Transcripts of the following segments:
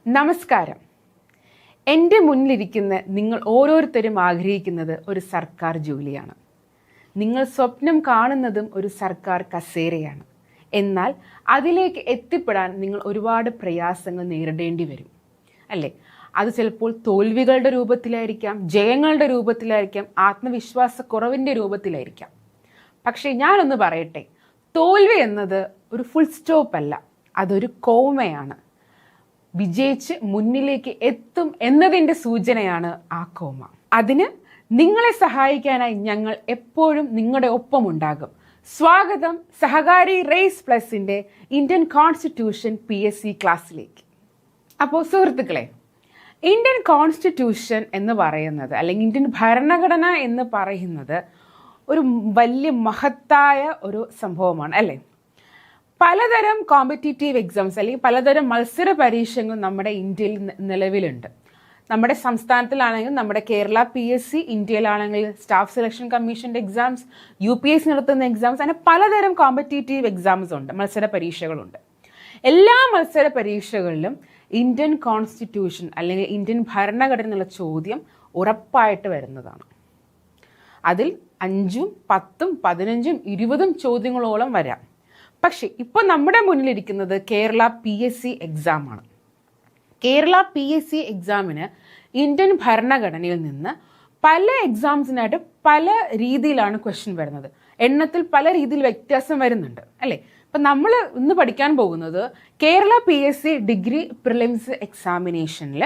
നമസ്കാരം. എൻ്റെ മുന്നിലിരിക്കുന്ന നിങ്ങൾ ഓരോരുത്തരും ആഗ്രഹിക്കുന്നത് ഒരു സർക്കാർ ജോലിയാണ്. നിങ്ങൾ സ്വപ്നം കാണുന്നതും ഒരു സർക്കാർ കസേരയാണ്. എന്നാൽ അതിലേക്ക് എത്തിപ്പെടാൻ നിങ്ങൾ ഒരുപാട് പ്രയാസങ്ങൾ നേരിടേണ്ടി വരും അല്ലേ? അത് ചിലപ്പോൾ തോൽവികളുടെ രൂപത്തിലായിരിക്കാം, ജയങ്ങളുടെ രൂപത്തിലായിരിക്കാം, ആത്മവിശ്വാസക്കുറവിൻ്റെ രൂപത്തിലായിരിക്കാം. പക്ഷേ ഞാനൊന്ന് പറയട്ടെ, തോൽവി എന്നത് ഒരു ഫുൾ സ്റ്റോപ്പ് അല്ല, അതൊരു കോമയാണ്. വിജയിച്ച് മുന്നിലേക്ക് എത്തും എന്നതിൻ്റെ സൂചനയാണ് ആ കോമ. അതിന് നിങ്ങളെ സഹായിക്കാനായി ഞങ്ങൾ എപ്പോഴും നിങ്ങളുടെ ഒപ്പമുണ്ടാകും. സ്വാഗതം സഹകാരി റേസ് പ്ലസിൻ്റെ ഇന്ത്യൻ കോൺസ്റ്റിറ്റ്യൂഷൻ PSC ക്ലാസ്സിലേക്ക്. അപ്പോൾ സുഹൃത്തുക്കളെ, ഇന്ത്യൻ കോൺസ്റ്റിറ്റ്യൂഷൻ എന്ന് പറയുന്നത് അല്ലെങ്കിൽ ഇന്ത്യൻ ഭരണഘടന എന്ന് പറയുന്നത് ഒരു വലിയ മഹത്തായ ഒരു സംഭവമാണ് അല്ലേ? പലതരം കോമ്പറ്റീറ്റീവ് എക്സാംസ് അല്ലെങ്കിൽ പലതരം മത്സര പരീക്ഷകൾ നമ്മുടെ ഇന്ത്യയിൽ നിലവിലുണ്ട്. നമ്മുടെ സംസ്ഥാനത്തിലാണെങ്കിൽ നമ്മുടെ കേരള PSC, ഇന്ത്യയിലാണെങ്കിൽ സ്റ്റാഫ് സെലക്ഷൻ കമ്മീഷൻ്റെ എക്സാംസ്, UPSC നടത്തുന്ന എക്സാംസ്, അങ്ങനെ പലതരം കോമ്പറ്റീറ്റീവ് എക്സാംസ് ഉണ്ട്, മത്സര പരീക്ഷകളുണ്ട്. എല്ലാ മത്സര പരീക്ഷകളിലും ഇന്ത്യൻ കോൺസ്റ്റിറ്റ്യൂഷൻ അല്ലെങ്കിൽ ഇന്ത്യൻ ഭരണഘടന എന്നുള്ള ചോദ്യം ഉറപ്പായിട്ട് വരുന്നതാണ്. അതിൽ 5, 10, 15, 20 ചോദ്യങ്ങളോളം വരാം. പക്ഷേ ഇപ്പോൾ നമ്മുടെ മുന്നിലിരിക്കുന്നത് കേരള PSC എക്സാമാണ്. കേരള PSC എക്സാമിന് ഇന്ത്യൻ ഭരണഘടനയിൽ നിന്ന് പല എക്സാംസിനായിട്ട് പല രീതിയിലാണ് ക്വസ്റ്റ്യൻ വരുന്നത്. എണ്ണത്തിൽ പല രീതിയിൽ വ്യത്യാസം വരുന്നുണ്ട് അല്ലേ? ഇപ്പം നമ്മൾ ഇന്ന് പഠിക്കാൻ പോകുന്നത് കേരള PSC ഡിഗ്രി പ്രിലിംസ് എക്സാമിനേഷനിൽ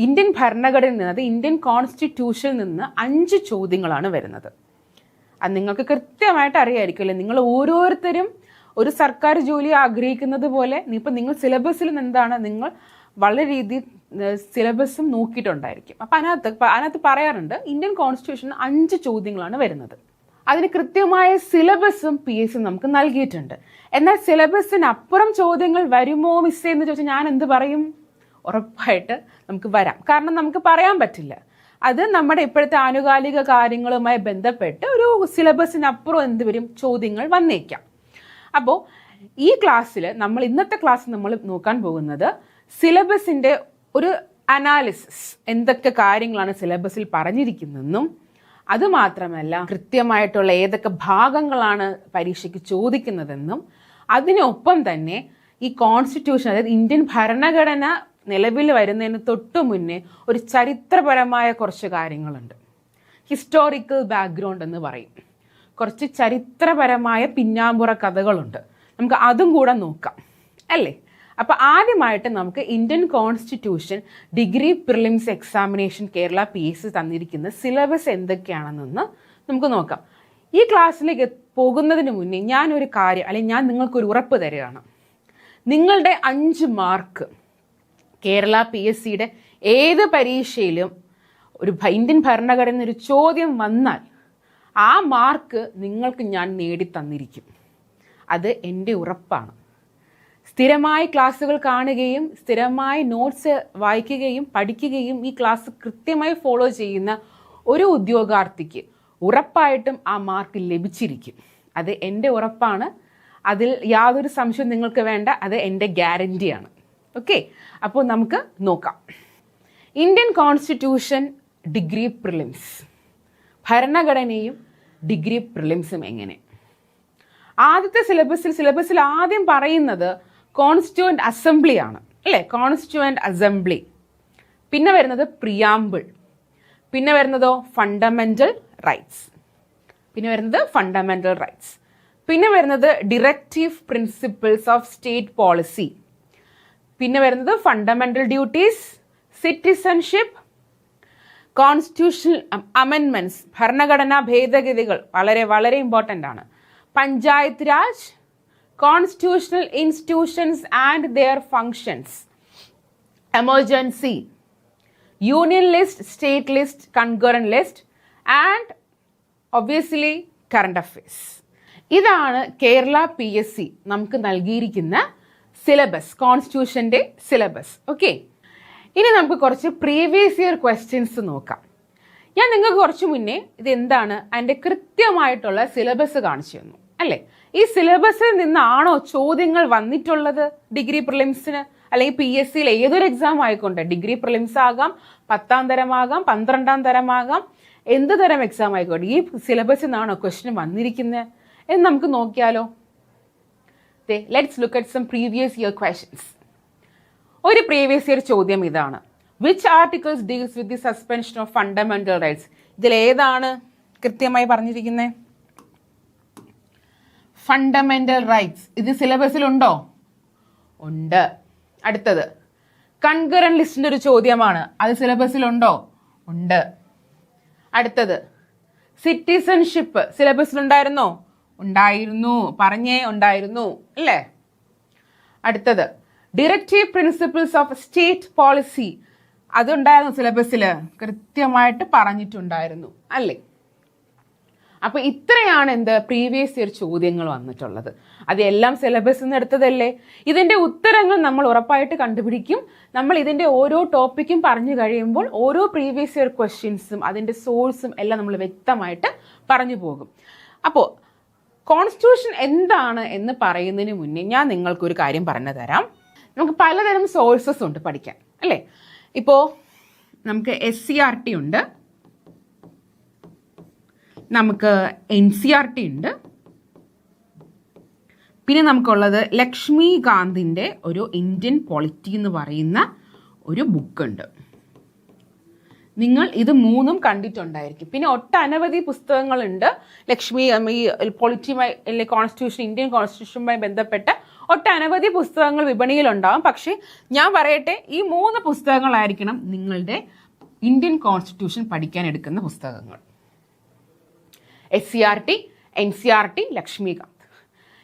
ഇന്ത്യൻ ഭരണഘടനയിൽ നിന്ന്, അത് ഇന്ത്യൻ കോൺസ്റ്റിറ്റ്യൂഷനിൽ നിന്ന് 5 ചോദ്യങ്ങളാണ് വരുന്നത്. അത് നിങ്ങൾക്ക് കൃത്യമായിട്ട് അറിയാമായിരിക്കും അല്ലേ? നിങ്ങൾ ഓരോരുത്തരും ഒരു സർക്കാർ ജോലി ആഗ്രഹിക്കുന്നത് പോലെ ഇപ്പം നിങ്ങൾ സിലബസിൽ എന്താണ്, നിങ്ങൾ വളരെ രീതിയിൽ സിലബസും നോക്കിയിട്ടുണ്ടായിരിക്കും. അപ്പം അതിനകത്ത് പറയാറുണ്ട് ഇന്ത്യൻ കോൺസ്റ്റിറ്റ്യൂഷൻ 5 ചോദ്യങ്ങളാണ് വരുന്നത്. അതിന് കൃത്യമായ സിലബസും PSC നമുക്ക് നൽകിയിട്ടുണ്ട്. എന്നാൽ സിലബസിനപ്പുറം ചോദ്യങ്ങൾ വരുമോ മിസ് എന്ന് ചോദിച്ചാൽ ഞാൻ എന്ത് പറയും? ഉറപ്പായിട്ട് നമുക്ക് വരാം. കാരണം നമുക്ക് പറയാൻ പറ്റില്ല. അത് നമ്മുടെ ഇപ്പോഴത്തെ ആനുകാലിക കാര്യങ്ങളുമായി ബന്ധപ്പെട്ട് ഒരു സിലബസിനപ്പുറം എന്ത് വരും, ചോദ്യങ്ങൾ വന്നേക്കാം. അപ്പോൾ ഈ ക്ലാസ്സിൽ ഇന്നത്തെ ക്ലാസ് നമ്മൾ നോക്കാൻ പോകുന്നത് സിലബസിൻ്റെ ഒരു അനാലിസിസ്, എന്തൊക്കെ കാര്യങ്ങളാണ് സിലബസിൽ പറഞ്ഞിരിക്കുന്നതെന്നും അതുമാത്രമല്ല കൃത്യമായിട്ടുള്ള ഏതൊക്കെ ഭാഗങ്ങളാണ് പരീക്ഷയ്ക്ക് ചോദിക്കുന്നതെന്നും അതിനൊപ്പം തന്നെ ഈ കോൺസ്റ്റിറ്റ്യൂഷൻ, അതായത് ഇന്ത്യൻ ഭരണഘടന നിലവിൽ വരുന്നതിന് തൊട്ടു മുന്നേ ഒരു ചരിത്രപരമായ കുറച്ച് കാര്യങ്ങളുണ്ട്. ഹിസ്റ്റോറിക്കൽ ബാക്ക്ഗ്രൗണ്ട് എന്ന് പറയും. കുറച്ച് ചരിത്രപരമായ പിന്നാമ്പുറ കഥകളുണ്ട്. നമുക്ക് അതും കൂടെ നോക്കാം അല്ലേ? അപ്പോൾ ആദ്യമായിട്ട് നമുക്ക് Indian constitution degree prelims examination Kerala PSC തന്നിരിക്കുന്ന സിലബസ് എന്തൊക്കെയാണെന്നൊന്ന് നമുക്ക് നോക്കാം. ഈ ക്ലാസ്സിലേക്ക് പോകുന്നതിന് മുന്നേ ഞാനൊരു കാര്യം, അല്ലെങ്കിൽ ഞാൻ നിങ്ങൾക്കൊരു ഉറപ്പ് തരികയാണ്. നിങ്ങളുടെ 5 മാർക്ക് കേരള PSCയുടെ ഏത് പരീക്ഷയിലും ഒരു ഇന്ത്യൻ ഭരണഘടന ഒരു ചോദ്യം വന്നാൽ ആ മാർക്ക് നിങ്ങൾക്ക് ഞാൻ നേടിത്തന്നിരിക്കും. അത് എൻ്റെ ഉറപ്പാണ്. സ്ഥിരമായി ക്ലാസ്സുകൾ കാണുകയും സ്ഥിരമായി നോട്ട്സ് വായിക്കുകയും പഠിക്കുകയും ഈ ക്ലാസ് കൃത്യമായി ഫോളോ ചെയ്യുന്ന ഒരു ഉദ്യോഗാർത്ഥിക്ക് ഉറപ്പായിട്ടും ആ മാർക്ക് ലഭിച്ചിരിക്കും. അത് എൻ്റെ ഉറപ്പാണ്. അതിൽ യാതൊരു സംശയവും നിങ്ങൾക്ക് വേണ്ട. അത് എൻ്റെ ഗ്യാരണ്ടിയാണ്. ഓക്കെ, അപ്പോൾ നമുക്ക് നോക്കാം. ഇന്ത്യൻ കോൺസ്റ്റിറ്റ്യൂഷൻ ഡിഗ്രി പ്രിലിംസ്, ഭരണഘടനയും ഡിഗ്രി പ്രിലിംസും എങ്ങനെ? ആദ്യത്തെ സിലബസിൽ ആദ്യം പറയുന്നത് കോൺസ്റ്റിറ്റ്യൂവൻ്റ് അസംബ്ലി ആണ് അല്ലേ? Constituent assembly. പിന്നെ വരുന്നത് പ്രിയാമ്പിൾ. പിന്നെ വരുന്നതോ ഫണ്ടമെൻ്റൽ റൈറ്റ്സ്. പിന്നെ വരുന്നത് directive principles of state policy. പിന്നെ വരുന്നത് fundamental duties, citizenship, constitutional amendments, ഭരണഘടനാ ഭേദഗതികൾ വളരെ വളരെ ഇമ്പോർട്ടൻ്റ് ആണ്, panchayat Raj, constitutional institutions and their functions, emergency, union list, state list, concurrent list and obviously current affairs. ഇതാണ് കേരള PSC നമുക്ക് നൽകിയിരിക്കുന്ന സിലബസ്, കോൺസ്റ്റിറ്റ്യൂഷൻ്റെ സിലബസ്. ഓക്കെ, ഇനി നമുക്ക് കുറച്ച് പ്രീവിയസ് ഇയർ ക്വസ്റ്റ്യൻസ് നോക്കാം. ഞാൻ നിങ്ങൾക്ക് കുറച്ച് മുന്നേ ഇതെന്താണ് അതിൻ്റെ കൃത്യമായിട്ടുള്ള സിലബസ് കാണിച്ചു തന്നു അല്ലേ? ഈ സിലബസിൽ നിന്നാണോ ചോദ്യങ്ങൾ വന്നിട്ടുള്ളത് ഡിഗ്രി പ്രിലിംസിന് അല്ലെങ്കിൽ PSC ഏതൊരു എക്സാം ആയിക്കോട്ടെ, ഡിഗ്രി പ്രിലിംസ് ആകാം, 10ാം തരമാകാം, 12ാം തരമാകാം, എന്ത് തരം എക്സാം ആയിക്കോട്ടെ, ഈ സിലബസിൽ നിന്നാണോ ക്വസ്റ്റ്യൻ വന്നിരിക്കുന്നത് എന്ന് നമുക്ക് നോക്കിയാലോ. Let's look at some previous year questions. ഒരു പ്രീവിയസ് ഇയർ ചോദ്യം ഇതാണ്: which articles deals with the suspension of fundamental rights? ഇതിൽ ഏതാണ് കൃത്യമായി പറഞ്ഞിരിക്കുന്നത്? Fundamental rights. ഇത് സിലബസിലുണ്ടോ? ഉണ്ട്. അടുത്തത് കൺകറന്റ് ലിസ്റ്റിന്റെ ഒരു ചോദ്യമാണ്. അത് സിലബസിലുണ്ടോ? ഉണ്ട്. അടുത്തത് സിറ്റിസൺഷിപ്പ് സിലബസിലുണ്ടായിരുന്നോ? ഉണ്ടായിരുന്നു. പറഞ്ഞേ ഉണ്ടായിരുന്നു അല്ലേ? അടുത്തത് directive principles of state policy, അതുണ്ടായിരുന്നു സിലബസിൽ, കൃത്യമായിട്ട് പറഞ്ഞിട്ടുണ്ടായിരുന്നു അല്ലേ? അപ്പൊ ഇത്രയാണ് എന്ത് പ്രീവിയസ് ഇയർ ചോദ്യങ്ങൾ വന്നിട്ടുള്ളത്. അതെല്ലാം സിലബസിൽ നിന്ന് എടുത്തതല്ലേ. ഇതിന്റെ ഉത്തരങ്ങൾ നമ്മൾ ഉറപ്പായിട്ട് കണ്ടുപിടിക്കും. നമ്മൾ ഇതിന്റെ ഓരോ ടോപ്പിക്കും പറഞ്ഞു കഴിയുമ്പോൾ ഓരോ പ്രീവിയസ് ഇയർ ക്വസ്റ്റ്യൻസും അതിന്റെ സോഴ്സും എല്ലാം നമ്മൾ വ്യക്തമായിട്ട് പറഞ്ഞു പോകും. അപ്പോൾ കോൺസ്റ്റിറ്റ്യൂഷൻ എന്താണ് എന്ന് പറയുന്നതിന് മുന്നേ ഞാൻ നിങ്ങൾക്കൊരു കാര്യം പറഞ്ഞു തരാം. നമുക്ക് പലതരം സോഴ്സസ് ഉണ്ട് പഠിക്കാൻ അല്ലേ. ഇപ്പോൾ നമുക്ക് SCERT ഉണ്ട്, നമുക്ക് NCERT ഉണ്ട്, പിന്നെ നമുക്കുള്ളത് ലക്ഷ്മികാന്തിൻ്റെ ഒരു ഇന്ത്യൻ പോളിറ്റി എന്ന് പറയുന്ന ഒരു ബുക്കുണ്ട്. നിങ്ങൾ ഇത് മൂന്നും കണ്ടിട്ടുണ്ടായിരിക്കും. പിന്നെ ഒട്ടനവധി പുസ്തകങ്ങളുണ്ട് ഈ പോളിറ്റിയുമായി അല്ലെങ്കിൽ കോൺസ്റ്റിറ്റ്യൂഷൻ, ഇന്ത്യൻ കോൺസ്റ്റിറ്റ്യൂഷനുമായി ബന്ധപ്പെട്ട ഒട്ടനവധി പുസ്തകങ്ങൾ വിപണിയിലുണ്ടാവും. പക്ഷേ ഞാൻ പറയട്ടെ, ഈ 3 പുസ്തകങ്ങളായിരിക്കണം നിങ്ങളുടെ ഇന്ത്യൻ കോൺസ്റ്റിറ്റ്യൂഷൻ പഠിക്കാൻ എടുക്കുന്ന പുസ്തകങ്ങൾ: SCERT, NCERT, ലക്ഷ്മികാന്ത്.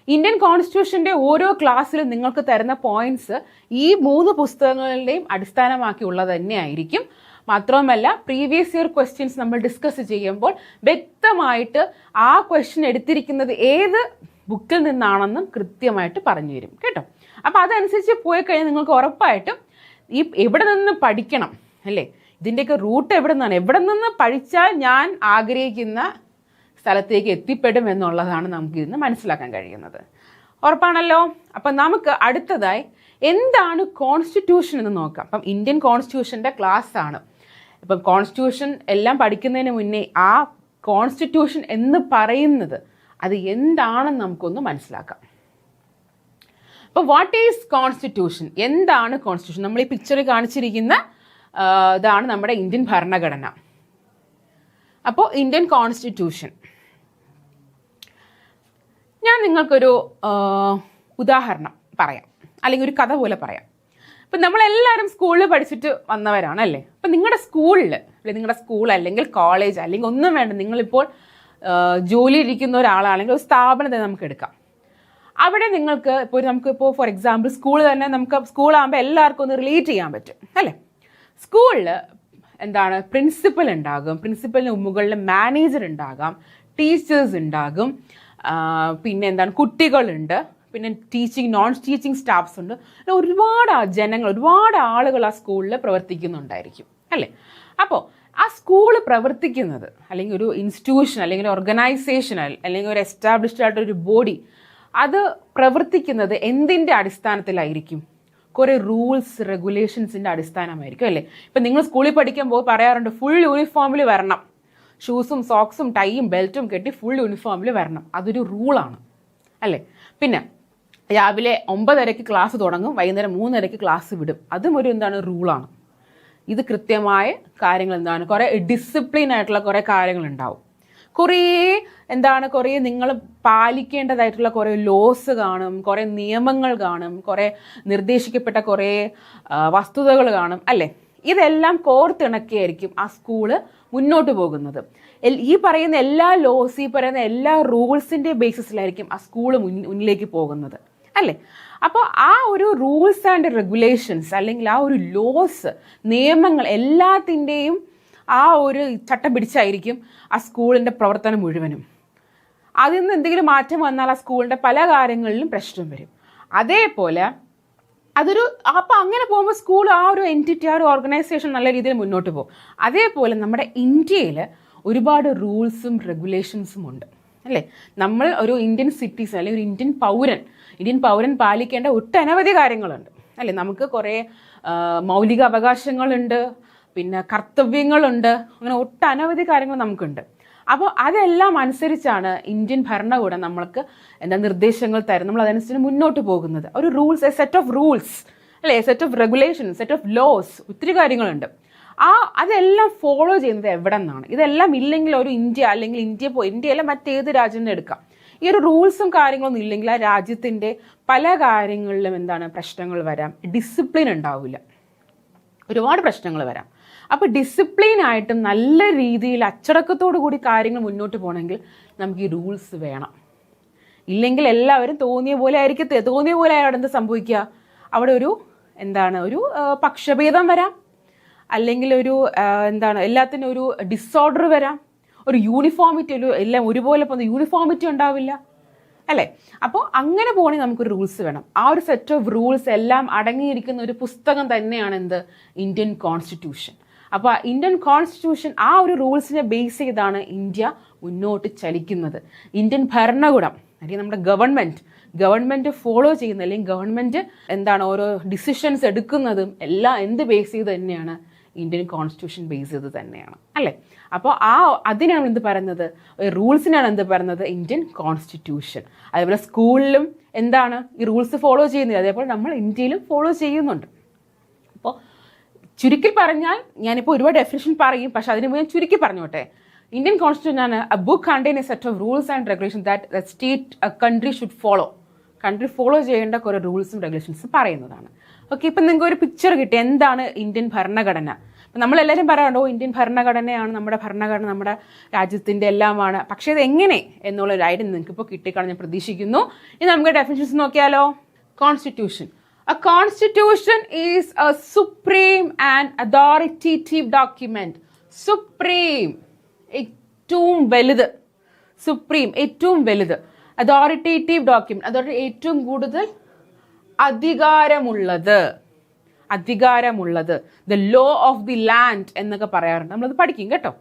ഇന്ത്യൻ കോൺസ്റ്റിറ്റ്യൂഷന്റെ ഓരോ ക്ലാസ്സിലും നിങ്ങൾക്ക് തരുന്ന പോയിന്റ്സ് ഈ 3 പുസ്തകങ്ങളുടെയും അടിസ്ഥാനമാക്കിയുള്ളത് തന്നെയായിരിക്കും. മാത്രവുമല്ല, പ്രീവിയസ് ഇയർ ക്വസ്റ്റ്യൻസ് നമ്മൾ ഡിസ്കസ് ചെയ്യുമ്പോൾ വ്യക്തമായിട്ട് ആ ക്വസ്റ്റ്യൻ എടുത്തിരിക്കുന്നത് ഏത് ബുക്കിൽ നിന്നാണെന്നും കൃത്യമായിട്ട് പറഞ്ഞു തരും കേട്ടോ. അപ്പോൾ അതനുസരിച്ച് പോയി കഴിഞ്ഞാൽ നിങ്ങൾക്ക് ഉറപ്പായിട്ടും ഈ എവിടെ നിന്ന് പഠിക്കണം അല്ലേ, ഇതിൻ്റെയൊക്കെ റൂട്ട് എവിടെ നിന്ന് പഠിച്ചാൽ ഞാൻ ആഗ്രഹിക്കുന്ന സ്ഥലത്തേക്ക് എത്തിപ്പെടും എന്നുള്ളതാണ് നമുക്ക് ഇന്ന് മനസ്സിലാക്കാൻ കഴിയുന്നത്. ഉറപ്പാണല്ലോ. അപ്പം നമുക്ക് അടുത്തതായി എന്താണ് കോൺസ്റ്റിറ്റ്യൂഷൻ എന്ന് നോക്കാം. അപ്പം ഇന്ത്യൻ കോൺസ്റ്റിറ്റ്യൂഷൻ്റെ ക്ലാസ് ആണ്. ഇപ്പം കോൺസ്റ്റിറ്റ്യൂഷൻ എല്ലാം പഠിക്കുന്നതിന് മുന്നേ ആ കോൺസ്റ്റിറ്റ്യൂഷൻ എന്ന് പറയുന്നത് അത് എന്താണെന്ന് നമുക്കൊന്ന് മനസ്സിലാക്കാം. അപ്പോൾ വാട്ട് ഈസ് കോൺസ്റ്റിറ്റ്യൂഷൻ? എന്താണ് കോൺസ്റ്റിറ്റ്യൂഷൻ? നമ്മൾ ഈ പിക്ചറിൽ കാണിച്ചിരിക്കുന്ന ഇതാണ് നമ്മുടെ ഇന്ത്യൻ ഭരണഘടന. അപ്പോൾ ഇന്ത്യൻ കോൺസ്റ്റിറ്റ്യൂഷൻ, ഞാൻ നിങ്ങൾക്കൊരു ഉദാഹരണം പറയാം, അല്ലെങ്കിൽ ഒരു കഥ പോലെ പറയാം. ഇപ്പം നമ്മളെല്ലാവരും സ്കൂളിൽ പഠിച്ചിട്ട് വന്നവരാണ് അല്ലേ. അപ്പം നിങ്ങളുടെ സ്കൂളിൽ, നിങ്ങളുടെ സ്കൂൾ അല്ലെങ്കിൽ കോളേജ് അല്ലെങ്കിൽ ഒന്നും വേണ്ട, നിങ്ങളിപ്പോൾ ജോലിയിരിക്കുന്ന ഒരാളാണെങ്കിൽ ഒരു സ്ഥാപനത്തെ നമുക്ക് എടുക്കാം. അവിടെ നിങ്ങൾക്ക് നമുക്കിപ്പോൾ ഫോർ എക്സാമ്പിൾ സ്കൂൾ തന്നെ, നമുക്ക് സ്കൂളാകുമ്പോൾ എല്ലാവർക്കും ഒന്ന് റിലേറ്റ് ചെയ്യാൻ പറ്റും അല്ലേ. സ്കൂളിൽ എന്താണ്, പ്രിൻസിപ്പൽ ഉണ്ടാകും, പ്രിൻസിപ്പലിന് മുകളിൽ മാനേജർ ഉണ്ടാകാം, ടീച്ചേഴ്സ് ഉണ്ടാകും, പിന്നെ എന്താണ് കുട്ടികളുണ്ട്, പിന്നെ ടീച്ചിങ് നോൺ ടീച്ചിങ് സ്റ്റാഫ്സ് ഉണ്ട്. ഒരുപാട് ജനങ്ങൾ, ഒരുപാട് ആളുകൾ ആ സ്കൂളിൽ പ്രവർത്തിക്കുന്നുണ്ടായിരിക്കും അല്ലേ. അപ്പോൾ ആ സ്കൂള് പ്രവർത്തിക്കുന്നത്, അല്ലെങ്കിൽ ഒരു ഇൻസ്റ്റിറ്റ്യൂഷൻ അല്ലെങ്കിൽ ഒരു ഓർഗനൈസേഷൻ അല്ലെങ്കിൽ ഒരു എസ്റ്റാബ്ലിഷ്ഡ് ആയിട്ടൊരു ബോഡി, അത് പ്രവർത്തിക്കുന്നത് എന്തിൻ്റെ അടിസ്ഥാനത്തിലായിരിക്കും? കുറേ റൂൾസ് റെഗുലേഷൻസിൻ്റെ അടിസ്ഥാനമായിരിക്കും അല്ലേ. ഇപ്പം നിങ്ങൾ സ്കൂളിൽ പഠിക്കുമ്പോൾ പറയാറുണ്ട് ഫുൾ യൂണിഫോമിൽ വരണം, ഷൂസും സോക്സും ടൈയും ബെൽറ്റും കെട്ടി ഫുൾ യൂണിഫോമിൽ വരണം. അതൊരു റൂളാണ് അല്ലേ. പിന്നെ രാവിലെ 9:30 ക്ലാസ് തുടങ്ങും, വൈകുന്നേരം 3:30 ക്ലാസ് വിടും. അതും ഒരു റൂളാണ്. ഇത് കൃത്യമായ കാര്യങ്ങൾ കുറേ ഡിസിപ്ലിൻ ആയിട്ടുള്ള കുറേ കാര്യങ്ങളുണ്ടാവും. കുറേ നിങ്ങൾ പാലിക്കേണ്ടതായിട്ടുള്ള കുറേ ലോസ് കാണും, കുറേ നിയമങ്ങൾ കാണും, കുറേ നിർദ്ദേശിക്കപ്പെട്ട കുറേ വസ്തുതകൾ കാണും അല്ലേ. ഇതെല്ലാം കോർത്തിണക്കിയായിരിക്കും ആ സ്കൂള് മുന്നോട്ട് പോകുന്നത്. ഈ പറയുന്ന എല്ലാ ലോസ്, ഈ പറയുന്ന എല്ലാ റൂൾസിൻ്റെ ബേസിസിലായിരിക്കും ആ സ്കൂള് മുന്നിലേക്ക് പോകുന്നത് അല്ലേ. അപ്പോൾ ആ ഒരു റൂൾസ് ആൻഡ് റെഗുലേഷൻസ് അല്ലെങ്കിൽ ആ ഒരു ലോസ്, നിയമങ്ങൾ എല്ലാത്തിൻ്റെയും ആ ഒരു ചട്ടം പിടിച്ചായിരിക്കും ആ സ്കൂളിൻ്റെ പ്രവർത്തനം മുഴുവനും. അതിൽ നിന്ന് എന്തെങ്കിലും മാറ്റം വന്നാൽ ആ സ്കൂളിൻ്റെ പല കാര്യങ്ങളിലും പ്രശ്നം വരും. അതേപോലെ അപ്പോൾ അങ്ങനെ പോകുമ്പോൾ സ്കൂൾ ആ ഒരു എൻറ്റിറ്റി, ആ ഒരു ഓർഗനൈസേഷൻ നല്ല രീതിയിൽ മുന്നോട്ട് പോകും. അതേപോലെ നമ്മുടെ ഇന്ത്യയിൽ ഒരുപാട് റൂൾസും റെഗുലേഷൻസും ഉണ്ട് അല്ലേ. നമ്മൾ ഒരു ഇന്ത്യൻ സിറ്റിസൺ അല്ലെങ്കിൽ ഒരു ഇന്ത്യൻ പൗരൻ പാലിക്കേണ്ട ഒട്ടനവധി കാര്യങ്ങളുണ്ട് അല്ലേ? നമുക്ക് കുറേ മൗലിക അവകാശങ്ങളുണ്ട്, പിന്നെ കർത്തവ്യങ്ങളുണ്ട്, അങ്ങനെ ഒട്ടനവധി കാര്യങ്ങൾ നമുക്കുണ്ട്. അപ്പോൾ അതെല്ലാം അനുസരിച്ചാണ് ഇന്ത്യൻ ഭരണകൂടം നമ്മൾക്ക് നിർദ്ദേശങ്ങൾ തരും. നമ്മൾ അതനുസരിച്ച് മുന്നോട്ട് പോകുന്നത്. ഒരു rules, a set of rules അല്ലേ, set of regulations, set of laws, ഒത്തിരി കാര്യങ്ങളുണ്ട്. അതെല്ലാം ഫോളോ ചെയ്യുന്നത് എവിടെ നിന്നാണ്? ഇതെല്ലാം ഇല്ലെങ്കിൽ ഒരു ഇന്ത്യ, അല്ലെങ്കിൽ ഇന്ത്യയിലെ മറ്റേത് രാജ്യം എടുക്കാം, ഈ ഒരു റൂൾസും കാര്യങ്ങളൊന്നും ഇല്ലെങ്കിൽ ആ രാജ്യത്തിൻ്റെ പല കാര്യങ്ങളിലും പ്രശ്നങ്ങൾ വരാം. ഡിസിപ്ലിൻ ഉണ്ടാവില്ല, ഒരുപാട് പ്രശ്നങ്ങൾ വരാം. അപ്പോൾ ഡിസിപ്ലിനായിട്ടും നല്ല രീതിയിൽ അച്ചടക്കത്തോടു കൂടി കാര്യങ്ങൾ മുന്നോട്ട് പോകണമെങ്കിൽ നമുക്ക് ഈ റൂൾസ് വേണം. ഇല്ലെങ്കിൽ എല്ലാവരും തോന്നിയ പോലെ അവിടെ എന്ത് സംഭവിക്കുക? അവിടെ ഒരു പക്ഷഭേദം വരാം, അല്ലെങ്കിൽ എല്ലാത്തിനും ഒരു ഡിസോർഡർ വരാം, ഒരു യൂണിഫോമിറ്റി, എല്ലാം ഒരുപോലെ പോകുന്ന യൂണിഫോമിറ്റി ഉണ്ടാവില്ല അല്ലേ? അപ്പോൾ അങ്ങനെ പോകണമെങ്കിൽ നമുക്കൊരു റൂൾസ് വേണം. ആ ഒരു സെറ്റ് ഓഫ് റൂൾസ് എല്ലാം അടങ്ങിയിരിക്കുന്ന ഒരു പുസ്തകം തന്നെയാണ് ഇന്ത്യൻ കോൺസ്റ്റിറ്റ്യൂഷൻ. അപ്പോൾ ഇന്ത്യൻ കോൺസ്റ്റിറ്റ്യൂഷൻ ആ ഒരു റൂൾസിനെ ബേസ് ചെയ്താണ് ഇന്ത്യ മുന്നോട്ട് ചലിക്കുന്നത്. ഇന്ത്യൻ ഭരണകൂടം അല്ലെങ്കിൽ നമ്മുടെ ഗവൺമെൻറ് ഫോളോ ചെയ്യുന്ന, അല്ലെങ്കിൽ ഗവൺമെൻറ് ഓരോ ഡിസിഷൻസ് എടുക്കുന്നതും എല്ലാം എന്ത് ബേസ് ചെയ്ത് തന്നെയാണ്? ഇന്ത്യൻ കോൺസ്റ്റിറ്റ്യൂഷൻ ബേസ് ചെയ്ത് തന്നെയാണ് അല്ലേ? അപ്പോൾ അതിനാണ് പറയുന്നത്, റൂൾസിനാണ് പറയുന്നത് ഇന്ത്യൻ കോൺസ്റ്റിറ്റ്യൂഷൻ. അതേപോലെ സ്കൂളിലും ഈ റൂൾസ് ഫോളോ ചെയ്യുന്നത്, അതേപോലെ നമ്മൾ ഇന്ത്യയിലും ഫോളോ ചെയ്യുന്നുണ്ട്. അപ്പോൾ ചുരുക്കി പറഞ്ഞാൽ, ഞാനിപ്പോൾ ഒരുപാട് ഡെഫിനിഷൻ പറയും, പക്ഷെ അതിന് മുമ്പ് ഞാൻ ചുരുക്കി പറഞ്ഞോട്ടെ. ഇന്ത്യൻ കോൺസ്റ്റിറ്റ്യൂഷൻ ആണ് A book contain A set of rules and regulation that state A country should follow. Country follow ചെയ്യേണ്ട കുറേ റൂൾസും റെഗുലേഷൻസും പറയുന്നതാണ്. ഓക്കെ, ഇപ്പം നിങ്ങൾക്ക് ഒരു പിക്ചർ കിട്ടി എന്താണ് ഇന്ത്യൻ ഭരണഘടന. അപ്പം നമ്മളെല്ലാവരും പറയാറുണ്ടോ ഇന്ത്യൻ ഭരണഘടനയാണ് നമ്മുടെ ഭരണഘടന, നമ്മുടെ രാജ്യത്തിൻ്റെ എല്ലാമാണ്. പക്ഷേ ഇത് എങ്ങനെ എന്നുള്ളൊരു ഐഡിയ നിങ്ങൾക്ക് ഇപ്പോൾ കിട്ടിക്കാണെന്ന് ഞാൻ പ്രതീക്ഷിക്കുന്നു. ഇനി നമുക്ക് ഡെഫിനിഷൻസ് നോക്കിയാലോ. Constitution. A constitution is a supreme and authoritative document. Supreme, ഏറ്റവും വലുത്. സുപ്രീം, ഏറ്റവും വലുത്. അതോറിറ്റേറ്റീവ് ഡോക്യുമെന്റ്, അതോടെ ഏറ്റവും കൂടുതൽ അധികാരമുള്ളത്. The law of the land എന്നൊക്കെ പറയാറുണ്ട്, നമ്മളത് പഠിക്കും കേട്ടോ.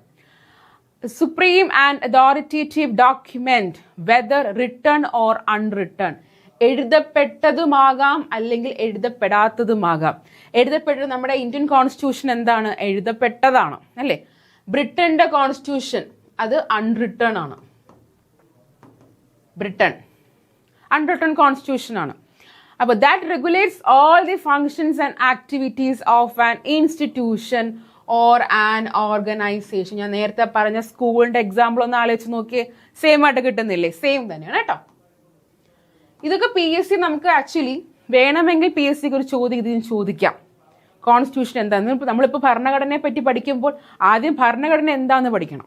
Supreme and authoritative document, whether written or unwritten. എഴുതപ്പെട്ടതുമാകാം അല്ലെങ്കിൽ എഴുതപ്പെടാത്തതുമാകാം. എഴുതപ്പെട്ടത് നമ്മുടെ ഇന്ത്യൻ കോൺസ്റ്റിറ്റ്യൂഷൻ എഴുതപ്പെട്ടതാണ് അല്ലേ? ബ്രിട്ടന്റെ കോൺസ്റ്റിറ്റ്യൂഷൻ അത് അൺറിട്ടൺ ആണ്. ബ്രിട്ടൻ അൺറിട്ടൺ കോൺസ്റ്റിറ്റ്യൂഷൻ ആണ്. അപ്പോൾ that regulates all the functions and activities of an institution or an organisation. ഞാൻ നേരത്തെ പറഞ്ഞ സ്കൂളിന്റെ എക്സാമ്പിൾ ഒന്ന് ആലോചിച്ച് നോക്കിയേ, സെയിം ആയിട്ട് കിട്ടുന്നില്ലേ? സെയിം തന്നെയാണ് കേട്ടോ. ഇതൊക്കെ PSC നമുക്ക് ആക്ച്വലി വേണമെങ്കിൽ PSCക്ക് ഒരു ചോദ്യം ഇതിന് ചോദിക്കാം. കോൺസ്റ്റിറ്റ്യൂഷൻ എന്താണെന്ന്. നമ്മളിപ്പോൾ ഭരണഘടനയെ പറ്റി പഠിക്കുമ്പോൾ ആദ്യം ഭരണഘടന എന്താണെന്ന് പഠിക്കണം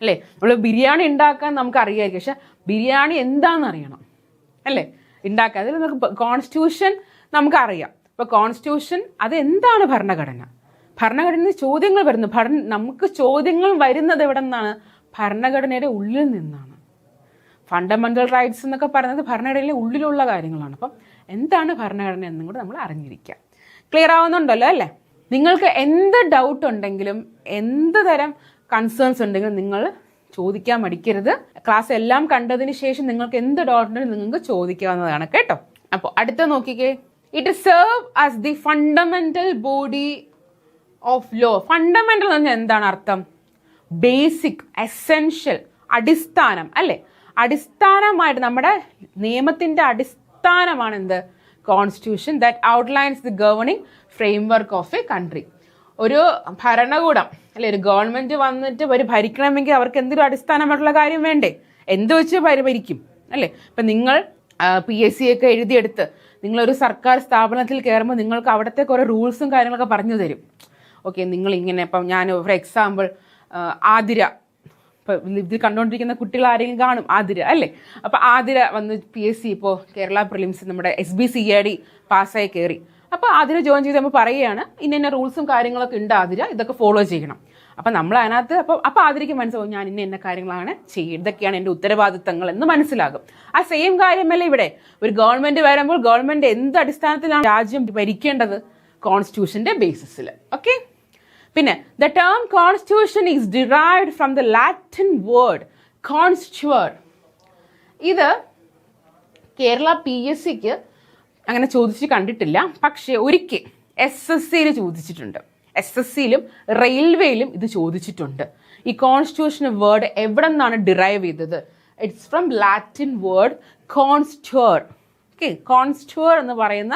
അല്ലേ? നമ്മൾ ബിരിയാണി ഉണ്ടാക്കാൻ നമുക്ക് അറിയാമായിരിക്കും, പക്ഷെ ബിരിയാണി എന്താണെന്ന് അറിയണം അല്ലേ? ഉണ്ടാക്കാൻ അതിൽ നമുക്ക് കോൺസ്റ്റിറ്റ്യൂഷൻ നമുക്കറിയാം. അപ്പോൾ കോൺസ്റ്റിറ്റ്യൂഷൻ അതെന്താണ്? ഭരണഘടന ചോദ്യങ്ങൾ വരുന്നു. നമുക്ക് ചോദ്യങ്ങൾ വരുന്നത് എവിടെ നിന്നാണ്? ഭരണഘടനയുടെ ഉള്ളിൽ നിന്നാണ്. ഫണ്ടമെന്റൽ റൈറ്റ്സ് എന്നൊക്കെ പറയുന്നത് ഭരണഘടനയിലെ ഉള്ളിലുള്ള കാര്യങ്ങളാണ്. അപ്പം എന്താണ് ഭരണഘടന എന്നും കൂടെ നമ്മൾ അറിഞ്ഞിരിക്കുക. ക്ലിയർ ആവുന്നുണ്ടല്ലോ അല്ലേ? നിങ്ങൾക്ക് എന്ത് ഡൗട്ട് ഉണ്ടെങ്കിലും, എന്ത് തരം കൺസേൺസ് ഉണ്ടെങ്കിലും നിങ്ങൾ ചോദിക്കാൻ മടിക്കരുത്. ക്ലാസ് എല്ലാം കണ്ടതിന് ശേഷം നിങ്ങൾക്ക് എന്ത് ഡൗട്ട് ഉണ്ടെങ്കിലും നിങ്ങൾക്ക് ചോദിക്കാവുന്നതാണ് കേട്ടോ. അപ്പോൾ അടുത്ത നോക്കിക്കേ. It serve as the fundamental body of law. Fundamental എന്ന് പറഞ്ഞാൽ എന്താണ് അർത്ഥം? ബേസിക്, എസെൻഷ്യൽ, അടിസ്ഥാനം അല്ലേ? അടിസ്ഥാനമായിട്ട് നമ്മുടെ നിയമത്തിന്റെ അടിസ്ഥാനമാണ് constitution. That outlines the governing framework of A country. ഒരു ഭരണകൂടം അല്ലെ, ഒരു ഗവൺമെന്റ് വന്നിട്ട് ഭരിക്കണമെങ്കിൽ അവർക്ക് എന്തൊരു അടിസ്ഥാനമായിട്ടുള്ള കാര്യം വേണ്ടേ? എന്ത് വെച്ച് ഭരിക്കും അല്ലേ? ഇപ്പം നിങ്ങൾ PSC ഒക്കെ എഴുതിയെടുത്ത് നിങ്ങളൊരു സർക്കാർ സ്ഥാപനത്തിൽ കയറുമ്പോൾ നിങ്ങൾക്ക് അവിടുത്തെ കുറേ റൂൾസും കാര്യങ്ങളൊക്കെ പറഞ്ഞു തരും. ഓക്കെ, നിങ്ങൾ ഇങ്ങനെ, ഇപ്പം ഞാൻ ഫോർ എക്സാമ്പിൾ ആതിര, ഇതിൽ കണ്ടുകൊണ്ടിരിക്കുന്ന കുട്ടികൾ ആരെങ്കിലും കാണും ആതിര അല്ലേ? അപ്പോൾ ആതിര വന്ന് PSC ഇപ്പോൾ കേരള പ്രിലിംസ് നമ്മുടെ SBCID പാസ്സായി കയറി. അപ്പോൾ ആതിര ജോയിൻ ചെയ്ത് പറയുകയാണ് ഇന്ന റൂൾസും കാര്യങ്ങളൊക്കെ ഉണ്ട് ആതിര, ഇതൊക്കെ ഫോളോ ചെയ്യണം. അപ്പം നമ്മൾ അതിനകത്ത് അപ്പോൾ ആതിരയ്ക്ക് മനസ്സിലാവും ഞാൻ ഇന്ന കാര്യങ്ങളാണ് ചെയ്യുക, ഇതൊക്കെയാണ് എൻ്റെ ഉത്തരവാദിത്തങ്ങൾ എന്ന് മനസ്സിലാകും. ആ സെയിം കാര്യമല്ല ഇവിടെ. ഒരു ഗവൺമെന്റ് വരുമ്പോൾ ഗവൺമെന്റ് എന്ത് അടിസ്ഥാനത്തിലാണ് രാജ്യം ഭരിക്കേണ്ടത്? കോൺസ്റ്റിറ്റ്യൂഷന്റെ ബേസിസിൽ. ഓക്കെ, പിന്നെ the term constitution is derived from the Latin word constituere. ഇത് കേരള PSCക്ക് അങ്ങനെ ചോദിച്ച് കണ്ടിട്ടില്ല. പക്ഷേ ഒരിക്കൽ SSCയിൽ ചോദിച്ചിട്ടുണ്ട്. SSCയിലും റെയിൽവേയിലും ഇത് ചോദിച്ചിട്ടുണ്ട്. ഈ കോൺസ്റ്റിറ്റ്യൂഷൻ വേർഡ് എവിടെ നിന്നാണ് ഡിറൈവ് ചെയ്തത്? It's from Latin word constituere. Okay, constituere എന്ന് പറയുന്ന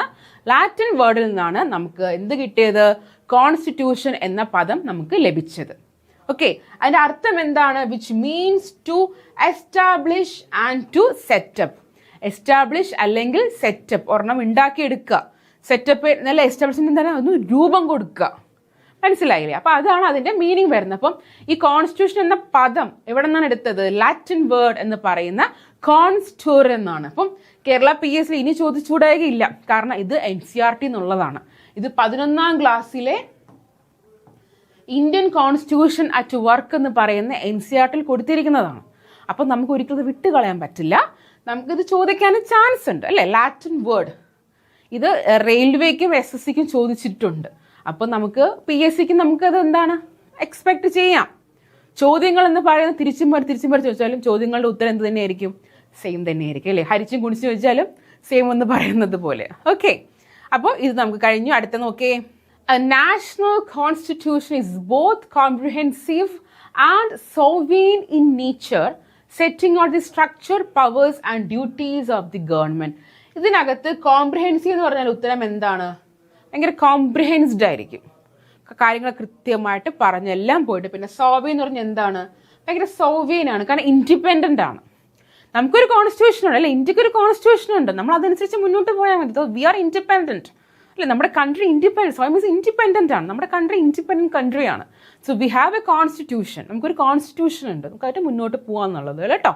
ലാറ്റിൻ വേർഡിൽ നിന്നാണ് നമുക്ക് എന്ത് കിട്ടിയത്? കോൺസ്റ്റിറ്റ്യൂഷൻ എന്ന പദം നമുക്ക് ലഭിച്ചത്. ഓക്കെ, അതിന്റെ അർത്ഥം എന്താണ്? Which means to establish and to set up. Establish അല്ലെങ്കിൽ സെറ്റപ്പ്, ഒരെണ്ണം ഉണ്ടാക്കിയെടുക്കുക. സെറ്റപ്പ് നല്ല എസ്റ്റാബ്ലിഷ്മെന്റ് എന്താണ്? ഒന്ന് രൂപം കൊടുക്കുക. മനസ്സിലായില്ലേ? അപ്പൊ അതാണ് അതിന്റെ മീനിങ് വരുന്നത്. അപ്പം ഈ കോൺസ്റ്റിറ്റ്യൂഷൻ എന്ന പദം എവിടെ നിന്നാണ് എടുത്തത്? ലാറ്റിൻ വേർഡ് എന്ന് പറയുന്ന കോൺസ്റ്റുവർ എന്നാണ്. അപ്പം കേരള PSC ഇനി ചോദിച്ചുകൂടായികയില്ല, കാരണം ഇത് NCERT എന്നുള്ളതാണ്. ഇത് 11ാം ക്ലാസ്സിലെ ഇന്ത്യൻ കോൺസ്റ്റിറ്റ്യൂഷൻ അറ്റ് വർക്ക് എന്ന് പറയുന്ന NCERT കൊടുത്തിരിക്കുന്നതാണ്. അപ്പം നമുക്ക് ഒരിക്കലും ഇത് വിട്ടുകളയാൻ പറ്റില്ല. നമുക്കിത് ചോദിക്കാൻ ചാൻസ് ഉണ്ട് അല്ലേ? ലാറ്റിൻ വേർഡ് ഇത് റെയിൽവേക്കും SSCക്കും ചോദിച്ചിട്ടുണ്ട്. അപ്പോൾ നമുക്ക് PSCക്ക് നമുക്കത് എന്താണ് എക്സ്പെക്ട് ചെയ്യാം. ചോദ്യങ്ങൾ എന്ന് പറയുന്നത് തിരിച്ചും ചോദിച്ചാലും ചോദ്യങ്ങളുടെ ഉത്തരം എന്ത് തന്നെയായിരിക്കും? സെയിം തന്നെയായിരിക്കും അല്ലേ? ഹരിച്ചും കുണിച്ചും ചോദിച്ചാലും സെയിം എന്ന് പറയുന്നത് പോലെ. ഓക്കെ, അപ്പോൾ ഇത് നമുക്ക് കഴിഞ്ഞു. അടുത്ത നോക്കേ. A national constitution is both comprehensive and sovereign in nature, setting out the structure, powers and duties of the government. ഇതിനകത്ത് കോംപ്രിഹെൻസീവ് എന്ന് പറഞ്ഞാൽ ഉത്തരം എന്താണ്? ഭയങ്കര കോംപ്രിഹെൻസ്ഡ് ആയിരിക്കും, കാര്യങ്ങൾ കൃത്യമായിട്ട് പറഞ്ഞെല്ലാം പോയിട്ട്. പിന്നെ സോവീൻ എന്ന് പറഞ്ഞാൽ എന്താണ്? ഭയങ്കര സോവീൻ ആണ്, കാരണം ഇൻഡിപെൻഡന്റ് ആണ്. നമുക്കൊരു കോൺസ്റ്റിറ്റ്യൂഷൻ ഉണ്ട് അല്ലെ? ഇന്ത്യക്ക് ഒരു കോൺസ്റ്റിറ്റ്യൂഷൻ ഉണ്ട്, നമ്മൾ അതനുസരിച്ച് മുന്നോട്ട് പോയാൽ മതി. വി ആർ ഇൻഡിപെൻഡന്റ് അല്ലെ? നമ്മുടെ country independence, so means independent ആണ്. നമ്മുടെ കൺട്രി ഇൻഡിപെൻഡന്റ് കൺട്രിയാണ്. So we have a constitution. നമുക്കൊരു കോൺസ്റ്റിറ്റ്യൂഷൻ ഉണ്ട്, നമുക്കായിട്ട് മുന്നോട്ട് പോകാന്നുള്ളത് അല്ലേ കേട്ടോ.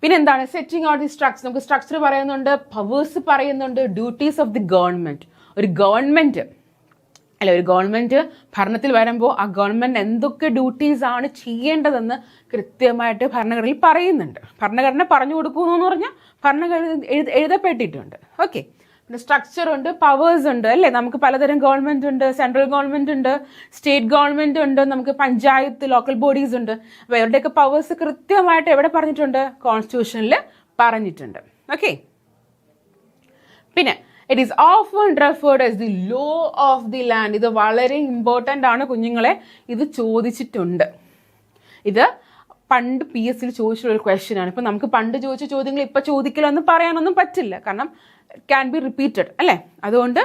പിന്നെ എന്താണ്? Setting out the structure. നമുക്ക് സ്ട്രക്ചർ പറയുന്നുണ്ട്, പവേഴ്സ് പറയുന്നുണ്ട്, ഡ്യൂട്ടീസ് ഓഫ് ദി ഗവൺമെന്റ്. ഒരു ഗവൺമെന്റ് അല്ലെ, ഒരു ഗവൺമെന്റ് ഭരണത്തിൽ വരുമ്പോൾ ആ ഗവൺമെന്റ് എന്തൊക്കെ ഡ്യൂട്ടീസ് ആണ് ചെയ്യേണ്ടതെന്ന് കൃത്യമായിട്ട് ഭരണഘടനയിൽ പറയുന്നുണ്ട്. ഭരണഘടന പറഞ്ഞു കൊടുക്കുന്നു പറഞ്ഞാൽ ഭരണഘടന എഴുതപ്പെട്ടിട്ടുണ്ട്. ഓക്കെ, പിന്നെ സ്ട്രക്ചർ ഉണ്ട്, പവേഴ്സ് ഉണ്ട് അല്ലേ? നമുക്ക് പലതരം ഗവൺമെന്റ് ഉണ്ട്. സെൻട്രൽ ഗവൺമെന്റ് ഉണ്ട്, സ്റ്റേറ്റ് ഗവൺമെന്റ് ഉണ്ട്, നമുക്ക് പഞ്ചായത്ത്, ലോക്കൽ ബോഡീസ് ഉണ്ട്. അപ്പോൾ ഇവരുടെയൊക്കെ പവേഴ്സ് കൃത്യമായിട്ട് എവിടെ പറഞ്ഞിട്ടുണ്ട്? കോൺസ്റ്റിറ്റ്യൂഷനിൽ പറഞ്ഞിട്ടുണ്ട്. ഓക്കെ, പിന്നെ it is often referred as the law of the land. ഇത് വളരെ ഇമ്പോർട്ടൻ്റ് ആണ് കുഞ്ഞുങ്ങളെ, ഇത് ചോദിച്ചിട്ടുണ്ട്. ഇത് പണ്ട് PSCയിൽ ചോദിച്ചിട്ടുള്ള ക്വസ്റ്റ്യൻ ആണ്. ഇപ്പം നമുക്ക് പണ്ട് ചോദിച്ച ചോദ്യങ്ങൾ ഇപ്പം ചോദിക്കലെന്ന് പറയാനൊന്നും പറ്റില്ല, കാരണം ക്യാൻ ബി റിപ്പീറ്റഡ് അല്ലേ? അതുകൊണ്ട്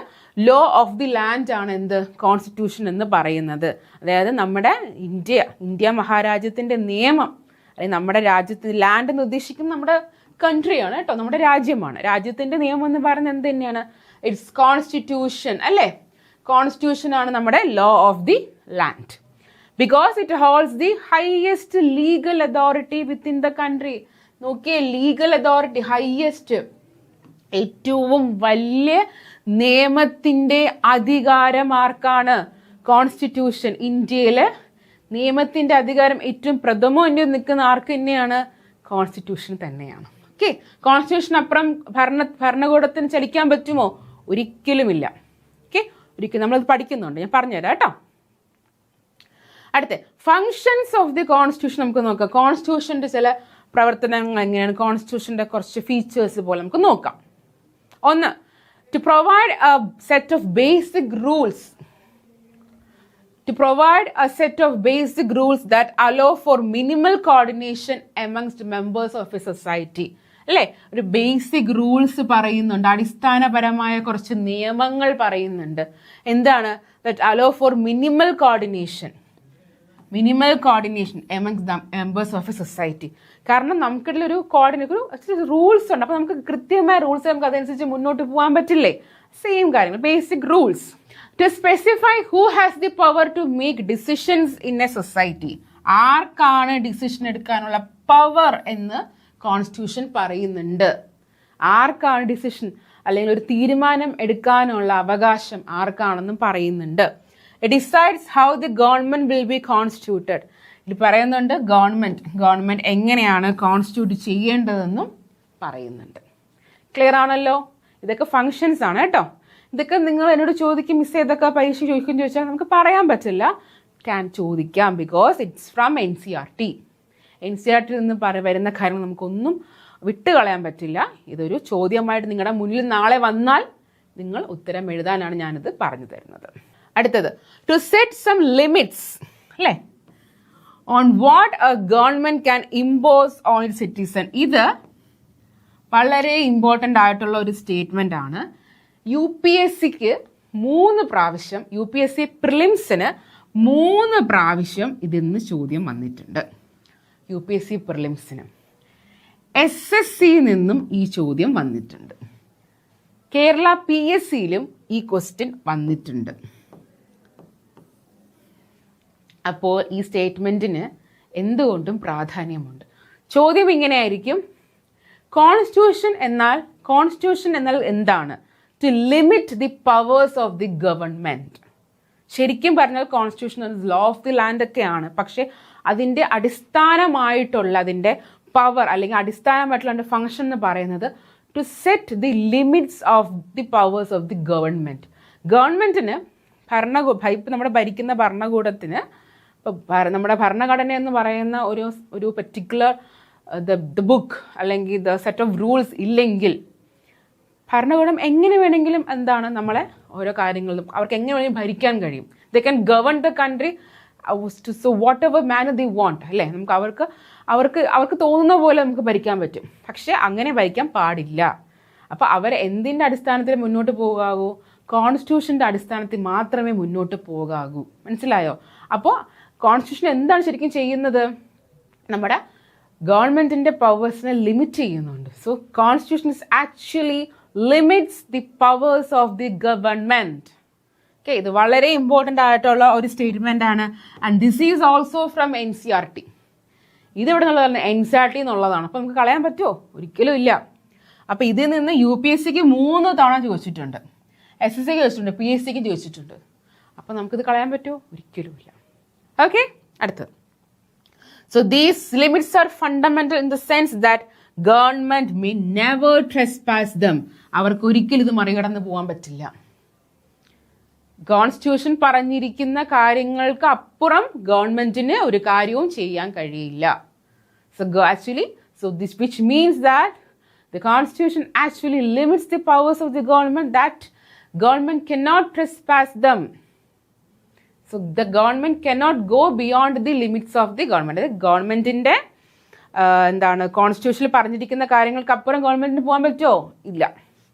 ലോ ഓഫ് ദി ലാൻഡ് ആണ് എന്ത്? കോൺസ്റ്റിറ്റ്യൂഷൻ എന്ന് പറയുന്നത്. അതായത് നമ്മുടെ ഇന്ത്യ മഹാരാജ്യത്തിൻ്റെ നിയമം, അല്ലെങ്കിൽ നമ്മുടെ രാജ്യത്തിന് ലാൻഡ് എന്ന് ഉദ്ദേശിക്കുന്നത് നമ്മുടെ കൺട്രിയാണ് കേട്ടോ, നമ്മുടെ രാജ്യമാണ്. രാജ്യത്തിന്റെ നിയമം എന്ന് പറയുന്നത് എന്ത് തന്നെയാണ്? ഇറ്റ്സ് കോൺസ്റ്റിറ്റ്യൂഷൻ അല്ലേ? കോൺസ്റ്റിറ്റ്യൂഷൻ ആണ് നമ്മുടെ law of the land, because it holds the highest legal authority within the country. നോക്കിയേ, ലീഗൽ അതോറിറ്റി ഹൈയസ്റ്റ്, ഏറ്റവും വലിയ നിയമത്തിന്റെ അധികാരം ആർക്കാണ്? കോൺസ്റ്റിറ്റ്യൂഷൻ. ഇന്ത്യയിലെ നിയമത്തിന്റെ അധികാരം ഏറ്റവും പ്രഥമം നിൽക്കുന്ന ആർക്ക് തന്നെയാണ്? കോൺസ്റ്റിറ്റ്യൂഷൻ തന്നെയാണ്. ഓക്കെ, കോൺസ്റ്റിറ്റ്യൂഷൻ അപ്പുറം ഭരണകൂടത്തിന് ചലിക്കാൻ പറ്റുമോ? ഒരിക്കലുമില്ല. ഓക്കെ, ഒരിക്കലും നമ്മളത് പഠിക്കുന്നുണ്ട്, ഞാൻ പറഞ്ഞുതരാം കേട്ടോ. അടുത്ത ഫങ്ഷൻസ് ഓഫ് ദി കോൺസ്റ്റിറ്റ്യൂഷൻ നമുക്ക് നോക്കാം. കോൺസ്റ്റിറ്റ്യൂഷന്റെ ചില പ്രവർത്തനങ്ങൾ എങ്ങനെയാണ്, കോൺസ്റ്റിറ്റ്യൂഷന്റെ കുറച്ച് ഫീച്ചേഴ്സ് പോലെ നമുക്ക് നോക്കാം. ഒന്ന്, to provide a set of basic rules. To provide a set of basic rules that allow for minimal coordination amongst members of a society. അല്ലേ? ഒരു ബേസിക് റൂൾസ് പറയുന്നുണ്ട്, അടിസ്ഥാനപരമായ കുറച്ച് നിയമങ്ങൾ പറയുന്നുണ്ട്. എന്താണ്? that allow for minimal coordination amongst the members of a society. കാരണം നമുക്കിടയിൽ ഒരു റൂൾസ് ഉണ്ട്. അപ്പോൾ നമുക്ക് കൃത്യമായ റൂൾസ്, നമുക്ക് അതനുസരിച്ച് മുന്നോട്ട് പോകാൻ പറ്റില്ലേ? സെയിം കാര്യങ്ങൾ, basic rules. To specify who has the power to make decisions in a society. ആർക്കാണ് ഡിസിഷൻ എടുക്കാനുള്ള പവർ എന്ന് കോൺസ്റ്റിറ്റ്യൂഷൻ പറയുന്നുണ്ട്. ആർക്കാണ് ഡിസിഷൻ അല്ലെങ്കിൽ ഒരു തീരുമാനം എടുക്കാനുള്ള അവകാശം ആർക്കാണെന്നും പറയുന്നുണ്ട്. It decides how the government will be constituted. ഇത് പറയുന്നുണ്ട് ഗവൺമെന്റ് എങ്ങനെയാണ് കോൺസ്റ്റിറ്റ്യൂട്ട് ചെയ്യേണ്ടതെന്നും പറയുന്നുണ്ട്. ക്ലിയർ ആണല്ലോ? ഇതൊക്കെ ഫങ്ഷൻസ് ആണ് കേട്ടോ. ഇതൊക്കെ നിങ്ങൾ എന്നോട് ചോദിക്കും, മിസ് ഏതൊക്കെ പരീക്ഷ ചോദിക്കും ചോദിച്ചാൽ നമുക്ക് പറയാൻ പറ്റില്ല. ക്യാൻ ചോദിക്കാം, because it's from NCERT. NCERT നിന്ന് വരുന്ന കാര്യങ്ങൾ നമുക്കൊന്നും വിട്ടുകളയാൻ പറ്റില്ല. ഇതൊരു ചോദ്യമായിട്ട് നിങ്ങളുടെ മുന്നിൽ നാളെ വന്നാൽ നിങ്ങൾ ഉത്തരം എഴുതാനാണ് ഞാനിത് പറഞ്ഞു തരുന്നത്. അടുത്തത്, ടു സെറ്റ് സം ലിമിറ്റ്സ് അല്ലേ on what A government can impose on it citizen. ഇത് വളരെ ഇമ്പോർട്ടൻ്റ് ആയിട്ടുള്ള ഒരു സ്റ്റേറ്റ്മെൻ്റ് ആണ്. UPSCക്ക് 3 പ്രാവശ്യം, UPSC പ്രിലിംസിന് 3 പ്രാവശ്യം ഇതിന്ന് ചോദ്യം വന്നിട്ടുണ്ട്. UPSC പ്രിലിംസിന്, SSC നിന്നും ഈ ചോദ്യം വന്നിട്ടുണ്ട്, കേരള PSCയിലും ഈ ക്വസ്റ്റ്യൻ വന്നിട്ടുണ്ട്. അപ്പോൾ ഈ സ്റ്റേറ്റ്മെൻറ്റിന് എന്തുകൊണ്ടും പ്രാധാന്യമുണ്ട്. ചോദ്യം ഇങ്ങനെയായിരിക്കും, കോൺസ്റ്റിറ്റ്യൂഷൻ എന്നാൽ എന്താണ്? To limit the powers of the government. ശരിക്കും പറഞ്ഞാൽ constitution law of the land ഒക്കെയാണ്, പക്ഷേ അതിൻ്റെ അടിസ്ഥാനമായിട്ടുള്ള അതിൻ്റെ പവർ അല്ലെങ്കിൽ അടിസ്ഥാനമായിട്ടുള്ള അതിൻ്റെ ഫങ്ഷൻ എന്ന് പറയുന്നത് to set the limits of the powers of the government. ഗവൺമെൻറ്റിന് ഇപ്പം നമ്മുടെ ഭരിക്കുന്ന ഭരണകൂടത്തിന്, ഇപ്പോൾ നമ്മുടെ ഭരണഘടന എന്ന് പറയുന്ന ഒരു പെർട്ടിക്കുലർ ദ ബുക്ക് അല്ലെങ്കിൽ ദ സെറ്റ് ഓഫ് റൂൾസ് ഇല്ലെങ്കിൽ ഭരണകൂടം എങ്ങനെ വേണമെങ്കിലും നമ്മളെ ഓരോ കാര്യങ്ങളും അവർക്ക് എങ്ങനെ വേണമെങ്കിലും ഭരിക്കാൻ കഴിയും. They can govern the country so whatever manner they want അല്ലേ. നമുക്ക് അവർക്ക് തോന്നുന്ന പോലെ നമുക്ക് ഭരിക്കാൻ പറ്റും, പക്ഷേ അങ്ങനെ ഭരിക്കാൻ പാടില്ല. അപ്പോൾ അവർ എന്തിൻ്റെ അടിസ്ഥാനത്തിൽ മുന്നോട്ട് പോകാവൂ? കോൺസ്റ്റിറ്റ്യൂഷൻ്റെ അടിസ്ഥാനത്തിൽ മാത്രമേ മുന്നോട്ട് പോകാവൂ. മനസ്സിലായോ? അപ്പോൾ കോൺസ്റ്റിറ്റ്യൂഷൻ എന്താണ് ശരിക്കും ചെയ്യുന്നത്? നമ്മുടെ ഗവൺമെൻറ്റിൻ്റെ പവേഴ്സിനെ ലിമിറ്റ് ചെയ്യുന്നുണ്ട്. So constitution is actually limits the powers of the government. Okay, ഇത് വളരെ ഇമ്പോർട്ടൻ്റ് ആയിട്ടുള്ള ഒരു സ്റ്റേറ്റ്മെൻ്റ് ആണ്. And this is also from NCERT. ഇത് ഇവിടെ നിന്നുള്ളതാണ്, NCERT എന്നുള്ളതാണ്. അപ്പോൾ നമുക്ക് കളയാൻ പറ്റുമോ? ഒരിക്കലും ഇല്ല. അപ്പോൾ ഇതിൽ നിന്ന് UPSCക്ക് 3 തവണ ചോദിച്ചിട്ടുണ്ട്, SSCക്ക് ചോദിച്ചിട്ടുണ്ട്, PSCക്ക് ചോദിച്ചിട്ടുണ്ട്. അപ്പോൾ നമുക്കിത് കളയാൻ പറ്റുമോ? ഒരിക്കലും ഇല്ല. ഓക്കെ, അടുത്തത്. So these limits are fundamental in the sense that government may never trespass them. അവർക്ക് ഒരിക്കലും ഇത് മറികടന്ന് പോകാൻ പറ്റില്ല. കോൺസ്റ്റിറ്റ്യൂഷൻ പറഞ്ഞിരിക്കുന്ന കാര്യങ്ങൾക്ക് അപ്പുറം ഗവൺമെന്റിന് ഒരു കാര്യവും ചെയ്യാൻ കഴിയില്ല. So this which means that the constitution actually limits the powers of the government, that government cannot trespass them. So the government cannot go beyond the limits of the government. ഗവൺമെന്റിന്റെ കോൺസ്റ്റിറ്റ്യൂഷനിൽ പറഞ്ഞിരിക്കുന്ന കാര്യങ്ങൾക്കപ്പുറം ഗവൺമെന്റിന് പോകാൻ പറ്റുമോ? ഇല്ല.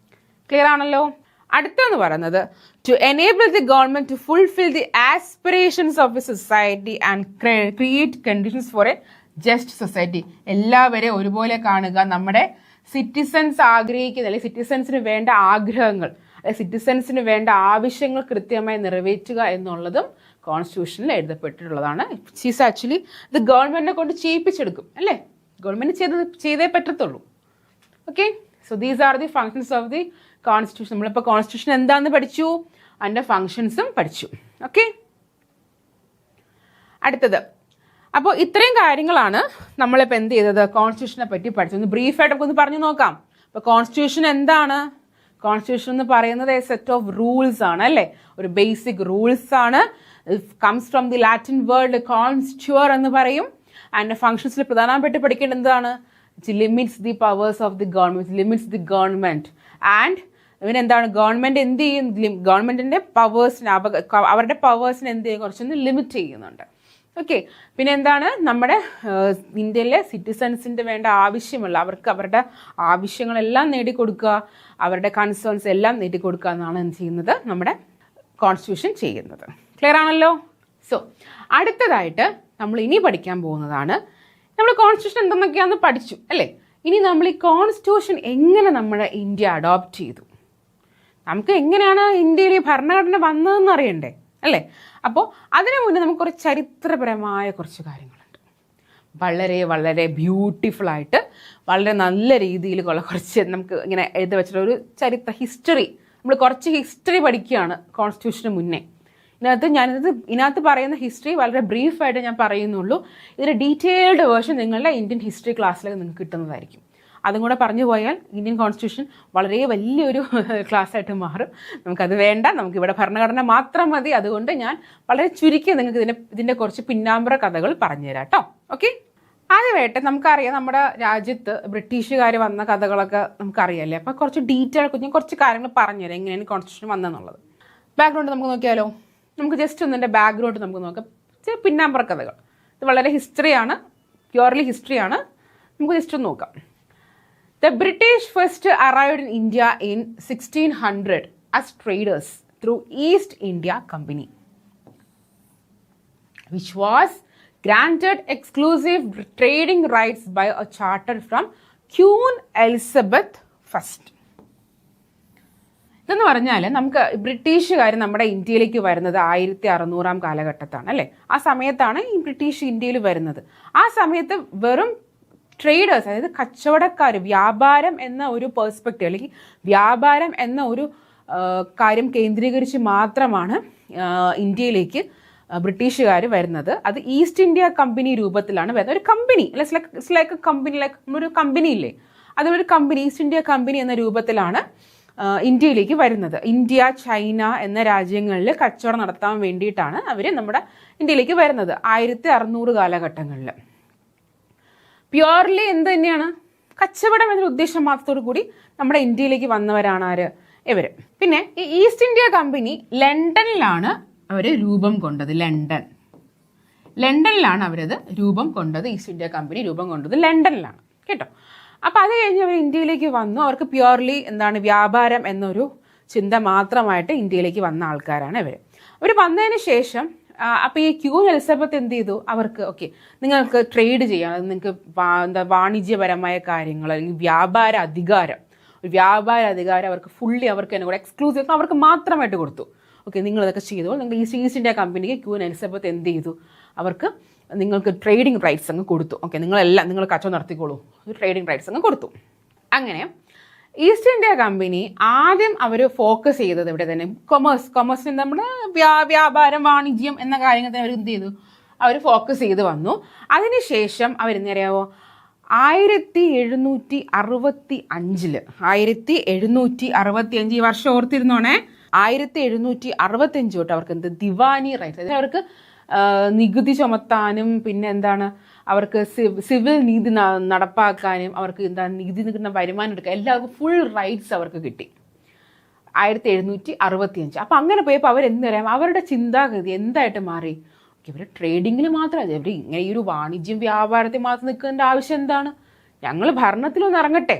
ക്ലിയർ ആണല്ലോ. അടുത്തെന്ന് പറയുന്നത്, to enable the government to fulfil the aspirations of a society and create conditions for a just society. എല്ലാവരെയും ഒരുപോലെ കാണുക, നമ്മുടെ സിറ്റിസൺസ് ആഗ്രഹിക്കുന്ന അല്ലെങ്കിൽ സിറ്റിസൺസിന് വേണ്ട ആഗ്രഹങ്ങൾ അല്ലെങ്കിൽ സിറ്റിസൺസിന് വേണ്ട ആവശ്യങ്ങൾ കൃത്യമായി നിറവേറ്റുക എന്നുള്ളതും കോൺസ്റ്റിറ്റ്യൂഷനിൽ എഴുതപ്പെട്ടിട്ടുള്ളതാണ്. ചീസ് ആക്ച്വലി ഇത് ഗവൺമെന്റിനെ കൊണ്ട് ചെയ്യിപ്പിച്ചെടുക്കും അല്ലേ. ഗവൺമെന്റ് ചെയ്തേ പറ്റത്തുള്ളൂ. Okay, so these are the functions of the constitution. നമ്മളിപ്പോൾ കോൺസ്റ്റിറ്റ്യൂഷൻ എന്താണെന്ന് പഠിച്ചു, അതിൻ്റെ ഫങ്ഷൻസും പഠിച്ചു. ഓക്കെ, അടുത്തത്. അപ്പോൾ ഇത്രയും കാര്യങ്ങളാണ് നമ്മളിപ്പോൾ എന്ത് ചെയ്തത്, കോൺസ്റ്റിറ്റ്യൂഷനെ പറ്റി പഠിച്ചു. ഒന്ന് ബ്രീഫായിട്ട് നമുക്കൊന്ന് പറഞ്ഞു നോക്കാം. അപ്പോൾ കോൺസ്റ്റിറ്റ്യൂഷൻ എന്താണ്? കോൺസ്റ്റിറ്റ്യൂഷൻ എന്ന് പറയുന്നത് എ സെറ്റ് ഓഫ് റൂൾസ് ആണ് അല്ലേ, ഒരു ബേസിക് റൂൾസ് ആണ്. Comes from the Latin word constituere എന്ന് പറയും. അതിൻ്റെ ഫങ്ഷൻസിൽ പ്രധാനപ്പെട്ട് പഠിക്കേണ്ടത് എന്താണ്? It limits the powers of the government, limits the government. And ഇവനെന്താണ്, ഗവൺമെന്റ് എന്ത് ചെയ്യും? ഗവൺമെന്റിന്റെ പവേഴ്സിന് അവരുടെ പവേഴ്സിന് എന്ത് ചെയ്യും? കുറച്ചൊന്ന് ലിമിറ്റ് ചെയ്യുന്നുണ്ട്. ഓക്കെ, പിന്നെ എന്താണ്, നമ്മുടെ ഇന്ത്യയിലെ സിറ്റിസൺസിൻ്റെ വേണ്ട ആവശ്യമുള്ള അവരുടെ ആവശ്യങ്ങളെല്ലാം നേടിക്കൊടുക്കുക, അവരുടെ കൺസേൺസ് എല്ലാം നേടിക്കൊടുക്കുക എന്നാണ് എന്ത് ചെയ്യുന്നത്, നമ്മുടെ കോൺസ്റ്റിറ്റ്യൂഷൻ ചെയ്യുന്നത്. ക്ലിയർ ആണല്ലോ. സോ അടുത്തതായിട്ട് നമ്മൾ ഇനി പഠിക്കാൻ പോകുന്നതാണ്, നമ്മൾ കോൺസ്റ്റിറ്റ്യൂഷൻ എന്തെന്നൊക്കെയാണെന്ന് പഠിച്ചു അല്ലേ. ഇനി നമ്മൾ ഈ കോൺസ്റ്റിറ്റ്യൂഷൻ എങ്ങനെ നമ്മുടെ ഇന്ത്യ അഡോപ്റ്റ് ചെയ്തു, നമുക്ക് എങ്ങനെയാണ് ഇന്ത്യയിൽ ഈ ഭരണഘടന വന്നതെന്ന് അറിയണ്ടേ അല്ലേ. അപ്പോൾ അതിനു മുന്നേ നമുക്ക് കുറച്ച് ചരിത്രപരമായ കുറച്ച് കാര്യങ്ങളുണ്ട്. വളരെ വളരെ ബ്യൂട്ടിഫുള്ളായിട്ട് വളരെ നല്ല രീതിയിൽ കുറച്ച് നമുക്ക് ഇങ്ങനെ എഴുതി വെച്ചിട്ടുള്ള ഒരു ചരിത്ര ഹിസ്റ്ററി, നമ്മൾ കുറച്ച് ഹിസ്റ്ററി പഠിക്കുകയാണ് കോൺസ്റ്റിറ്റ്യൂഷന് മുന്നേ. ഇതിനകത്ത് പറയുന്ന ഹിസ്റ്ററി വളരെ ബ്രീഫായിട്ട് ഞാൻ പറയുന്നുള്ളൂ. ഇതിൻ്റെ ഡീറ്റെയിൽഡ് വേർഷൻ നിങ്ങളുടെ ഇന്ത്യൻ ഹിസ്റ്ററി ക്ലാസ്സിലേക്ക് നിങ്ങൾക്ക് കിട്ടുന്നതായിരിക്കും. അതും കൂടെ പറഞ്ഞു പോയാൽ ഇന്ത്യൻ കോൺസ്റ്റിറ്റ്യൂഷൻ വളരെ വലിയൊരു ക്ലാസ്സായിട്ട് മാറും. നമുക്കത് വേണ്ട, നമുക്കിവിടെ ഭരണഘടന മാത്രം മതി. അതുകൊണ്ട് ഞാൻ വളരെ ചുരുക്കി നിങ്ങൾക്ക് ഇതിൻ്റെ കുറച്ച് പിന്നാമ്പുറ കഥകൾ പറഞ്ഞുതരാം കേട്ടോ. ഓക്കെ, ആദ്യമായിട്ട് നമുക്കറിയാം നമ്മുടെ രാജ്യത്ത് ബ്രിട്ടീഷുകാർ വന്ന കഥകളൊക്കെ നമുക്കറിയാമല്ലേ. അപ്പോൾ കുറച്ച് ഡീറ്റെയിൽ ഞാൻ കുറച്ച് കാര്യങ്ങൾ പറഞ്ഞുതരാം എങ്ങനെയാണ് കോൺസ്റ്റിറ്റ്യൂഷൻ വന്നതെന്നുള്ളത്. ബാക്ക്ഗ്രൗണ്ട് നമുക്ക് നോക്കിയാലോ. നമുക്ക് ജസ്റ്റ് ഒന്നിൻ്റെ ബാക്ക്ഗ്രൗണ്ട് നമുക്ക് നോക്കാം. പിന്നാമ്പറ കഥകൾ, ഇത് വളരെ ഹിസ്റ്ററിയാണ്, പ്യുവർലി ഹിസ്റ്ററിയാണ്. നമുക്ക് ജസ്റ്റ് ഒന്ന് നോക്കാം. The British first arrived in India in 1600 as traders through East India Company, which was granted exclusive trading rights by a charter from Queen Elizabeth I. ഇതെന്ന് പറഞ്ഞാൽ നമുക്ക് ബ്രിട്ടീഷുകാർ നമ്മുടെ ഇന്ത്യയിലേക്ക് വരുന്നത് 1600 കാലഘട്ടത്താണ് അല്ലേ. ആ സമയത്താണ് ഈ ബ്രിട്ടീഷ് ഇന്ത്യയിൽ വരുന്നത്. ആ സമയത്ത് വെറും ട്രേഡേഴ്സ്, അതായത് കച്ചവടക്കാർ, വ്യാപാരം എന്ന ഒരു പെർസ്പെക്റ്റീവ് അല്ലെങ്കിൽ വ്യാപാരം എന്ന ഒരു കാര്യം കേന്ദ്രീകരിച്ച് മാത്രമാണ് ഇന്ത്യയിലേക്ക് ബ്രിട്ടീഷുകാർ വരുന്നത്. അത് ഈസ്റ്റ് ഇന്ത്യ കമ്പനി രൂപത്തിലാണ് വരുന്നത്. ഒരു കമ്പനി ലൈക്ക് കമ്പനി, ലൈക്ക് ഒരു കമ്പനി ഇല്ലേ, അതൊരു കമ്പനി, ഈസ്റ്റ് ഇന്ത്യ കമ്പനി എന്ന രൂപത്തിലാണ് ഇന്ത്യയിലേക്ക് വരുന്നത്. ഇന്ത്യ, ചൈന എന്ന രാജ്യങ്ങളിൽ കച്ചവടം നടത്താൻ വേണ്ടിയിട്ടാണ് അവർ നമ്മുടെ ഇന്ത്യയിലേക്ക് വരുന്നത് 1600 കാലഘട്ടങ്ങളിൽ. പ്യുവർലി എന്ത് തന്നെയാണ്, കച്ചവടം എന്നൊരു ഉദ്ദേശം മാത്രത്തോടു കൂടി നമ്മുടെ ഇന്ത്യയിലേക്ക് വന്നവരാണ് ആര്, ഇവർ. പിന്നെ ഈ ഈസ്റ്റ് ഇന്ത്യ കമ്പനി ലണ്ടനിലാണ് അവർ രൂപം കൊണ്ടത്. ലണ്ടനിലാണ് അവരത് രൂപം കൊണ്ടത്. ഈസ്റ്റ് ഇന്ത്യ കമ്പനി രൂപം കൊണ്ടത് ലണ്ടനിലാണ് കേട്ടോ. അപ്പോൾ അത് കഴിഞ്ഞ് അവർ ഇന്ത്യയിലേക്ക് വന്നു. അവർക്ക് പ്യുവർലി എന്താണ്, വ്യാപാരം എന്നൊരു ചിന്ത മാത്രമായിട്ട് ഇന്ത്യയിലേക്ക് വന്ന ആൾക്കാരാണ് ഇവർ. അവർ വന്നതിന് ശേഷം അപ്പോൾ ഈ ക്യൂൻ എലിസബത്ത് എന്ത് ചെയ്തു, അവർക്ക് ഓക്കെ നിങ്ങൾക്ക് ട്രേഡ് ചെയ്യാം, നിങ്ങൾക്ക് വാണിജ്യപരമായ കാര്യങ്ങൾ അല്ലെങ്കിൽ വ്യാപാര അധികാരം അവർക്ക് ഫുള്ളി അവർക്ക് തന്നെ കൂടെ എക്സ്ക്ലൂസീവ് അവർക്ക് മാത്രമായിട്ട് കൊടുത്തു. ഓക്കെ നിങ്ങൾ ഇതൊക്കെ ചെയ്തു. നിങ്ങൾ ഈസ്റ്റ് ഇന്ത്യ കമ്പനിക്ക് ക്യൂൻ എലിസബത്ത് എന്ത് ചെയ്തു, അവർക്ക് നിങ്ങൾക്ക് ട്രേഡിംഗ് റൈറ്റ്സ് അങ്ങ് കൊടുത്തു. ഓക്കെ നിങ്ങൾ കച്ചവടം നടത്തിക്കോളൂ, ട്രേഡിംഗ് റൈറ്റ്സ് അങ്ങ് കൊടുത്തു. അങ്ങനെ ഈസ്റ്റ് ഇന്ത്യ കമ്പനി ആദ്യം അവർ ഫോക്കസ് ചെയ്തത് ഇവിടെ തന്നെ കൊമേഴ്സിന്, നമ്മുടെ വ്യാപാരം, വാണിജ്യം എന്ന കാര്യങ്ങൾ തന്നെ അവർ എന്ത് ചെയ്തു, അവർ ഫോക്കസ് ചെയ്ത് വന്നു. അതിനുശേഷം അവരെന്തറിയാമോ, 1765 ഈ വർഷം ഓർത്തിരുന്നോണേ, 1765 തൊട്ട് അവർക്ക് എന്ത് ദിവാനി റൈറ്റ്സ്, അതായത് അവർക്ക് നികുതി ചുമത്താനും പിന്നെ എന്താണ് അവർക്ക് സിവിൽ നീതി നടപ്പാക്കാനും അവർക്ക് എന്താണ് നികുതി നിൽക്കുന്ന വരുമാനം എടുക്കുക, എല്ലാവർക്കും ഫുൾ റൈറ്റ്സ് അവർക്ക് കിട്ടി 1765. അപ്പം അങ്ങനെ പോയപ്പോൾ അവരെന്ത് പറയാം, അവരുടെ ചിന്താഗതി എന്തായിട്ട് മാറി, ഇവർ ട്രേഡിങ്ങിൽ മാത്രമല്ല, ഇവർ ഇങ്ങനെ ഈ ഒരു വാണിജ്യം വ്യാപാരത്തിൽ മാത്രം നിൽക്കേണ്ട ആവശ്യം എന്താണ്, ഞങ്ങൾ ഭരണത്തിലൊന്ന് ഇറങ്ങട്ടെ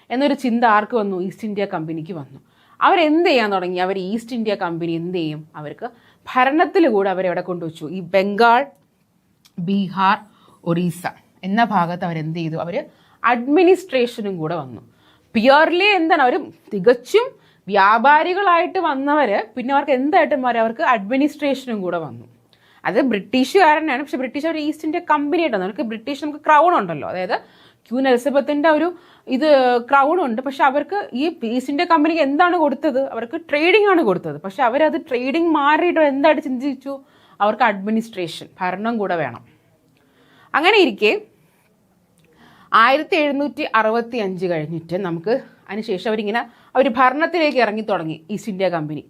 എന്നൊരു ചിന്ത ആർക്ക് വന്നു, ഈസ്റ്റ് ഇന്ത്യ കമ്പനിക്ക് വന്നു. അവരെന്ത് ചെയ്യാൻ തുടങ്ങി, അവർ ഈസ്റ്റ് ഇന്ത്യ കമ്പനി എന്ത് ചെയ്യും, അവർക്ക് ഭരണത്തിൽ കൂടെ അവരെവിടെ കൊണ്ടുവച്ചു, ഈ ബംഗാൾ, ബീഹാർ, ഒറീസ എന്ന ഭാഗത്ത് അവരെന്ത് ചെയ്തു, അവർ അഡ്മിനിസ്ട്രേഷനും കൂടെ വന്നു. പ്യുവർലി എന്താണ്, അവർ തികച്ചും വ്യാപാരികളായിട്ട് വന്നവർ പിന്നെ അവർക്ക് എന്തായിട്ട് മാറി, അവർക്ക് അഡ്മിനിസ്ട്രേഷനും കൂടെ വന്നു. അത് ബ്രിട്ടീഷുകാരനാണ്, പക്ഷെ ബ്രിട്ടീഷ് അവർ ഈസ്റ്റ് ഇന്ത്യ കമ്പനി ആയിട്ടാണ്. നമുക്ക് ബ്രിട്ടീഷ് നമുക്ക് ക്രൗൺ ഉണ്ടല്ലോ, അതായത് ക്യൂൻ എലിസബത്തിൻ്റെ ഒരു ഇത് ക്രൗൺ ഉണ്ട്. പക്ഷെ അവർക്ക് ഈ ഈസ്റ്റ് ഇന്ത്യ കമ്പനിക്ക് എന്താണ് കൊടുത്തത്, അവർക്ക് ട്രേഡിംഗ് ആണ് കൊടുത്തത്. പക്ഷെ അവരത് ട്രേഡിംഗ് മാറിയിട്ട് എന്തായിട്ട് ചിന്തിച്ചു, അവർക്ക് അഡ്മിനിസ്ട്രേഷൻ, ഭരണം കൂടെ വേണം. അങ്ങനെ ഇരിക്കെ 1765 കഴിഞ്ഞിട്ട് നമുക്ക് അതിനുശേഷം അവർ ഭരണത്തിലേക്ക് ഇറങ്ങി തുടങ്ങി. ഈസ്റ്റ് ഇന്ത്യ കമ്പനി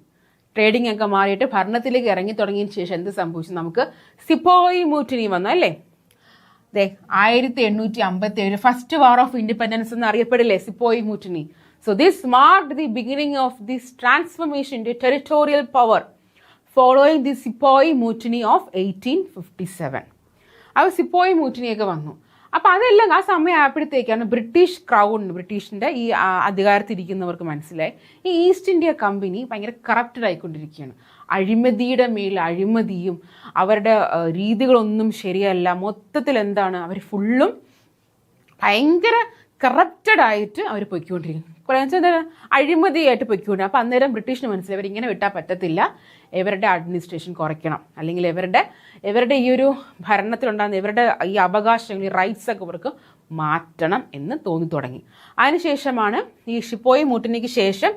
ട്രേഡിംഗ് ഒക്കെ മാറിയിട്ട് ഭരണത്തിലേക്ക് ഇറങ്ങി തുടങ്ങിയതിന് ശേഷം എന്ത് സംഭവിച്ചു, നമുക്ക് സിപ്പോയി മൂട്ടിനി വന്നു അല്ലേ. 1857 ഫസ്റ്റ് വാർ ഓഫ് ഇൻഡിപെൻഡൻസ് എന്ന് അറിയപ്പെടില്ലേ sepoy mutiny. So this marked the beginning of this transformation to territorial power following the sepoy mutiny of 1857. അവർ സിപ്പോയി മൂട്ടിനിയൊക്കെ വന്നു. അപ്പോൾ അതെല്ലാം ആ സമയം ആയപ്പോഴത്തേക്കാണ് ബ്രിട്ടീഷിൻ്റെ ഈ അധികാരത്തിരിക്കുന്നവർക്ക് മനസ്സിലായി ഈ ഈസ്റ്റ് ഇന്ത്യ കമ്പനി ഭയങ്കര കറപ്റ്റഡ് ആയിക്കൊണ്ടിരിക്കുകയാണ്. അഴിമതിയുടെ മേൽ അഴിമതിയും അവരുടെ രീതികളൊന്നും ശരിയല്ല. മൊത്തത്തിൽ എന്താണ്, അവർ ഫുള്ളും ഭയങ്കര കറപ്റ്റഡ് ആയിട്ട് അവർ പൊയ്ക്കൊണ്ടിരിക്കും, അഴിമതിയായിട്ട് പൊയ്ക്കൊണ്ടിരിക്കും. അപ്പോൾ അന്നേരം ബ്രിട്ടീഷിന് മനസ്സിലായി ഇവരിങ്ങനെ വിട്ടാൽ പറ്റത്തില്ല, ഇവരുടെ അഡ്മിനിസ്ട്രേഷൻ കുറയ്ക്കണം, അല്ലെങ്കിൽ ഇവരുടെ ഈ ഒരു ഭരണത്തിലുണ്ടാകുന്ന ഇവരുടെ ഈ അവകാശങ്ങൾ, ഈ റൈറ്റ്സ് ഒക്കെ ഇവർക്ക് മാറ്റണം എന്ന് തോന്നി തുടങ്ങി. അതിനുശേഷമാണ് ഈ സിപ്പോയി മൂട്ടിനിക്ക് ശേഷം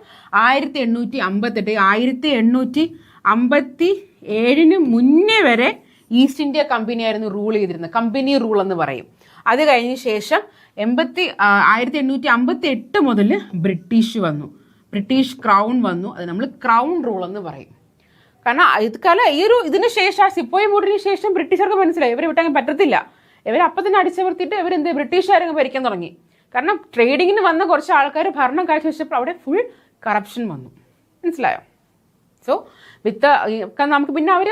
1858 1857 മുന്നേ വരെ ഈസ്റ്റ് ഇന്ത്യ കമ്പനി ആയിരുന്നു റൂൾ ചെയ്തിരുന്നത്, കമ്പനി റൂൾ എന്ന് പറയും. അത് കഴിഞ്ഞ ശേഷം 1858 മുതൽ ബ്രിട്ടീഷ് വന്നു, ബ്രിട്ടീഷ് ക്രൗൺ വന്നു. അത് നമ്മൾ ക്രൗൺ റൂൾ എന്ന് പറയും. കാരണം ഇതിന് ശേഷം സിപ്പോയി മൂട്ടിന് ശേഷം ബ്രിട്ടീഷർക്ക് മനസ്സിലായി ഇവരെ വിട്ടാൻ പറ്റത്തില്ല, ഇവർ അപ്പം തന്നെ അടിച്ചമർത്തിയിട്ട് ഇവരെന്ത് ബ്രിട്ടീഷുകാരങ്ങ് ഭരിക്കാൻ തുടങ്ങി. കാരണം ട്രേഡിങ്ങിന് വന്ന കുറച്ച് ആൾക്കാർ ഭരണം കാഴ്ചവെച്ചപ്പോൾ അവിടെ ഫുൾ കറപ്ഷൻ വന്നു. മനസ്സിലായോ? സോ നമുക്ക് പിന്നെ അവർ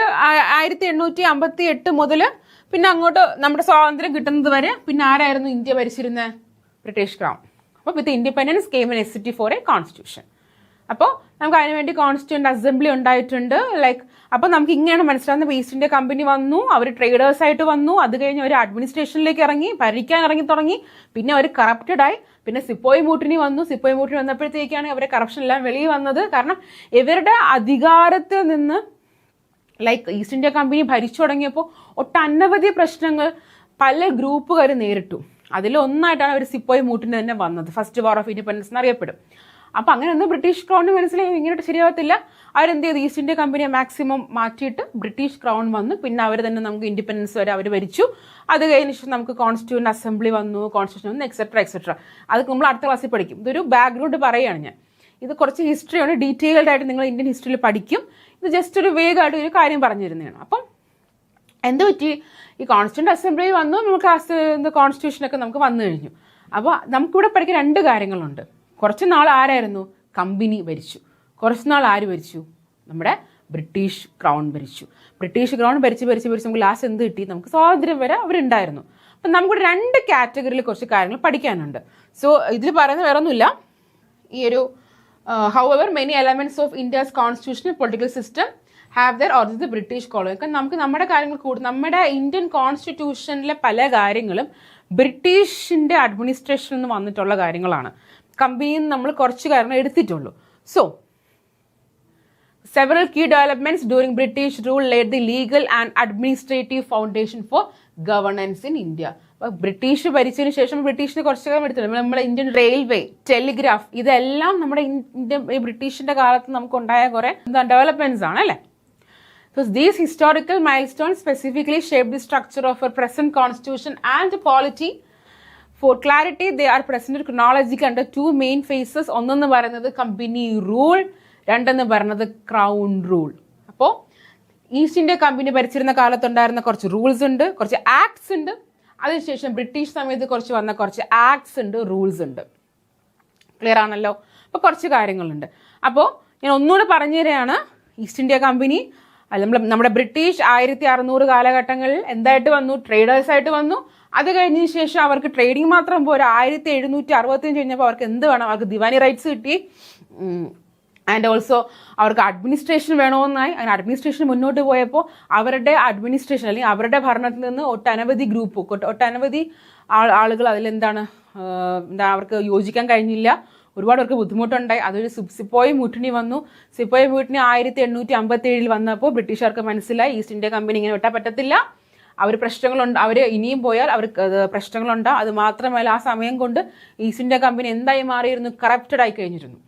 1858 മുതൽ പിന്നെ അങ്ങോട്ട് നമ്മുടെ സ്വാതന്ത്ര്യം കിട്ടുന്നത് വരെ പിന്നെ ആരായിരുന്നു ഇന്ത്യ ഭരിച്ചിരുന്നത്? British crown. അപ്പോൾ with independence came a necessity for a constitution. അപ്പോൾ നമുക്ക് അതിനുവേണ്ടി കോൺസ്റ്റിറ്റ്യൂന്റ് അസംബ്ലി ഉണ്ടായിട്ടുണ്ട്. ലൈക്ക് അപ്പോൾ നമുക്ക് ഇങ്ങനെയാണ് മനസ്സിലാവുന്നത്. ഈസ്റ്റ് ഇന്ത്യ കമ്പനി വന്നു, അവർ ട്രേഡേഴ്സായിട്ട് വന്നു, അത് കഴിഞ്ഞ് അവർ അഡ്മിനിസ്ട്രേഷനിലേക്ക് ഇറങ്ങി, ഭരിക്കാൻ ഇറങ്ങി തുടങ്ങി. പിന്നെ അവർ കറപ്റ്റഡായി. പിന്നെ സിപ്പോയ് മൂട്ടിനി വന്നു. സിപ്പോയ് മൂട്ടിനി വന്നപ്പോഴത്തേക്കാണ് അവരെ കറപ്ഷൻ എല്ലാം വെളിയിൽ വന്നത്. കാരണം ഇവരുടെ അധികാരത്തിൽ നിന്ന് ലൈക്ക് ഈസ്റ്റ് ഇന്ത്യ കമ്പനി ഭരിച്ചു തുടങ്ങിയപ്പോൾ ഒട്ടനവധി പ്രശ്നങ്ങൾ പല ഗ്രൂപ്പുകാർ നേരിട്ടു. അതിലൊന്നായിട്ടാണ് അവർ സിപ്പോയ് മൂട്ടിന് തന്നെ വന്നത്. ഫസ്റ്റ് വാർ ഓഫ് ഇൻഡിപെൻഡൻസ് എന്നറിയപ്പെടും. അപ്പോൾ അങ്ങനെ ഒന്നും ബ്രിട്ടീഷ് ക്രൗണിന് മനസ്സിലായി ഇങ്ങോട്ട് ശരിയാവത്തില്ല. അവരെന്ത് ചെയ്തു? ഈസ്റ്റ് ഇന്ത്യ കമ്പനിയെ മാക്സിമം മാറ്റിയിട്ട് ബ്രിട്ടീഷ് ക്രൗൺ വന്നു. പിന്നെ അവർ തന്നെ നമുക്ക് ഇൻഡിപെൻഡൻസ് വരെ അവർ ഭരിച്ചു. അത് കഴിഞ്ഞ ശേഷം നമുക്ക് കോൺസ്റ്റിറ്റ്യൂന്റ് അസംബ്ലി വന്നു, കോൺസ്റ്റിറ്റ്യൂഷൻ വന്നു, എക്സെട്ര. അത് നമ്മൾ അടുത്ത ക്ലാസ്സിൽ പഠിക്കും. ഇതൊരു ബാക്ക്ഗ്രൗണ്ട് പറയുകയാണ് ഞാൻ. ഇത് കുറച്ച് ഹിസ്റ്ററിയാണ്, ഡീറ്റെയിൽഡ് ആയിട്ട് നിങ്ങൾ ഇന്ത്യൻ ഹിസ്റ്ററിയിൽ പഠിക്കും. ഇത് ജസ്റ്റ് ഒരു വേഗമായിട്ട് ഒരു കാര്യം പറഞ്ഞു തരുന്നതാണ്. അപ്പം എന്ത് പറ്റി? ഈ കോൺസ്റ്റിറ്റ്യൂന്റ് അസംബ്ലി വന്നു, നമുക്ക് കോൺസ്റ്റിറ്റ്യൂഷനൊക്കെ നമുക്ക് വന്നു കഴിഞ്ഞു. അപ്പോൾ നമുക്കിവിടെ പഠിക്കാൻ 2 കാര്യങ്ങളുണ്ട്. കുറച്ച് നാൾ ആരായിരുന്നു? കമ്പനി ഭരിച്ചു. കുറച്ച് നാൾ ആര് ഭരിച്ചു? നമ്മുടെ ബ്രിട്ടീഷ് ക്രൗൺ ഭരിച്ചു. ബ്രിട്ടീഷ് ക്രൗൺ ഭരിച്ച് നമുക്ക് ലാസ്റ്റ് എന്ത് കിട്ടി? നമുക്ക് സ്വാതന്ത്ര്യം വരെ അവരുണ്ടായിരുന്നു. അപ്പം നമുക്കിവിടെ 2 കാറ്റഗറിയിൽ കുറച്ച് കാര്യങ്ങൾ പഠിക്കാനുണ്ട്. സോ ഇതിൽ പറയുന്നത് വേറെ ഒന്നുമില്ല. ഈ ഒരു however many elements of India's constitutional political system have their origins in the British colony. നമുക്ക് നമ്മുടെ കാര്യങ്ങൾ നമ്മുടെ ഇന്ത്യൻ കോൺസ്റ്റിറ്റ്യൂഷനിലെ പല കാര്യങ്ങളും ബ്രിട്ടീഷിന്റെ അഡ്മിനിസ്ട്രേഷനിൽ നിന്ന് വന്നിട്ടുള്ള കാര്യങ്ങളാണ്. കമ്പനിയിൽ നിന്ന് നമ്മൾ കുറച്ച് കാര്യങ്ങൾ എടുത്തിട്ടുള്ളൂ. So several key developments during British rule laid the legal and administrative foundation for governance in India. British ഭരിച്ചതിന് ശേഷം ബ്രിട്ടീഷിന് കുറച്ച് കാലം എടുത്തിട്ടുണ്ട്. നമ്മുടെ ഇന്ത്യൻ റെയിൽവേ, ടെലിഗ്രാഫ്, ഇതെല്ലാം നമ്മുടെ ഈ ബ്രിട്ടീഷിന്റെ കാലത്ത് നമുക്കുണ്ടായ കുറെ ഡെവലപ്മെന്റ്സ് ആണ് അല്ലേ. So these historical milestones specifically shape the structure of our present constitution and polity. For clarity, they are presented chronologically under 2 main phases. ഒന്നെന്ന് പറയുന്നത് കമ്പനി റൂൾ, രണ്ടെന്ന് പറയുന്നത് ക്രൗൺ റൂൾ. അപ്പോൾ ഈസ്റ്റ് ഇന്ത്യ കമ്പനി ഭരിച്ചിരുന്ന കാലത്തുണ്ടായിരുന്ന കുറച്ച് rules ഉണ്ട്, കുറച്ച് acts ഉണ്ട്. അതിനുശേഷം ബ്രിട്ടീഷ് സമയത്ത് കുറച്ച് വന്ന കുറച്ച് ആക്ട്സ് ഉണ്ട്, റൂൾസ് ഉണ്ട്. ക്ലിയർ ആണല്ലോ? അപ്പോൾ കുറച്ച് കാര്യങ്ങളുണ്ട്. അപ്പോൾ ഞാൻ ഒന്നുകൂടെ പറഞ്ഞു തരികയാണ്. ഈസ്റ്റ് ഇന്ത്യ കമ്പനി നമ്മുടെ ബ്രിട്ടീഷ് 1600 കാലഘട്ടങ്ങളിൽ എന്തായിട്ട് വന്നു? ട്രേഡേഴ്സായിട്ട് വന്നു. അത് കഴിഞ്ഞതിന് ശേഷം അവർക്ക് ട്രേഡിങ് മാത്രം പോരാ, 1765 കഴിഞ്ഞപ്പോൾ അവർക്ക് എന്ത് വേണം? അവർക്ക് ദിവാനി റൈറ്റ്സ് കിട്ടി. ആൻഡ് ഓൾസോ അവർക്ക് അഡ്മിനിസ്ട്രേഷൻ വേണമെന്നായി. അങ്ങനെ അഡ്മിനിസ്ട്രേഷൻ മുന്നോട്ട് പോയപ്പോൾ അവരുടെ അഡ്മിനിസ്ട്രേഷൻ അല്ലെങ്കിൽ അവരുടെ ഭരണത്തിൽ നിന്ന് ഒട്ടനവധി ഒട്ടനവധി ആളുകൾ അതിലെന്താണ് അവർക്ക് യോജിക്കാൻ കഴിഞ്ഞില്ല. ഒരുപാട് പേർക്ക് ബുദ്ധിമുട്ടുണ്ടായി. അതൊരു സിപ്പോയ് മുട്ടിനി വന്നു. സിപ്പോയ് മുട്ടിനി 1857 വന്നപ്പോൾ ബ്രിട്ടീഷുകാർക്ക് മനസ്സിലായി ഈസ്റ്റ് ഇന്ത്യ കമ്പനി ഇങ്ങനെ വിട്ടാൽ പറ്റത്തില്ല. അവർ ഇനിയും പോയാൽ അവർക്ക് പ്രശ്നങ്ങളുണ്ടാകും. അത് മാത്രമല്ല ആ സമയം കൊണ്ട് ഈസ്റ്റ് ഇന്ത്യ കമ്പനി എന്തായി മാറിയിരുന്നു? കറപ്റ്റഡ് ആയി കഴിഞ്ഞിരുന്നു.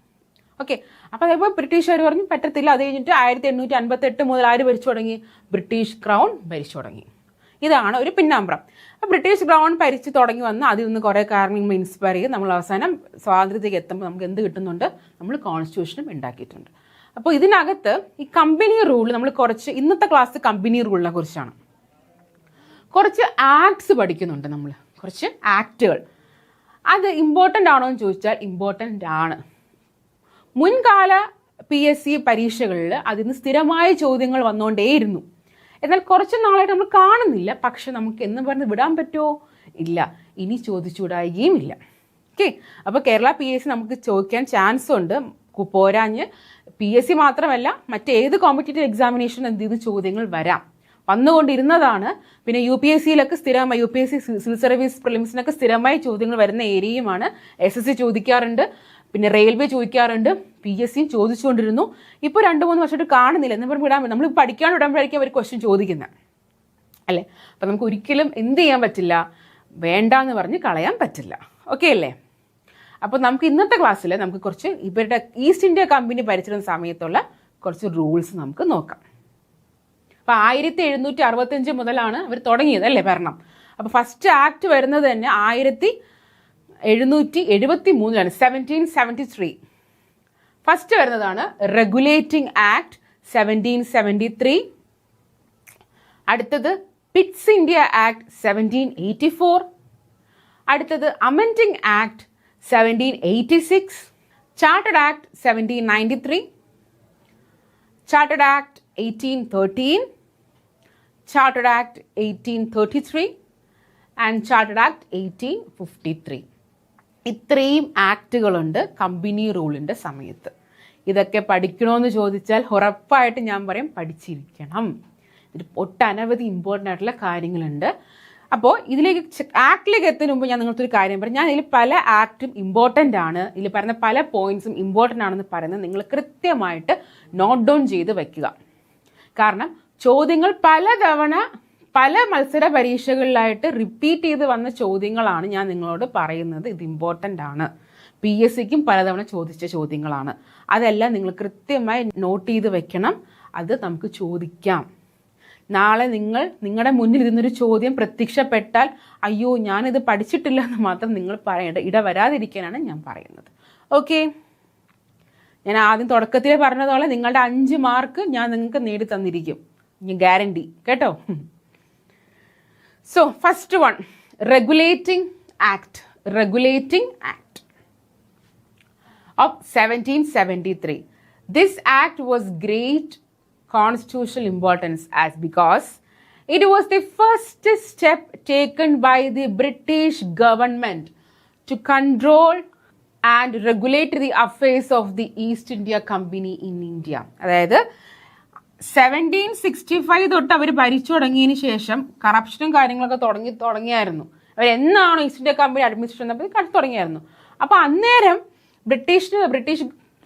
ഓക്കെ. അപ്പോൾ അതേപോലെ ബ്രിട്ടീഷുകാർ പറഞ്ഞു പറ്റത്തില്ല. അത് കഴിഞ്ഞിട്ട് 1858 മുതൽ ആര് ഭരിച്ചു തുടങ്ങി? ബ്രിട്ടീഷ് ക്രൗൺ ഭരിച്ചു തുടങ്ങി. ഇതാണ് ഒരു പിന്നാമ്പുറം. ബ്രിട്ടീഷ് ക്രൗൺ ഭരിച്ചു തുടങ്ങി വന്ന് അതിൽ നിന്ന് കുറേ കാര്യങ്ങൾ ഇൻസ്പയർ ചെയ്ത് നമ്മൾ അവസാനം സ്വാതന്ത്ര്യത്തിലേക്ക് എത്തുമ്പോൾ നമുക്ക് എന്ത് കിട്ടുന്നുണ്ട്? നമ്മൾ കോൺസ്റ്റിറ്റ്യൂഷനും ഉണ്ടാക്കിയിട്ടുണ്ട്. അപ്പോൾ ഇതിനകത്ത് ഈ കമ്പനി റൂൾ നമ്മൾ കുറച്ച് ഇന്നത്തെ ക്ലാസ് കമ്പനി റൂളിനെ കുറിച്ചാണ്. കുറച്ച് ആക്ട്സ് പഠിക്കുന്നുണ്ട് നമ്മൾ, കുറച്ച് ആക്റ്റുകൾ. അത് ഇമ്പോർട്ടൻ്റ് ആണോ എന്ന് ചോദിച്ചാൽ ഇമ്പോർട്ടൻ്റ് ആണ്. മുൻകാല PSC പരീക്ഷകളിൽ അതിന് സ്ഥിരമായ ചോദ്യങ്ങൾ വന്നുകൊണ്ടേയിരുന്നു. എന്നാൽ കുറച്ച് നാളായിട്ട് നമ്മൾ കാണുന്നില്ല. പക്ഷെ നമുക്ക് എന്ന് പറഞ്ഞ് വിടാൻ പറ്റുമോ? ഇല്ല. ഇനി ചോദിച്ചുവിടാവുകയും ഇല്ല. ഓക്കെ. അപ്പോൾ കേരള PSC നമുക്ക് ചോദിക്കാൻ ചാൻസ് ഉണ്ട്. പോരാഞ്ഞ് PSC മാത്രമല്ല മറ്റേത് കോമ്പറ്റേറ്റീവ് എക്സാമിനേഷൻ എന്ത് ചെയ്ത് ചോദ്യങ്ങൾ വന്നുകൊണ്ടിരുന്നതാണ്. പിന്നെ UPSCയിലൊക്കെ സ്ഥിരമായി UPSC സിവിൽ സർവീസ് പ്രിലിംസിനൊക്കെ സ്ഥിരമായി ചോദ്യങ്ങൾ വരുന്ന ഏരിയയുമാണ്. SSC ചോദിക്കാറുണ്ട്, പിന്നെ റെയിൽവേ ചോദിക്കാറുണ്ട്, PSCയും ചോദിച്ചുകൊണ്ടിരുന്നു. ഇപ്പോൾ 2-3 വർഷമായിട്ട് കാണുന്നില്ല. എന്ന് പറഞ്ഞ് വിടാൻ പറ്റും. നമ്മൾ പഠിക്കാൻ വിടുമ്പോഴേക്കും അവർ ക്വസ്റ്റ്യൻ ചോദിക്കുന്നത് അല്ലേ. അപ്പം നമുക്ക് ഒരിക്കലും എന്ത് ചെയ്യാൻ പറ്റില്ല? വേണ്ടാന്ന് പറഞ്ഞ് കളയാൻ പറ്റില്ല. ഓക്കെ അല്ലേ? അപ്പോൾ നമുക്ക് ഇന്നത്തെ ക്ലാസ്സിൽ നമുക്ക് കുറച്ച് ഇവരുടെ ഈസ്റ്റ് ഇന്ത്യ കമ്പനി ഭരിച്ചിരുന്ന സമയത്തുള്ള കുറച്ച് റൂൾസ് നമുക്ക് നോക്കാം. അപ്പോൾ 1765 മുതലാണ് അവർ തുടങ്ങിയത് അല്ലേ ഭരണം. അപ്പോൾ ഫസ്റ്റ് ആക്ട് വരുന്നത് തന്നെ 1773 1773. ഫസ്റ്റ് വരുന്നതാണ് റെഗുലേറ്റിംഗ് ആക്ട് 1773. അടുത്തത് പിറ്റ്സ് ഇന്ത്യ ആക്ട് 1784, അടുത്തത് amending act 1786, chartered act 1793, chartered act 1813, chartered act 1833 and chartered act 1853. ഇത്രയും ആക്റ്റുകളുണ്ട് കമ്പനി റൂളിൻ്റെ സമയത്ത്. ഇതൊക്കെ പഠിക്കണമെന്ന് ചോദിച്ചാൽ ഉറപ്പായിട്ട് ഞാൻ പറയും പഠിച്ചിരിക്കണം. ഇതിൽ ഒട്ടനവധി ഇമ്പോർട്ടൻ്റ് ആയിട്ടുള്ള കാര്യങ്ങളുണ്ട്. അപ്പോൾ ആക്ടിലേക്ക് എത്തുന്നതിന് മുമ്പ് ഞാൻ നിങ്ങൾക്കൊരു കാര്യം പറയും. ഞാൻ ഇതിൽ പല ആക്റ്റും ഇമ്പോർട്ടൻ്റ് ആണ്, ഇതിൽ പറയുന്ന പല പോയിന്റ്സും ഇമ്പോർട്ടൻ്റ് ആണെന്ന് പറയുന്നത് നിങ്ങൾ കൃത്യമായിട്ട് നോട്ട് ഡൗൺ ചെയ്ത് വയ്ക്കുക. കാരണം ചോദ്യങ്ങൾ പലതവണ പല മത്സര പരീക്ഷകളിലായിട്ട് റിപ്പീറ്റ് ചെയ്ത് വന്ന ചോദ്യങ്ങളാണ് ഞാൻ നിങ്ങളോട് പറയുന്നത്. ഇത് ഇമ്പോർട്ടൻ്റ് ആണ്, PSCക്കും പലതവണ ചോദിച്ച ചോദ്യങ്ങളാണ്. അതെല്ലാം നിങ്ങൾ കൃത്യമായി നോട്ട് ചെയ്ത് വെക്കണം. അത് നമുക്ക് ചോദിക്കാം. നാളെ നിങ്ങളുടെ മുന്നിൽ ഇരുന്നൊരു ചോദ്യം പ്രത്യക്ഷപ്പെട്ടാൽ അയ്യോ ഞാനിത് പഠിച്ചിട്ടില്ല എന്ന് മാത്രം നിങ്ങൾ പറയേണ്ട ഇടവരാതിരിക്കാനാണ് ഞാൻ പറയുന്നത്. ഓക്കെ, ഞാൻ ആദ്യം തുടക്കത്തിലേ പറഞ്ഞതുപോലെ നിങ്ങളുടെ 5 മാർക്ക് ഞാൻ നിങ്ങൾക്ക് നേടി തന്നിരിക്കും, ഞാൻ ഗ്യാരണ്ടി കേട്ടോ. So first one, regulating act of 1773. This act was great constitutional importance because it was the first step taken by the British government to control and regulate the affairs of the East India Company in India. അതായത് 1765 തൊട്ട് അവർ ഭരിച്ചു തുടങ്ങിയതിന് ശേഷം കറപ്ഷനും കാര്യങ്ങളൊക്കെ തുടങ്ങിയായിരുന്നു. എന്നാണോ east India company administration തുടങ്ങിയായിരുന്നു. അപ്പോൾ അന്നേരം British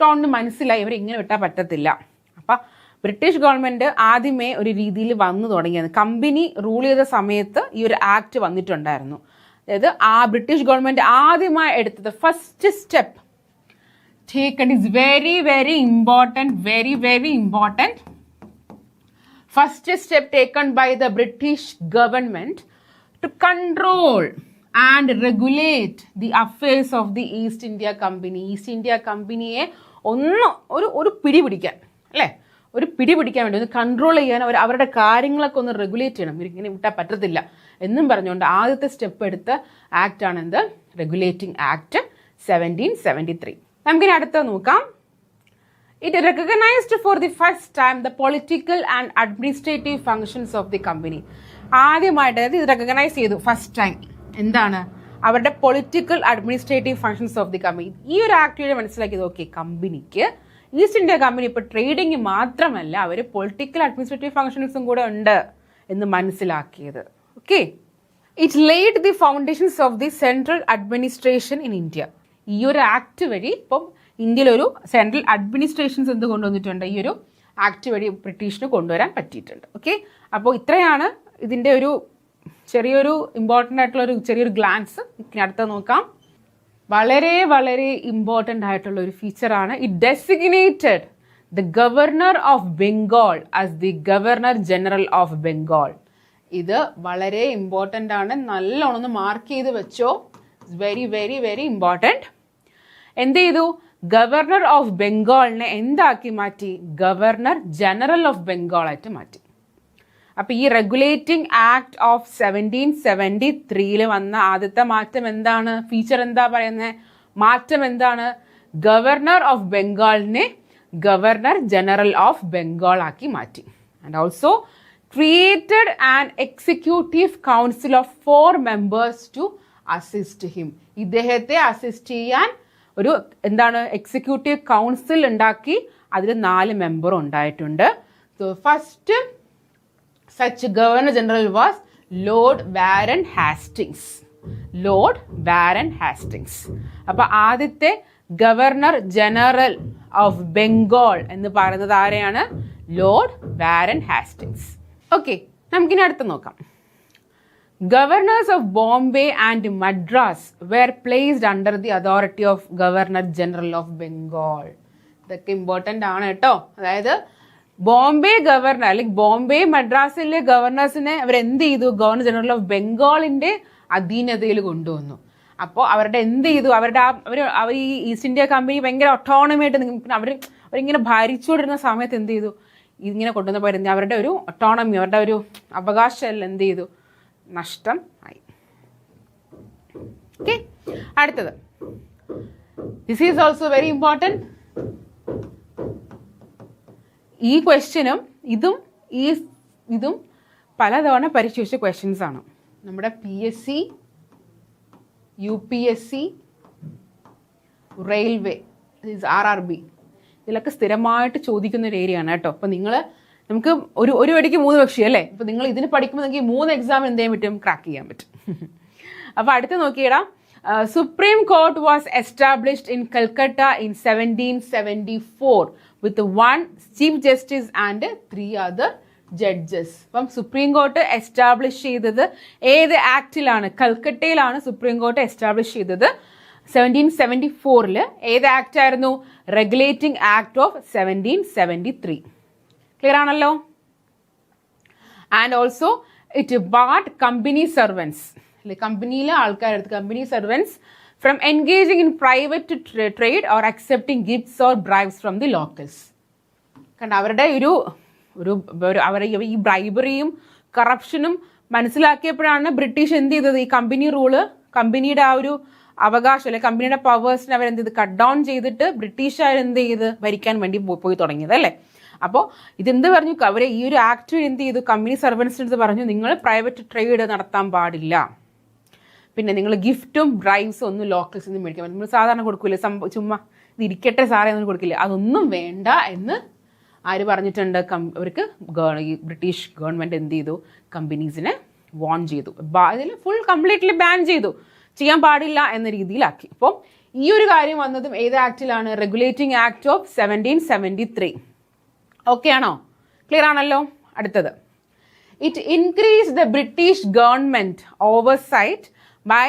government മനസ്സിലായി ഇവർ ഇങ്ങനെ വിട്ടാൽ പറ്റത്തില്ല. അപ്പം ബ്രിട്ടീഷ് ഗവൺമെൻറ് ആദ്യമേ ഒരു രീതിയിൽ വന്നു തുടങ്ങിയത്. കമ്പനി റൂൾ ചെയ്ത സമയത്ത് ഈ ഒരു ആക്ട് വന്നിട്ടുണ്ടായിരുന്നു. അതായത് ബ്രിട്ടീഷ് ഗവൺമെൻറ് ആദ്യമായി എടുത്തത് first step taken is very important. First step taken by the British government to control and regulate the affairs of the East India Company. East India കമ്പനിയെ ഒരു പിടി പിടിക്കാൻ, അല്ലേ, ഒരു പിടി പിടിക്കാൻ വേണ്ടി ഒന്ന് കൺട്രോൾ ചെയ്യാൻ, അവരുടെ കാര്യങ്ങളൊക്കെ ഒന്ന് റെഗുലേറ്റ് ചെയ്യണം. ഇവരിങ്ങനെ വിട്ടാൽ പറ്റത്തില്ല എന്നും പറഞ്ഞുകൊണ്ട് ആദ്യത്തെ സ്റ്റെപ്പ് എടുത്ത ആക്റ്റാണ് എന്ത്, റെഗുലേറ്റിംഗ് ആക്ട് 1773. നമുക്കിനി അടുത്ത നോക്കാം. It recognised four the first time the political and administrative functions of the company. ആദ്യമായിട്ട് ഇത് റെക്കഗ്നൈസ് ചെയ്തു ഫസ്റ്റ് ടൈം. എന്താണ് അവരുടെ political administrative functions of the company. ഈ ഒരു ആക്ട് മനസ്സിലാക്കിയത് ഓക്കെ, കമ്പനിക്ക് ഈസ്റ്റ് ഇന്ത്യ കമ്പനി ഇപ്പോൾ ട്രേഡിങ് മാത്രമല്ല അവർ പൊളിറ്റിക്കൽ അഡ്മിനിസ്ട്രേറ്റീവ് ഫങ്ഷൻസും കൂടെ ഉണ്ട് എന്ന് മനസ്സിലാക്കിയത്. Okay, it laid the foundations of the central administration in India. ഈ ഒരു ആക്ട് വഴി ഇപ്പം ഇന്ത്യയിലൊരു സെൻട്രൽ അഡ്മിനിസ്ട്രേഷൻസ് എന്ത് കൊണ്ടുവന്നിട്ടുണ്ട്, ഈ ഒരു ആക്ട് വഴി ബ്രിട്ടീഷിന് കൊണ്ടുവരാൻ പറ്റിയിട്ടുണ്ട്. ഓക്കെ, അപ്പോൾ ഇത്രയാണ് ഇതിൻ്റെ ഒരു ചെറിയൊരു ഇമ്പോർട്ടൻ്റ് ആയിട്ടുള്ള ചെറിയൊരു ഗ്ലാൻസ്. അടുത്ത നോക്കാം. വളരെ ഇമ്പോർട്ടൻ്റ് ആയിട്ടുള്ള ഒരു ഫീച്ചറാണ്. It designated the governor of Bengal as the governor general of Bengal. ഇത് വളരെ ഇമ്പോർട്ടൻ്റ് ആണ്, നല്ലോണം മാർക്ക് ചെയ്ത് വെച്ചോ. Very important. എന്ത് ചെയ്തു, ഗവർണർ ഓഫ് ബംഗാളിനെ എന്താക്കി മാറ്റി, ഗവർണർ ജനറൽ ഓഫ് ബംഗാൾ ആയിട്ട് മാറ്റി. അപ്പം ഈ റെഗുലേറ്റിംഗ് ആക്ട് ഓഫ് 1773 വന്ന ആദ്യത്തെ മാറ്റം എന്താണ്, ഫീച്ചർ എന്താ പറയുന്നത്, മാറ്റം എന്താണ്, ഗവർണർ ഓഫ് ബംഗാളിനെ ഗവർണർ ജനറൽ ഓഫ് ബംഗാൾ ആക്കി മാറ്റി. And also created an executive council of 4 members to assist him. ഇദ്ദേഹത്തെ അസിസ്റ്റ് ചെയ്യാൻ ഒരു എക്സിക്യൂട്ടീവ് കൗൺസിൽ ഉണ്ടാക്കി. അതിൽ 4 മെമ്പർ ഉണ്ടായിട്ടുണ്ട്. So first such governor general was Lord Warren Hastings. അപ്പോൾ ആദ്യത്തെ ഗവർണർ ജനറൽ ഓഫ് ബംഗാൾ എന്ന് പറയുന്നത് ആരെയാണ്, ലോർഡ് വാരൻ ഹാസ്റ്റിങ്സ്. ഓക്കെ, നമുക്കിനി അടുത്ത് നോക്കാം. Governors of Bombay and Madras were placed under the authority of governor general of Bengal. ഇതൊക്കെ ഇമ്പോർട്ടൻ്റ് ആണ് കേട്ടോ. അതായത് ബോംബെ ഗവർണർ അല്ലെങ്കിൽ ബോംബെ മദ്രാസിലെ ഗവർണേഴ്സിനെ അവരെന്ത് ചെയ്തു, ഗവർണർ ജനറൽ ഓഫ് ബംഗാളിന്റെ അധീനതയിൽ കൊണ്ടുവന്നു. അപ്പോൾ അവരുടെ എന്ത് ചെയ്തു, അവർ ഈ ഈസ്റ്റ് ഇന്ത്യ കമ്പനി ഭയങ്കര ഒട്ടോണമി ആയിട്ട് അവരിങ്ങനെ ഭരിച്ചുകൊണ്ടിരുന്ന സമയത്ത് എന്ത് ചെയ്തു, ഇങ്ങനെ കൊണ്ടുവന്ന പറയുന്നത് അവരുടെ ഒരു ഓട്ടോണമി, അവരുടെ ഒരു അവകാശം എന്ത് ചെയ്തു, നഷ്ടം ആയി. ഓക്കെ, അടുത്തത് this is also very important. ഈ ക്വസ്റ്റ്യനും ഇതും പലതവണ പരീക്ഷിച്ച ക്വസ്റ്റ്യൻസ് ആണ്. നമ്മുടെ PSC, UPSC, റെയിൽവേ, RRB ഇതിലൊക്കെ സ്ഥിരമായിട്ട് ചോദിക്കുന്ന ഒരു ഏരിയ ആണ് കേട്ടോ. അപ്പോൾ നമുക്ക് ഒരു വടിക്ക് 3 പക്ഷി അല്ലേ. അപ്പോൾ നിങ്ങൾ ഇതിന് പഠിക്കുമ്പോൾ നിങ്ങൾക്ക് 3 എക്സാം എന്ത് ചെയ്യാൻ പറ്റും, ക്രാക്ക് ചെയ്യാൻ പറ്റും. അപ്പോൾ അടുത്ത് നോക്കിയിടാം. Supreme Court was established in Calcutta in 1774 with 1 Chief Justice and 3 other judges. അപ്പം സുപ്രീം കോർട്ട് എസ്റ്റാബ്ലിഷ് ചെയ്തത് ഏത് ആക്ടിലാണ്? കൽക്കട്ടയിലാണ് സുപ്രീം കോർട്ട് എസ്റ്റാബ്ലിഷ് ചെയ്തത് 1774. ഏത് ആക്ട് ആയിരുന്നു? Regulating act of 1773. ക്ലിയർ ആണല്ലോ. And also it barred company servants, കമ്പനിയിലെ ആൾക്കാരെടുത്ത് company servants from engaging in private trade or accepting gifts or bribes from the locals. കാരണം അവരുടെ അവരെ ഈ ബ്രൈബറിയും കറപ്ഷനും മനസ്സിലാക്കിയപ്പോഴാണ് ബ്രിട്ടീഷ് എന്ത് ചെയ്തത്, ഈ കമ്പനി റൂള്, കമ്പനിയുടെ ആ ഒരു അവകാശം അല്ലെ കമ്പനിയുടെ പവേഴ്സിനെ അവരെന്ത് ചെയ്ത് കട്ട് ഡൗൺ ചെയ്തിട്ട് ബ്രിട്ടീഷുകാർ എന്ത് ചെയ്ത് ഭരിക്കാൻ വേണ്ടി പോയി തുടങ്ങിയത് അല്ലേ. അപ്പോൾ ഇതെന്ത് പറഞ്ഞു, അവരെ ഈ ഒരു ആക്ട് എന്ത് ചെയ്തു, കമ്പനി സർവൻസിൻ്റെ അടുത്ത് പറഞ്ഞു നിങ്ങൾ പ്രൈവറ്റ് ട്രേഡ് നടത്താൻ പാടില്ല, പിന്നെ നിങ്ങൾ ഗിഫ്റ്റും ബ്രൈബ്സും ഒന്നും ലോക്കൽസ് ഒന്നും മേടിക്കാൻ പറ്റും, നമ്മൾ സാധാരണ കൊടുക്കില്ല, ചുമ്മാ ഇത് ഇരിക്കട്ടെ സാറേ ഒന്നും കൊടുക്കില്ല, അതൊന്നും വേണ്ട എന്ന് ആര് പറഞ്ഞിട്ടുണ്ട്? അവർക്ക് ഈ ബ്രിട്ടീഷ് ഗവൺമെൻറ് എന്ത് ചെയ്തു, കമ്പനീസിനെ വാൺ ചെയ്തു, ഇതിൽ ഫുൾ കംപ്ലീറ്റ്ലി ബാൻ ചെയ്തു, ചെയ്യാൻ പാടില്ല എന്ന രീതിയിലാക്കി. അപ്പം ഈ ഒരു കാര്യം വന്നതും ഏത് ആക്ടിലാണ്? Regulating act of 1773. ഓക്കെ ആണോ? ക്ലിയർ ആണല്ലോ. അടുത്തത്, it increase the British government oversight by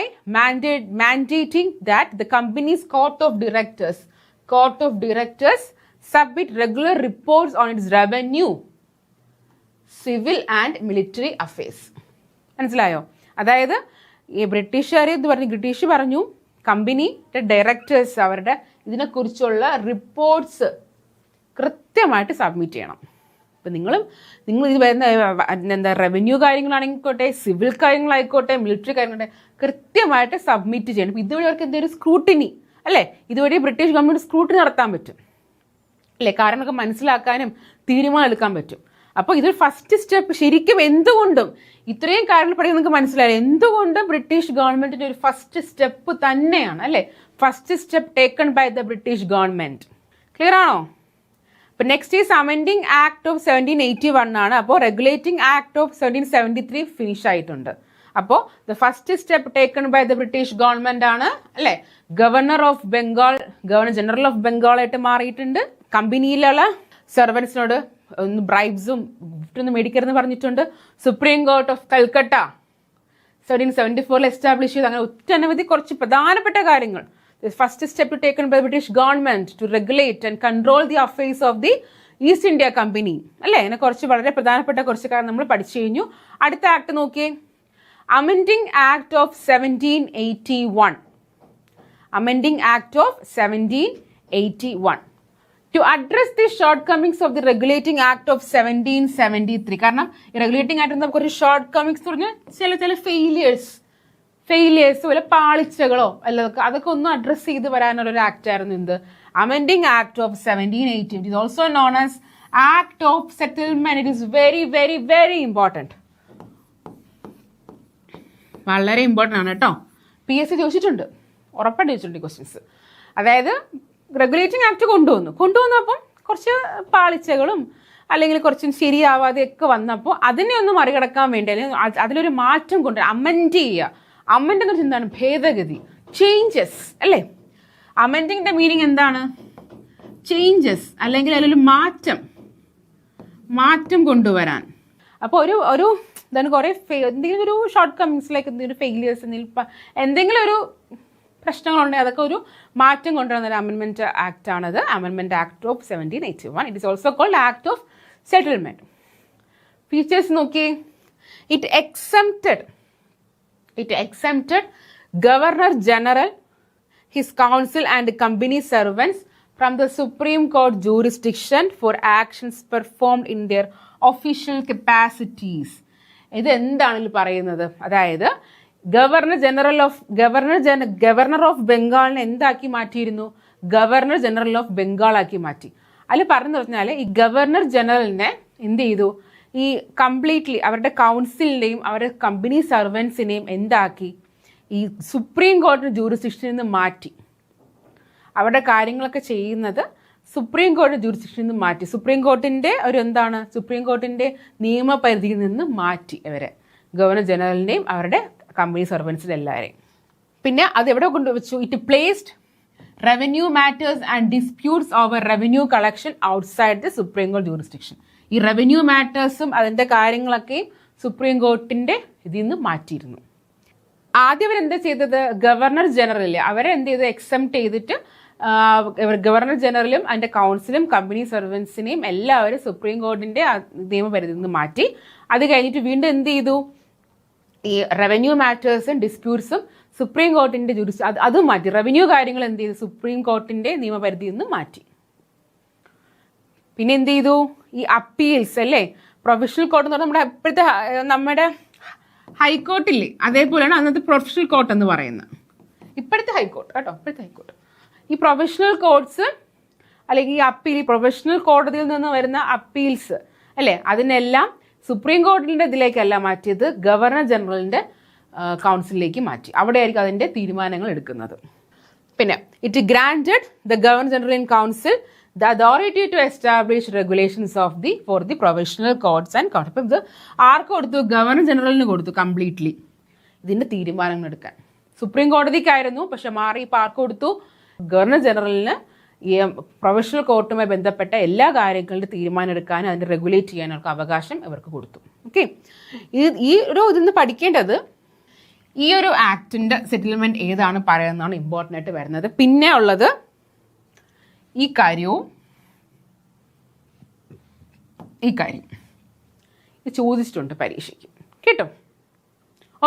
mandating that the company's court of directors submit regular reports on its revenue, civil and military affairs. മനസ്സിലായോ? അതായത് ഈ ബ്രിട്ടീഷ് പറഞ്ഞു കമ്പനിയുടെ ഡയറക്ടേഴ്സ് അവരുടെ ഇതിനെക്കുറിച്ചുള്ള റിപ്പോർട്ട്സ് കൃത്യമായിട്ട് സബ്മിറ്റ് ചെയ്യണം. ഇപ്പം നിങ്ങൾ ഇത് വരുന്ന റവന്യൂ കാര്യങ്ങളാണെങ്കിൽക്കോട്ടെ, സിവിൽ കാര്യങ്ങളായിക്കോട്ടെ, മിലിറ്ററി കാര്യങ്ങളായിക്കോട്ടെ, കൃത്യമായിട്ട് സബ്മിറ്റ് ചെയ്യണം. ഇപ്പം ഇതുവഴി അവർക്ക് എന്തെങ്കിലും സ്ക്രൂട്ടിനി അല്ലേ, ഇതുവഴി ബ്രിട്ടീഷ് ഗവൺമെൻറ് സ്ക്രൂട്ടിനി നടത്താൻ പറ്റും അല്ലേ, കാരണമൊക്കെ മനസ്സിലാക്കാനും തീരുമാനം എടുക്കാൻ പറ്റും. അപ്പോൾ ഇതൊരു ഫസ്റ്റ് സ്റ്റെപ്പ്. ശരിക്കും എന്തുകൊണ്ടും ഇത്രയും കാര്യങ്ങൾ പഠിക്കാൻ നിങ്ങൾക്ക് മനസ്സിലായി എന്തുകൊണ്ടും ബ്രിട്ടീഷ് ഗവൺമെന്റിന്റെ ഒരു ഫസ്റ്റ് സ്റ്റെപ്പ് തന്നെയാണ് അല്ലേ, first step taken by the British government. Clear ആണോ? അപ്പോൾ next is amending act of 1781 ആണ്. അപ്പോൾ റെഗുലേറ്റിംഗ് ആക്ട് ഓഫ് 1773 ഫിനിഷ് ആയിട്ടുണ്ട്. അപ്പോൾ the first step taken by the British government ആണ് അല്ലേ. ഗവർണർ ജനറൽ ഓഫ് ബംഗാൾ ആയിട്ട് മാറിയിട്ടുണ്ട്. കമ്പനിയിലുള്ള സെർവൻസിനോട് ഒന്ന് ബ്രൈബ്സും ഗിഫ്റ്റൊന്നും മേടിക്കരുതെന്ന് പറഞ്ഞിട്ടുണ്ട്. Supreme Court of Calcutta 1774 establish ചെയ്ത്. അങ്ങനെ ഒറ്റനവധി കുറച്ച് പ്രധാനപ്പെട്ട കാര്യങ്ങൾ. First step taken by British government to regulate and control the affairs of the East India Company അല്ലേ. അങ്ങനെ കുറച്ച് വളരെ പ്രധാനപ്പെട്ട കുറച്ച് കാര്യം നമ്മൾ പഠിച്ചു കഴിഞ്ഞു. അടുത്ത ആക്ട് നോക്കിയേ, amending act of 1781. Amending act of 1781 to address the shortcomings of the regulating act of 1773. കാരണം ഈ റെഗുലേറ്റിംഗ് ആക്ട് നമുക്ക് ഒരു ഷോർട്ട് കമ്മിങ്സ് പറഞ്ഞാൽ ചില ഫെയിലിയേഴ്സ് പോലെ പാളിച്ചകളോ അതൊക്കെ ഒന്ന് അഡ്രസ് ചെയ്ത് വരാനുള്ള ഒരു ആക്ട് ആയിരുന്നു എന്ത്, amending act of 1780. It is also known as act of settlement. It is very very very important, വളരെ ഇമ്പോർട്ടൻ്റ് ആണ് കേട്ടോ. PSC ചോദിച്ചിട്ടുണ്ട്, ഉറപ്പായിട്ട് ചോദിച്ചിട്ടുണ്ട് ക്വസ്റ്റ്യൻസ്. അതായത് റെഗുലേറ്റിംഗ് ആക്ട് കൊണ്ടുവന്നപ്പം കുറച്ച് പാളിച്ചകളും അല്ലെങ്കിൽ കുറച്ചും ശരിയാവാതെയൊക്കെ വന്നപ്പോൾ അതിനെ ഒന്ന് മറികടക്കാൻ വേണ്ടി അല്ലെങ്കിൽ അതിലൊരു മാറ്റം കൊണ്ടുവരാം, അമെൻഡ് ചെയ്യുക. അമെൻഡ് എന്ന് വെച്ചാൽ എന്താണ്? ഭേദഗതി, ചേഞ്ചസ് അല്ലേ. അമെൻഡിങ്ങിന്റെ മീനിങ് എന്താണ്? ചേഞ്ചസ് അല്ലെങ്കിൽ അതിലൊരു മാറ്റം കൊണ്ടുവരാൻ. അപ്പോൾ ഒരു എന്താണ് കുറേ എന്തെങ്കിലും ഒരു ഷോർട്ട് കമ്മിങ്സിലേക്ക് എന്തെങ്കിലും ഫെയിലിയേഴ്സ് എന്തെങ്കിലും ഒരു പ്രശ്നങ്ങളുണ്ടെങ്കിൽ അതൊക്കെ ഒരു മാറ്റം കൊണ്ടുവരുന്ന ഒരു അമെൻമെന്റ് ആക്ട് ആണത്, അമെൻമെന്റ് act of 1781. It is also called act of settlement. Features നോക്കിയേ, it exempted governor general, his council and company servants from the supreme court jurisdiction for actions performed in their official capacities. ഇത് എന്താണെന്ന് പറയുന്നത്? അതായത് governor of ബംഗാളിനെ എന്താക്കി മാറ്റിയിരുന്നു? Governor general of Bengal ആക്കി മാറ്റി. അതിൽ പറഞ്ഞു പറഞ്ഞാൽ ഈ ഗവർണർ ജനറലിനെ എന്ത് ചെയ്തു? ഈ കംപ്ലീറ്റ്ലി അവരുടെ കൗൺസിലിനെയും അവരുടെ കമ്പനി സർവൻസിനെയും എന്താക്കി? ഈ സുപ്രീം കോടതി ജൂറിസ്ഡിക്ഷനിൽ നിന്ന് മാറ്റി. അവരുടെ കാര്യങ്ങളൊക്കെ ചെയ്യുന്നത് സുപ്രീം കോടതി ജൂറിസ്ഡിക്ഷനിൽ നിന്ന് മാറ്റി. സുപ്രീം കോർട്ടിൻ്റെ സുപ്രീം കോർട്ടിൻ്റെ നിയമപരിധിയിൽ നിന്ന് മാറ്റി അവരെ, ഗവർണർ ജനറലിനെയും അവരുടെ കമ്പനി സർവൻസിനെ എല്ലാവരെയും. പിന്നെ അത് എവിടെ കൊണ്ടുവച്ചു? It placed revenue matters and disputes over revenue collection outside the supreme court jurisdiction. ഈ റവന്യൂ മാറ്റേഴ്സും അതിൻ്റെ കാര്യങ്ങളൊക്കെയും സുപ്രീം കോർട്ടിൻ്റെ ഇതിൽ നിന്ന് മാറ്റിയിരുന്നു. ആദ്യം അവരെന്താ ചെയ്തത്? ഗവർണർ ജനറലിൽ അവരെ എന്ത് ചെയ്ത് എക്സംപ്റ്റ് ചെയ്തിട്ട് ഗവർണർ ജനറലും അതിൻ്റെ കൗൺസിലും കമ്പനി സർവൻസിനെയും എല്ലാവരും സുപ്രീം കോടതിൻ്റെ നിയമപരിധിയിൽ നിന്ന് മാറ്റി. അത് കഴിഞ്ഞിട്ട് വീണ്ടും എന്ത് ചെയ്തു? ഈ റവന്യൂ മാറ്റേഴ്സും ഡിസ്പ്യൂട്ട്സും സുപ്രീം കോർട്ടിൻ്റെ അതും മാറ്റി. റവന്യൂ കാര്യങ്ങൾ എന്ത് ചെയ്തു? സുപ്രീം കോർട്ടിൻ്റെ നിയമപരിധിയിൽ നിന്ന് മാറ്റി. പിന്നെ എന്ത് ചെയ്തു? ഈ അപ്പീൽസ് അല്ലേ, പ്രൊഫഷണൽ കോർട്ട് എന്ന് പറഞ്ഞാൽ നമ്മുടെ ഹൈക്കോർട്ടില്ലേ, അതേപോലെയാണ് അന്നത്തെ പ്രൊഫഷണൽ കോർട്ട് എന്ന് പറയുന്നത്. ഇപ്പോഴത്തെ ഹൈക്കോർട്ട് കേട്ടോ, ഇപ്പോഴത്തെ ഹൈക്കോർട്ട്. ഈ പ്രൊഫഷണൽ കോർട്സ് അല്ലെങ്കിൽ ഈ അപ്പീൽ, പ്രൊഫഷണൽ കോടതിയിൽ നിന്ന് വരുന്ന അപ്പീൽസ് അല്ലേ, അതിനെല്ലാം സുപ്രീം കോടതിയുടെ ഇതിലേക്കല്ല മാറ്റിയത്, ഗവർണർ ജനറലിൻ്റെ കൗൺസിലിലേക്ക് മാറ്റി. അവിടെയായിരിക്കും അതിൻ്റെ തീരുമാനങ്ങൾ എടുക്കുന്നത്. പിന്നെ it granted the governor general in council the authority to establish regulations for the professional courts and council. അപ്പം ഇത് ആർക്ക് കൊടുത്തു? ഗവർണർ ജനറലിന് കൊടുത്തു കംപ്ലീറ്റ്ലി ഇതിൻ്റെ തീരുമാനങ്ങൾ എടുക്കാൻ. സുപ്രീം കോടതിക്കായിരുന്നു, പക്ഷെ മാറി ഇപ്പോൾ ആർക്ക് കൊടുത്തു? ഗവർണർ ജനറലിന് ഈ പ്രൊഫഷണൽ കോർട്ടുമായി ബന്ധപ്പെട്ട എല്ലാ കാര്യങ്ങളുടെ തീരുമാനം എടുക്കാനും അതിൻ്റെ റെഗുലേറ്റ് ചെയ്യാനുള്ള അവകാശം ഇവർക്ക് കൊടുത്തു. ഓക്കെ, ഇതിന്ന് പഠിക്കേണ്ടത് ഈ ഒരു ആക്ടിൻ്റെ സെറ്റിൽമെൻറ്റ് ഏതാണ് പറയുന്നതാണ് ഇമ്പോർട്ടൻ്റ് ആയിട്ട് വരുന്നത്. പിന്നെ ഉള്ളത് ഈ കാര്യം ഇത് ചോദിച്ചിട്ടുണ്ട് പരീക്ഷയ്ക്ക് കേട്ടോ.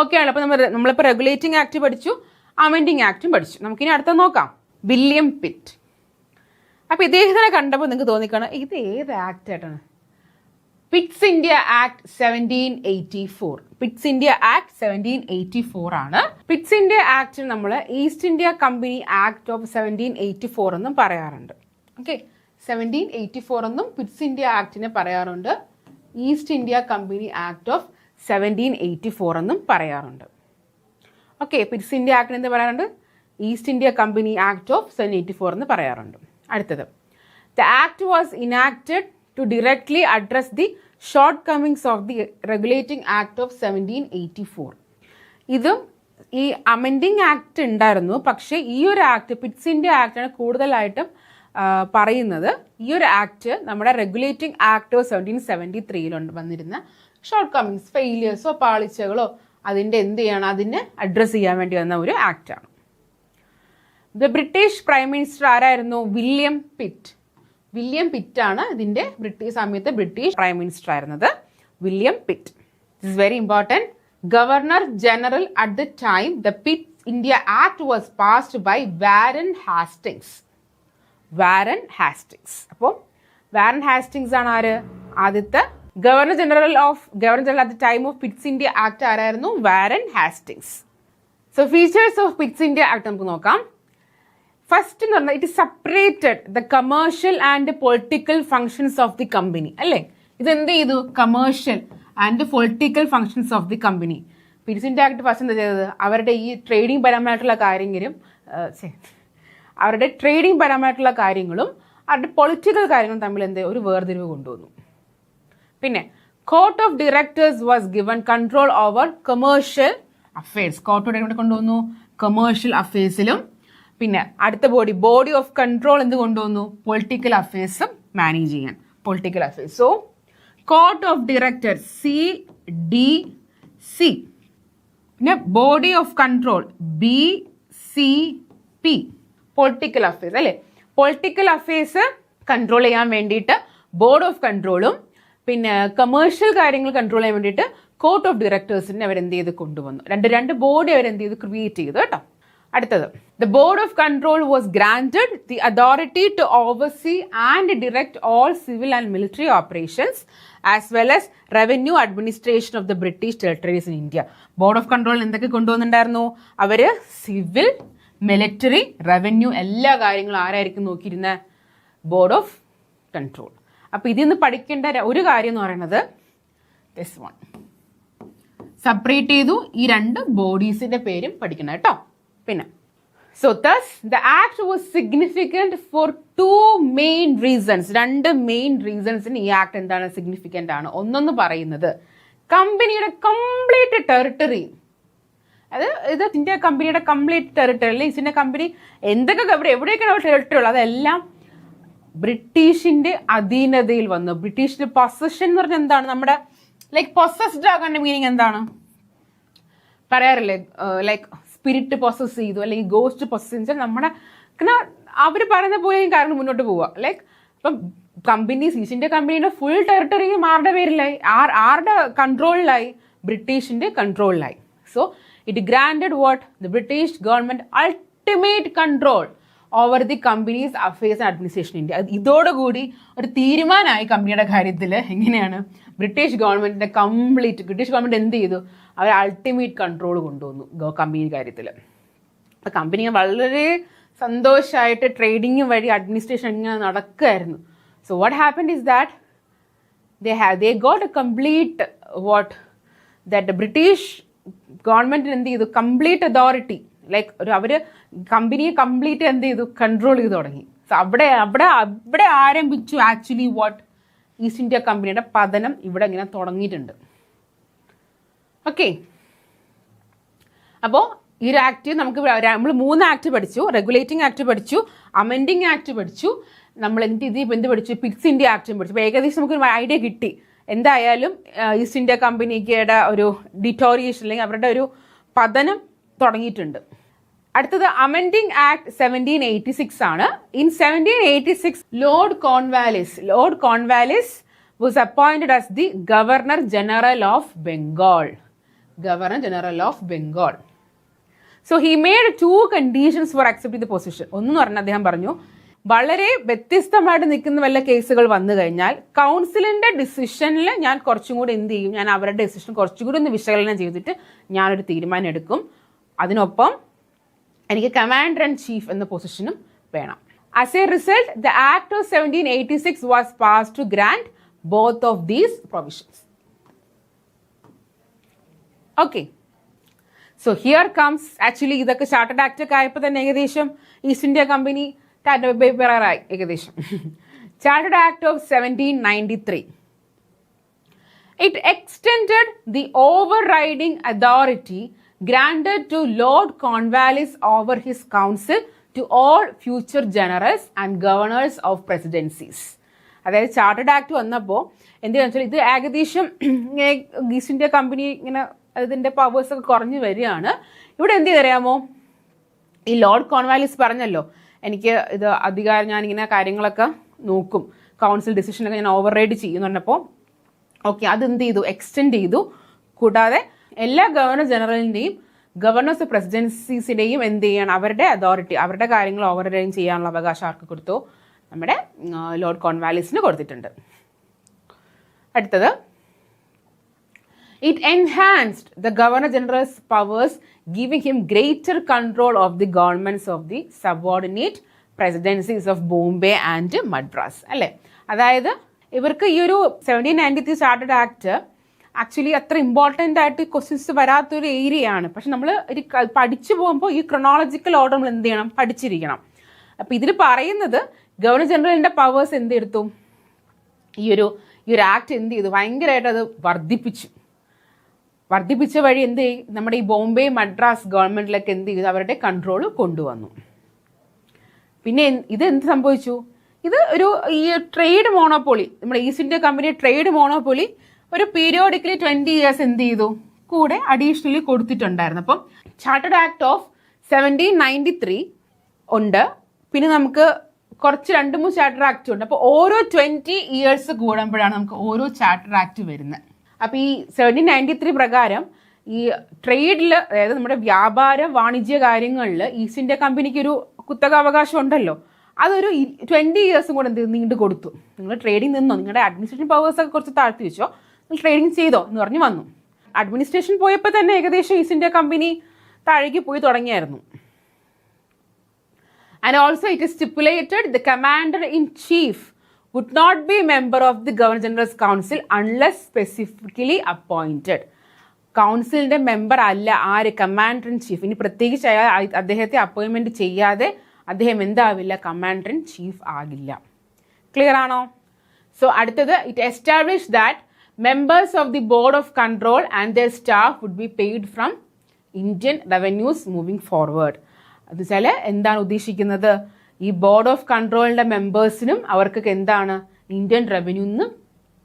ഓക്കെ ആണ്. അപ്പോൾ നമ്മളിപ്പോൾ റെഗുലേറ്റിംഗ് ആക്ട് പഠിച്ചു, അമെൻഡിങ് ആക്ടും പഠിച്ചു. നമുക്കിനി അടുത്ത നോക്കാം. William Pitt. അപ്പോൾ ഇദ്ദേഹത്തിനെ കണ്ടപ്പോൾ നിങ്ങൾക്ക് തോന്നിക്കണം ഇത് ഏത് ആക്ട് ആയിട്ടാണ്? Pitt's India Act 1784. Pitt's India Act 1784 ആണ്. പിറ്റ്സ് ഇന്ത്യ ആക്ട് നമ്മൾ East India Company Act of 1784 എന്നും പറയാറുണ്ട്. ഓക്കെ, 1784 എന്നും പിറ്റ്സ് ഇന്ത്യ ആക്ടിനെ പറയാറുണ്ട്. East India Company Act of 1784 എന്നും പറയാറുണ്ട്. ഓക്കെ, പിറ്റ്സ് ഇന്ത്യ ആക്ടിന് എന്ത് പറയാറുണ്ട്? East India Company Act of 1784 എന്ന് പറയാറുണ്ട്. അടുത്തത്, the act was enacted to directly address the shortcomings of the Regulating act of 1784. ഇതും ഈ അമെൻഡിങ് ആക്ട് ഉണ്ടായിരുന്നു, പക്ഷേ ഈ ഒരു ആക്ട് പിറ്റ്സ് ഇന്ത്യ ആക്ടാണ് കൂടുതലായിട്ടും പറയുന്നത്. ഈ ഒരു ആക്ട് നമ്മുടെ റെഗുലേറ്റിംഗ് ആക്ട് ഓഫ് 1773 വന്നിരുന്ന ഷോർട്ട് കമ്മിങ്സ്, ഫെയിലിയേഴ്സോ പാളിച്ചകളോ അതിൻ്റെ എന്ത് ചെയ്യണം, അതിനെ അഡ്രസ്സ് ചെയ്യാൻ വേണ്ടി വന്ന ഒരു ആക്റ്റാണ്. ദ ബ്രിട്ടീഷ് പ്രൈം മിനിസ്റ്റർ ആരായിരുന്നു? William Pitt. വില്യം പിറ്റാണ് ഇതിൻ്റെ സമയത്ത് ബ്രിട്ടീഷ് പ്രൈം മിനിസ്റ്റർ ആയിരുന്നത്, William Pitt. This is very important. Governor general at the time the Pitt India act was passed by Warren Hastings. Warren Hastings. അപ്പോൾ Warren Hastings ആണ് ആര്? ആദ്യത്തെ governor general at the time of Pitt's India act ആരായിരുന്നു? Warren Hastings. So features of Pitt's India act നമുക്ക് നോക്കാം. First എന്ന് പറഞ്ഞാൽ it separated the commercial and political functions of the company. അല്ലേ, ഇത് എന്ത് ചെയ്തു? Commercial and political functions of the company. Pitt's India act first എന്താ ചെയ്തത്? അവരുടെ ഈ ട്രേഡിംഗ് പരമായിട്ടുള്ള കാര്യങ്ങളും അവരുടെ പൊളിറ്റിക്കൽ കാര്യങ്ങളും തമ്മിൽ എന്ത് ഒരു വേർതിരിവ് കൊണ്ടുവന്നു. പിന്നെ court of directors was given control over commercial affairs. Court of director കൊണ്ടുവന്നു കൊമേഴ്ഷ്യൽ അഫയേഴ്സിലും. പിന്നെ അടുത്ത ബോഡി ഓഫ് കൺട്രോൾ എന്ത് കൊണ്ടുവന്നു? പൊളിറ്റിക്കൽ അഫയേഴ്സും മാനേജ് ചെയ്യാൻ, political affairs. So court of director CDC. പിന്നെ body of control BCP. Political affairs അല്ലേ, political affairs control ചെയ്യാൻ വേണ്ടിയിട്ട് ബോർഡ് ഓഫ് കൺട്രോളും പിന്നെ കമേഴ്ഷ്യൽ കാര്യങ്ങൾ കൺട്രോൾ ചെയ്യാൻ വേണ്ടിയിട്ട് കോർട്ട് ഓഫ് ഡയറക്ടേഴ്സിനെ അവരെന്ത് ചെയ്ത് കൊണ്ടുവന്നു. രണ്ട് ബോഡി അവരെന്ത് ചെയ്ത് ക്രിയേറ്റ് ചെയ്തു കേട്ടോ. അടുത്തത്, the board of control was granted the authority to oversee and direct all civil and military operations as well as revenue administration of the British territories in India. Board of control എന്തൊക്കെ കൊണ്ടുവന്നിട്ടുണ്ടായിരുന്നു? അവര് civil, military, revenue എല്ലാ കാര്യങ്ങളും ആരായിരിക്കും നോക്കിയിരുന്നത്? Board of control. അപ്പൊ ഇതിൽ നിന്ന് പഠിക്കേണ്ട ഒരു കാര്യം എന്ന് പറയുന്നത് ദിസ് വൺ, സെപ്പറേറ്റ് ചെയ്തു ഈ രണ്ട് ബോഡീസിന്റെ പേരും പഠിക്കണം കേട്ടോ. പിന്നെ so thus the act was significant for two main reasons. രണ്ട് മെയിൻ റീസൺസിന് ഈ ആക്ട് എന്താണ് സിഗ്നിഫിക്കൻ്റ് ആണ്. ഒന്നൊന്ന് പറയുന്നത് കമ്പനിയുടെ കംപ്ലീറ്റ് ടെറിട്ടറി, അത് ഇത് ഇന്ത്യ കമ്പനിയുടെ കംപ്ലീറ്റ് ടെറിട്ടറി, അല്ലെങ്കിൽ ഇതിന്റെ കമ്പനി എന്തൊക്കെ എവിടെയൊക്കെയാണ് ടെറിട്ടറി ഉള്ളത് അതെല്ലാം ബ്രിട്ടീഷിന്റെ അധീനതയിൽ വന്നു. ബ്രിട്ടീഷിന്റെ പൊസഷൻ എന്ന് പറഞ്ഞാൽ എന്താണ്? നമ്മുടെ ലൈക്ക് പൊസസ്ഡ് ആകാൻ്റെ മീനിങ് എന്താണ് പറയാറില്ലേ? ലൈക്ക് സ്പിരിറ്റ് പൊസസ് ചെയ്തു അല്ലെങ്കിൽ ഗോസ്റ്റ് പൊസസ് ചെയ്താൽ നമ്മുടെ അവർ പറയുന്ന പോലെ കാരണം മുന്നോട്ട് പോവുക. ലൈക്ക് ഇപ്പം കമ്പനീസ്, ഈസ്റ്റ് ഇന്ത്യ കമ്പനിയുടെ ഫുൾ ടെറിട്ടറിയും ആരുടെ പേരിലായി? ആരുടെ കൺട്രോളിലായി? ബ്രിട്ടീഷിന്റെ കൺട്രോളിലായി. So it granted what? The British government ultimate control over the company's affairs and administration India. ഇതോടുകൂടി ഒരു തീരുമാനമായി കമ്പനിയുടെ കാര്യത്തിൽ. എങ്ങനെയാണ്? ബ്രിട്ടീഷ് ഗവൺമെന്റ് എന്ത് ചെയ്തു? അവർ അൾട്ടിമേറ്റ് കൺട്രോൾ കൊണ്ടുവന്നു കമ്പനി കാര്യത്തിൽ. അപ്പം കമ്പനി വളരെ സന്തോഷമായിട്ട് ട്രേഡിങ് വഴി അഡ്മിനിസ്ട്രേഷൻ ഇങ്ങനെ നടക്കുകയായിരുന്നു. So what happened is that they got a complete that the British government എന്ത് ചെയ്തു? കംപ്ലീറ്റ് അതോറിറ്റി, ലൈക്ക് അവര് കമ്പനിയെ കംപ്ലീറ്റ് എന്ത് ചെയ്തു? കൺട്രോൾ ചെയ്ത് തുടങ്ങി. സോ അവിടെ ആരംഭിച്ചു ആക്ച്വലി ഈസ്റ്റ് ഇന്ത്യ കമ്പനിയുടെ പതനം ഇവിടെ ഇങ്ങനെ തുടങ്ങിയിട്ടുണ്ട്. ഓക്കെ, അപ്പോൾ ഈ ഒരു ആക്ട് നമ്മൾ 3 ആക്ട് പഠിച്ചു. റെഗുലേറ്റിംഗ് ആക്ട് പഠിച്ചു, അമെൻഡിങ് ആക്ട് പഠിച്ചു, നമ്മൾ എന്ത് പഠിച്ചു? പിറ്റ്സ് ഇന്ത്യ ആക്ടും പഠിച്ചു. അപ്പോൾ ഏകദേശം നമുക്ക് ഐഡിയ കിട്ടി എന്തായാലും ഈസ്റ്റ് ഇന്ത്യ കമ്പനിയുടെ ഒരു ഡിറ്റോറിയേഷൻ അല്ലെങ്കിൽ അവരുടെ ഒരു പതനം തുടങ്ങിയിട്ടുണ്ട്. അടുത്തത് അമെൻഡിങ് ആക്ട് 1786 ആണ്. In 1786 Lord Cornwallis was appointed as the Governor General of Bengal. So he made 2 conditions for accepting the position. ഒന്നെന്ന് പറഞ്ഞാൽ അദ്ദേഹം പറഞ്ഞു, വളരെ വ്യത്യസ്തമായിട്ട് നിൽക്കുന്ന വല്ല കേസുകൾ വന്നു കഴിഞ്ഞാൽ കൗൺസിലിന്റെ ഡിസിഷനിൽ ഞാൻ കുറച്ചും കൂടി എന്ത് ചെയ്യും? ഞാൻ അവരുടെ ഡിസിഷൻ കുറച്ചും കൂടി ഒന്ന് വിശകലനം ചെയ്തിട്ട് ഞാനൊരു തീരുമാനം എടുക്കും. അതിനൊപ്പം എനിക്ക് കമാൻഡർ ആൻഡ് ചീഫ് എന്ന പൊസിഷനും വേണം. As a result the act of 1786 was passed to grant both of these provisions. Okay, so here comes actually ഇതൊക്കെ ചാർട്ടേഡ് ആക്ട് ഒക്കെ ആയപ്പോൾ തന്നെ ഏകദേശം ഈസ്റ്റ് ഇന്ത്യ കമ്പനി പേപ്പറായി ഏകദേശം. Chartered act of 1793 it extended the overriding authority granted to Lord Cornwallis over his council to all future generals and governors of presidencies. അതായത് chartered act വന്നപ്പോൾ എന്തെന്ന് വെച്ചാൽ ഇത് ഏകദേശം ഈസ്റ്റ് ഇന്ത്യ കമ്പനി ഇങ്ങനെ അതിൻ്റെ പവേഴ്സൊക്കെ കുറഞ്ഞു വരികയാണ്. ഇവിടെ എന്ത് ചെയ്തറിയാമോ? ഈ ലോർഡ് കോൺവാലിസ് പറഞ്ഞല്ലോ, എനിക്ക് ഇത് അധികാരം ഞാനിങ്ങനെ കാര്യങ്ങളൊക്കെ നോക്കും, കൗൺസിൽ ഡിസിഷനൊക്കെ ഞാൻ ഓവർ റൈഡ് ചെയ്യുമെന്ന് പറഞ്ഞപ്പോൾ ഓക്കെ അതെന്ത് ചെയ്തു? എക്സ്റ്റെൻഡ് ചെയ്തു. കൂടാതെ എല്ലാ ഗവർണർ ജനറലിൻ്റെയും ഗവർണേഴ്സ് പ്രസിഡൻസീസിൻ്റെയും എന്ത് ചെയ്യണം? അവരുടെ അതോറിറ്റി, അവരുടെ കാര്യങ്ങൾ ഓവർ റൈഡ് ചെയ്യാനുള്ള അവകാശം ആർക്ക് കൊടുത്തു? നമ്മുടെ ലോർഡ് കോൺവാലിസിന് കൊടുത്തിട്ടുണ്ട്. അടുത്തത്, it enhanced the governor general's powers giving him greater control of the governments of the subordinate presidencies of Bombay and Madras. അല്ലേ? അതായത് ഇവർക്ക് ഈ ഒരു 1793 ചാർട്ടേഡ് ആക്ട് ആക്ച്വലി അത്ര ഇമ്പോർട്ടൻ്റ് ആയിട്ട് ക്വസ്റ്റ്യൻസ് വരാത്തൊരു ഏരിയയാണ്. പക്ഷെ നമ്മൾ പഠിച്ചു പോകുമ്പോൾ ഈ ക്രൊണോളജിക്കൽ ഓർഡർ നമ്മൾ എന്ത് ചെയ്യണം? പഠിച്ചിരിക്കണം. അപ്പം ഇതിൽ പറയുന്നത് ഗവർണർ ജനറലിൻ്റെ പവേഴ്സ് എന്തെടുത്തു? ഈ ഒരു ആക്ട് എന്ത് ചെയ്തു? ഭയങ്കരമായിട്ട് അത് വർദ്ധിപ്പിച്ച വഴി എന്ത് ചെയ്യും? നമ്മുടെ ഈ ബോംബെ മദ്രാസ് ഗവൺമെൻറ്റിലൊക്കെ എന്ത് ചെയ്തു? അവരുടെ കൺട്രോൾ കൊണ്ടുവന്നു. പിന്നെ ഇത് എന്ത് സംഭവിച്ചു? ഇത് ഈ ട്രേഡ് മോണോപ്പൊളി, നമ്മുടെ east India company trade monopoly ഒരു പീരിയോഡിക്കലി 20 years എന്ത് ചെയ്തു? കൂടെ അഡീഷണലി കൊടുത്തിട്ടുണ്ടായിരുന്നു. അപ്പം ചാർട്ടേഡ് ആക്ട് ഓഫ് 1793 ഉണ്ട്. പിന്നെ നമുക്ക് കുറച്ച് 2-3 ചാർട്ടർ ആക്ട് ഉണ്ട്. അപ്പോൾ ഓരോ 20 years കൂടുമ്പോഴാണ് നമുക്ക് ഓരോ ചാർട്ടർ ആക്ട് വരുന്നത്. അപ്പോൾ ഈ 1793 പ്രകാരം ഈ ട്രേഡിൽ, അതായത് നമ്മുടെ വ്യാപാര വാണിജ്യ കാര്യങ്ങളിൽ ഈസ്റ്റ് ഇന്ത്യ കമ്പനിക്ക് ഒരു കുത്തകാവകാശം ഉണ്ടല്ലോ, അതൊരു 20 ഇയേഴ്സും കൂടെ നീണ്ടു കൊടുത്തു. നിങ്ങൾ ട്രേഡിങ് നിന്നോ, നിങ്ങളുടെ അഡ്മിനിസ്ട്രേഷൻ പവേഴ്സൊക്കെ കുറച്ച് താഴ്ത്തി വെച്ചോ, നിങ്ങൾ ട്രേഡിങ് ചെയ്തോ എന്ന് പറഞ്ഞ് വന്നു. അഡ്മിനിസ്ട്രേഷൻ പോയപ്പോൾ തന്നെ ഏകദേശം ഈസ്റ്റ് ഇന്ത്യ കമ്പനി താഴേക്ക് പോയി തുടങ്ങിയായിരുന്നു. And also it is stipulated the commander-in-chief would not be a member of the Governor-General's Council unless specifically appointed. കൗൺസിലിൻ്റെ മെമ്പർ അല്ല ആര്? Commander in chief. ഇനി പ്രത്യേകിച്ച് അദ്ദേഹത്തെ അപ്പോയിൻമെൻറ്റ് ചെയ്യാതെ അദ്ദേഹം എന്താവില്ല? കമാൻഡർ ഇൻ ചീഫ് ആകില്ല. ക്ലിയർ ആണോ? സോ അടുത്തത്, it establish that members of the board of control and their staff would be paid from Indian revenues moving forward. അത് വെച്ചാൽ എന്താണ് ഉദ്ദേശിക്കുന്നത്? ഈ ബോർഡ് ഓഫ് കൺട്രോളിൻ്റെ മെമ്പേഴ്സിനും അവർക്കൊക്കെ എന്താണ്? ഇന്ത്യൻ റവന്യൂന്ന്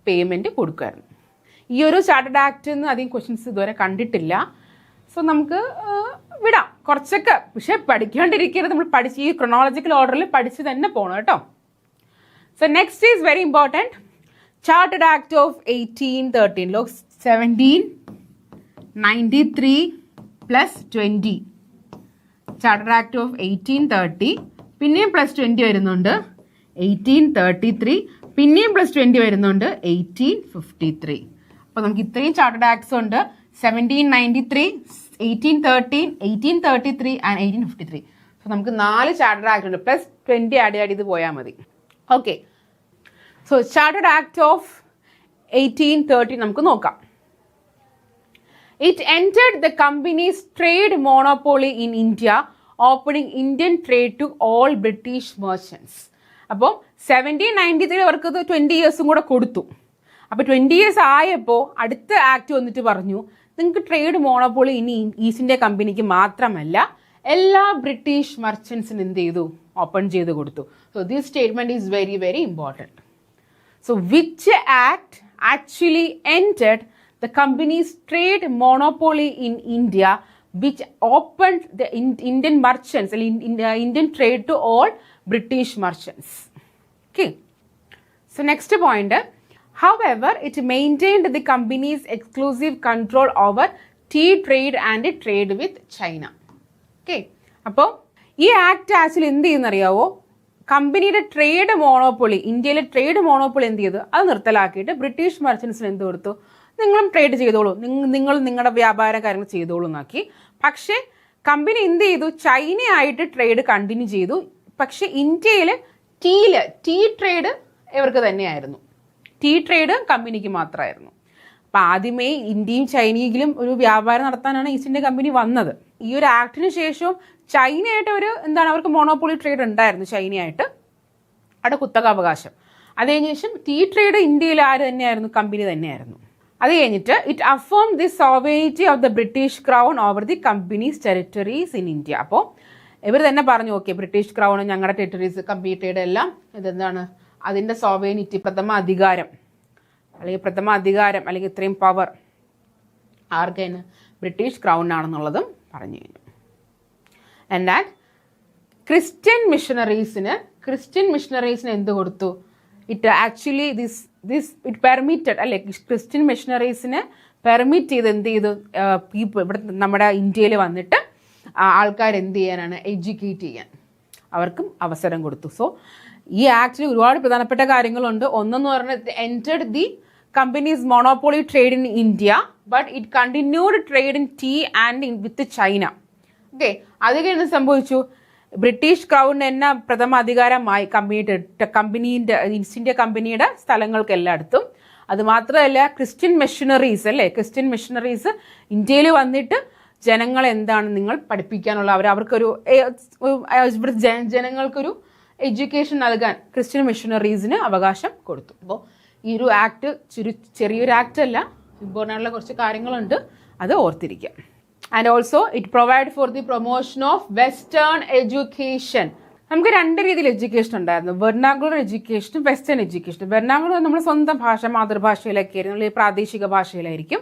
പേയ്മെൻറ്റ് കൊടുക്കുമായിരുന്നു. ഈ ഒരു ചാർട്ടേഡ് ആക്ട് നിന്ന് അധികം ക്വസ്റ്റ്യൻസ് ഇതുവരെ കണ്ടിട്ടില്ല. സോ നമുക്ക് വിടാം കുറച്ചൊക്കെ, പക്ഷെ പഠിക്കാണ്ടിരിക്കരുത്. നമ്മൾ പഠിച്ച് ഈ ക്രൊണോളജിക്കൽ ഓർഡറിൽ പഠിച്ച് തന്നെ പോകണം കേട്ടോ. So next is very important, chartered act of 1813. Lok 1793 + 20. Charter act of 1830, പിന്നെയും +20 വരുന്നുണ്ട് 1833, പിന്നെയും +20 വരുന്നുണ്ട് 1853. അപ്പോൾ നമുക്ക് ഇത്രയും ചാർട്ടേഡ് ആക്ട്സ് ഉണ്ട്. 1793, 1813, 1833 ആൻഡ് 1853. സോ നമുക്ക് 4 ചാർട്ടേഡ് ആക്ട് ഉണ്ട്, +20 ആഡ് ചെയ്ത് പോയാൽ മതി. Okay, so chartered act of 1830 നമുക്ക് നോക്കാം. It entered the company's trade monopoly in India, opening Indian trade to all British merchants. അപ്പോൾ 1793 അവർക്ക് 20 ഇയേഴ്സും കൂടെ കൊടുത്തു. അപ്പോൾ 20 ഇയേഴ്സ് ആയപ്പോൾ അടുത്ത ആക്ട് വന്നിട്ട് പറഞ്ഞു, നിങ്ങൾക്ക് ട്രേഡ് മോണോപോളി ഇനി ഈസ്റ്റ് ഇന്ത്യ കമ്പനിക്ക് മാത്രമല്ല എല്ലാ ബ്രിട്ടീഷ് മർച്ചൻസിന് എന്ത് ചെയ്തു? ഓപ്പൺ ചെയ്ത് കൊടുത്തു. So this statement is very very important. So which act actually entered the company's trade monopoly in India, which opened the Indian merchants, Indian trade to all British merchants. Okay. So next point, however, it maintained the company's exclusive control over tea trade and trade with China. Okay. അപ്പോൾ ഈ act actually എന്ത് ചെയ്യുന്നറിയാവോ? കമ്പനിയുടെ trade monopoly, ഇന്ത്യയിലെ trade monopoly എന്ത് ചെയ്തു? അത് നിർത്തലാക്കിയിട്ട് British മർച്ചൻസിന് എന്ത് കൊടുത്തു? നിങ്ങളും ട്രേഡ് ചെയ്തോളൂ, നിങ്ങൾ നിങ്ങളുടെ വ്യാപാര കാര്യങ്ങൾ ചെയ്തോളൂ എന്നാക്കി. പക്ഷേ കമ്പനി എന്ത് ചെയ്തു? ചൈനയായിട്ട് ട്രേഡ് കണ്ടിന്യൂ ചെയ്തു. പക്ഷെ ഇന്ത്യയിൽ ടീ ട്രേഡ് ഇവർക്ക് തന്നെയായിരുന്നു. ടീ ട്രേഡ് കമ്പനിക്ക് മാത്രമായിരുന്നു. അപ്പം ആദ്യമേ ഇന്ത്യയും ചൈനയിലും ഒരു വ്യാപാരം നടത്താനാണ് ഈസ്റ്റ് ഇന്ത്യ കമ്പനി വന്നത്. ഈ ഒരു ആക്ടിന് ശേഷം ചൈനയായിട്ട് അവർക്ക് മോണോപ്പൊളി ട്രേഡ് ഉണ്ടായിരുന്നു, ചൈനയായിട്ട് അവിടെ കുത്തകാവകാശം. അത് കഴിഞ്ഞ ശേഷം ടീ ട്രേഡ് ഇന്ത്യയിൽ ആര് തന്നെയായിരുന്നു? കമ്പനി തന്നെയായിരുന്നു. അത് കഴിഞ്ഞിട്ട് it affirm the sovereignty of the British crown over the companies territories in India. അപ്പോൾ ഇവർ തന്നെ പറഞ്ഞു, ഓക്കെ ബ്രിട്ടീഷ് ക്രൗൺ ഞങ്ങളുടെ ടെറിട്ടറീസ്, കമ്പനി ട്രേഡ് എല്ലാം ഇതെന്താണ് അതിൻ്റെ സോവറിറ്റി, പ്രഥമ അധികാരം അല്ലെങ്കിൽ ഇത്രയും പവർ ആർക്കാണ്? ബ്രിട്ടീഷ് ക്രൗണിനാണെന്നുള്ളതും പറഞ്ഞു കഴിഞ്ഞു. ആൻഡ് ദാറ്റ് ക്രിസ്ത്യൻ മിഷണറീസിന് എന്ത് കൊടുത്തു? ഇറ്റ് ആക്ച്വലി ഇറ്റ് പെർമിറ്റഡ് അല്ലെ, ക്രിസ്ത്യൻ മിഷണറീസിന് പെർമിറ്റ് ചെയ്ത് എന്ത് ചെയ്തു? പീപ്പിൾ ഇവിടെ നമ്മുടെ ഇന്ത്യയിൽ വന്നിട്ട് ആൾക്കാർ എന്ത് ചെയ്യാനാണ്? എഡ്യൂക്കേറ്റ് ചെയ്യാൻ അവർക്കും അവസരം കൊടുത്തു. സോ ഈ ആക്ടിൽ ഒരുപാട് പ്രധാനപ്പെട്ട കാര്യങ്ങളുണ്ട്. ഒന്നെന്ന് പറഞ്ഞാൽ entered the company's monopoly trade in India, but it continued trade in tea and with China. Okay, അത് കഴിഞ്ഞ് സംഭവിച്ചു, ബ്രിട്ടീഷ് ക്രൗൺ തന്നെ പ്രഥമ അധികാരമായി കമ്പനീൻ്റെ ഈസ്റ്റ് ഇന്ത്യ കമ്പനിയുടെ സ്ഥലങ്ങൾക്ക് എല്ലായിടത്തും. അത് മാത്രമല്ല ക്രിസ്ത്യൻ മിഷണറീസ് ഇന്ത്യയിൽ വന്നിട്ട് ജനങ്ങളെ എന്താണ് നിങ്ങൾ പഠിപ്പിക്കാനുള്ള അവർക്കൊരു ജനങ്ങൾക്കൊരു എഡ്യൂക്കേഷൻ നൽകാൻ ക്രിസ്ത്യൻ മിഷണറീസിന് അവകാശം കൊടുത്തു. അപ്പോൾ ഈ ഒരു ആക്ട് ചെറിയൊരു ആക്ട് അല്ല, ഇമ്പോർട്ടൻ്റ് ആയിട്ടുള്ള കുറച്ച് കാര്യങ്ങളുണ്ട്, അത് ഓർത്തിരിക്കുക. And also it provide for the promotion of western education. നമുക്ക് രണ്ട് രീതിയിൽ എഡ്യൂക്കേഷൻ ഉണ്ടായിരുന്നു, വെർണാക്കുലർ എഡ്യൂക്കേഷനും വെസ്റ്റേൺ എഡ്യൂക്കേഷനും. വെർണാക്കുലർ നമ്മുടെ സ്വന്തം ഭാഷ മാതൃഭാഷയിലൊക്കെ ആയിരുന്നു, അല്ലെങ്കിൽ പ്രാദേശിക ഭാഷയിലായിരിക്കും.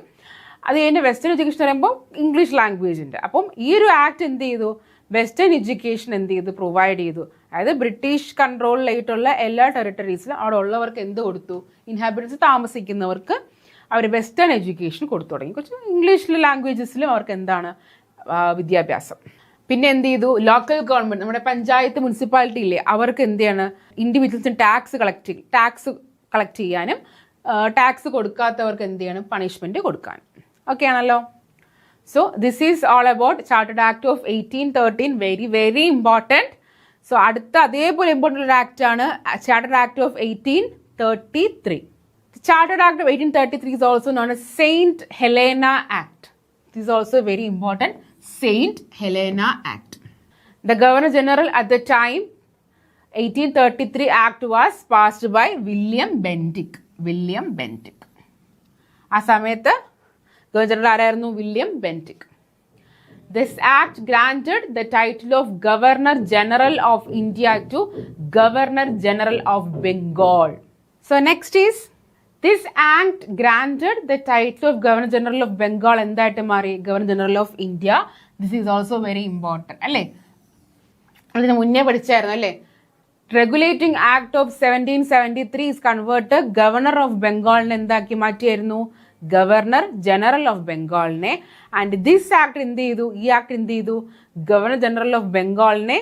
അത് കഴിഞ്ഞ് വെസ്റ്റേൺ എഡ്യൂക്കേഷൻ പറയുമ്പോൾ ഇംഗ്ലീഷ് ലാംഗ്വേജിൻ്റെ. അപ്പം ഈ ഒരു ആക്ട് എന്ത് ചെയ്തു? വെസ്റ്റേൺ എഡ്യൂക്കേഷൻ എന്ത് ചെയ്തു? പ്രൊവൈഡ് ചെയ്തു. അതായത് ബ്രിട്ടീഷ് കൺട്രോളിലായിട്ടുള്ള എല്ലാ ടെറിട്ടറീസിലും അവിടെ ഉള്ളവർക്ക് എന്ത് കൊടുത്തു? ഇൻഹാബിറ്റൻസ് താമസിക്കുന്നവർക്ക് അവർ വെസ്റ്റേൺ എഡ്യൂക്കേഷൻ കൊടുത്തു തുടങ്ങി. കുറച്ച് ഇംഗ്ലീഷിലെ ലാംഗ്വേജസിലും അവർക്ക് എന്താണ് വിദ്യാഭ്യാസം. പിന്നെ എന്ത് ചെയ്തു, ലോക്കൽ ഗവൺമെൻറ്, നമ്മുടെ പഞ്ചായത്ത് മുനിസിപ്പാലിറ്റി ഇല്ലേ, അവർക്ക് എന്ത് ചെയ്യാണ്, ഇൻഡിവിജ്വൽസിന് ടാക്സ് കളക്ട് ചെയ്യാനും ടാക്സ് കൊടുക്കാത്തവർക്ക് എന്ത് ചെയ്യണം, പണിഷ്മെൻറ്റ് കൊടുക്കാനും. ഓക്കെ ആണല്ലോ. So this is all about chartered act of 1813. Very very important. So അടുത്ത അതേപോലെ ഇമ്പോർട്ടൻ്റ് ഒരു ആക്റ്റാണ് chartered act of 1833. Chartered Act of 1833 is also known as Saint Helena Act. This is also very important. Saint Helena Act. The Governor General at the time, 1833 Act was passed by William Bentinck. William Bentinck. ആ സമയത്ത് governor general ആരായിരുന്നു? William Bentinck. This act granted the title of Governor General of India to Governor General of Bengal. So next is, this act granted the title of Governor General of Bengal എന്തായിട്ട് മാറി? Governor General of India. This is also very important അല്ലേ? അതിന് മുന്നേ പഠിച്ചായിരുന്നു അല്ലേ? Regulating act of 1773 is converted governor of ബംഗാളിനെ എന്താക്കി മാറ്റിയായിരുന്നു? Governor general of ബംഗാളിനെ. And this act എന്ത് ചെയ്തു? ഈ ആക്ട് എന്ത് ചെയ്തു? ഗവർണർ ജനറൽ ഓഫ് ബംഗാളിനെ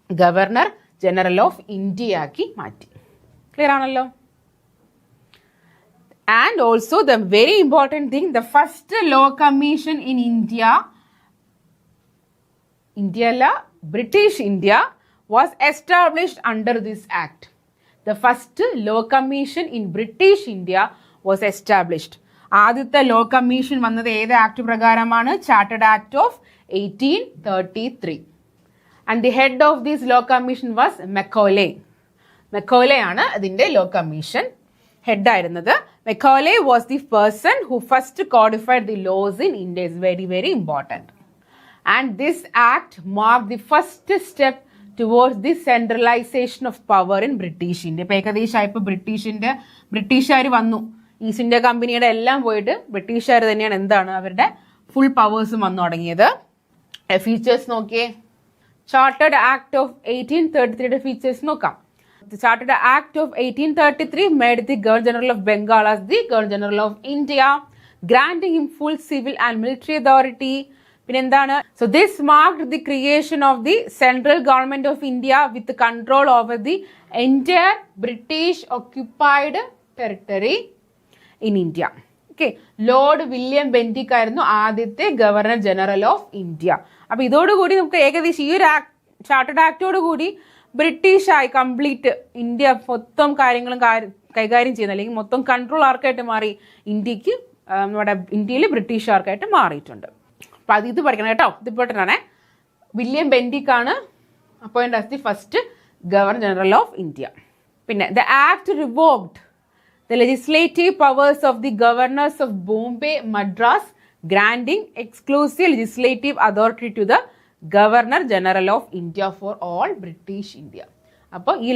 ഗവർണർ ജനറൽ ഓഫ് ഇന്ത്യ ആക്കി മാറ്റി. ക്ലിയർ ആണല്ലോ. And also the very important thing, the first law commission in India British India was established under this act. The first law commission in British India was established. ആദ്യത്തെ law commission വന്നത് ഏത് act പ്രകാരമാണ്? Chartered act of 1833. And the head of this law commission was Macaulay. Macaulay ആണ് അതിൻ്റെ law commission ഹെഡായിരുന്നത്. Macaulay was the person who first codified the laws in India. Is very very important. And this act mark the first step towards the centralisation of power in British India. ഇപ്പോൾ ഏകദേശമായപ്പോൾ ബ്രിട്ടീഷുകാർ വന്നു. East India കമ്പനിയുടെ എല്ലാം പോയിട്ട് ബ്രിട്ടീഷുകാർ തന്നെയാണ് എന്താണ് അവരുടെ ഫുൾ പവേഴ്സും വന്നു തുടങ്ങിയത്. ഫീച്ചേഴ്സ് നോക്കിയേ. ചാർട്ടേഡ് ആക്ട് ഓഫ് 1833 ഫീച്ചേഴ്സ് നോക്കാം. The Chartered Act of 1833 made the Governor General of Bengal as the Governor General of India, granting him full civil and military authority. പിന്നെന്താണ്? So this marked the creation of the central government of India with control over the entire British occupied territory in India. Okay, Lord William Bentinck ആയിരുന്നു ആദ്യത്തെ governor general of India. അപ്പോൾ ഇതോടുകൂടി നമുക്ക് ഏകദേശം ഈ ഒരു chartered ആക്ടോടുകൂടി ബ്രിട്ടീഷായി complete India മൊത്തം കാര്യങ്ങളും കൈകാര്യം ചെയ്യുന്ന, അല്ലെങ്കിൽ മൊത്തം കൺട്രോൾ ആർക്കായിട്ട് മാറി? ഇന്ത്യക്ക്, നമ്മുടെ ഇന്ത്യയിൽ ബ്രിട്ടീഷുകാർക്കായിട്ട് മാറിയിട്ടുണ്ട്. അപ്പോൾ ഇത് പഠിക്കണം കേട്ടോ, ഇത് ഇമ്പോർട്ടൻ്റ് ആണ്. വില്യം ബെന്റിക് ആണ് appoint as the first governor general of India. പിന്നെ the act revoked the legislative powers of the governors of Bombay, Madras, granting exclusive legislative authority to the Governor General of India for all British India. അപ്പോൾ ഈ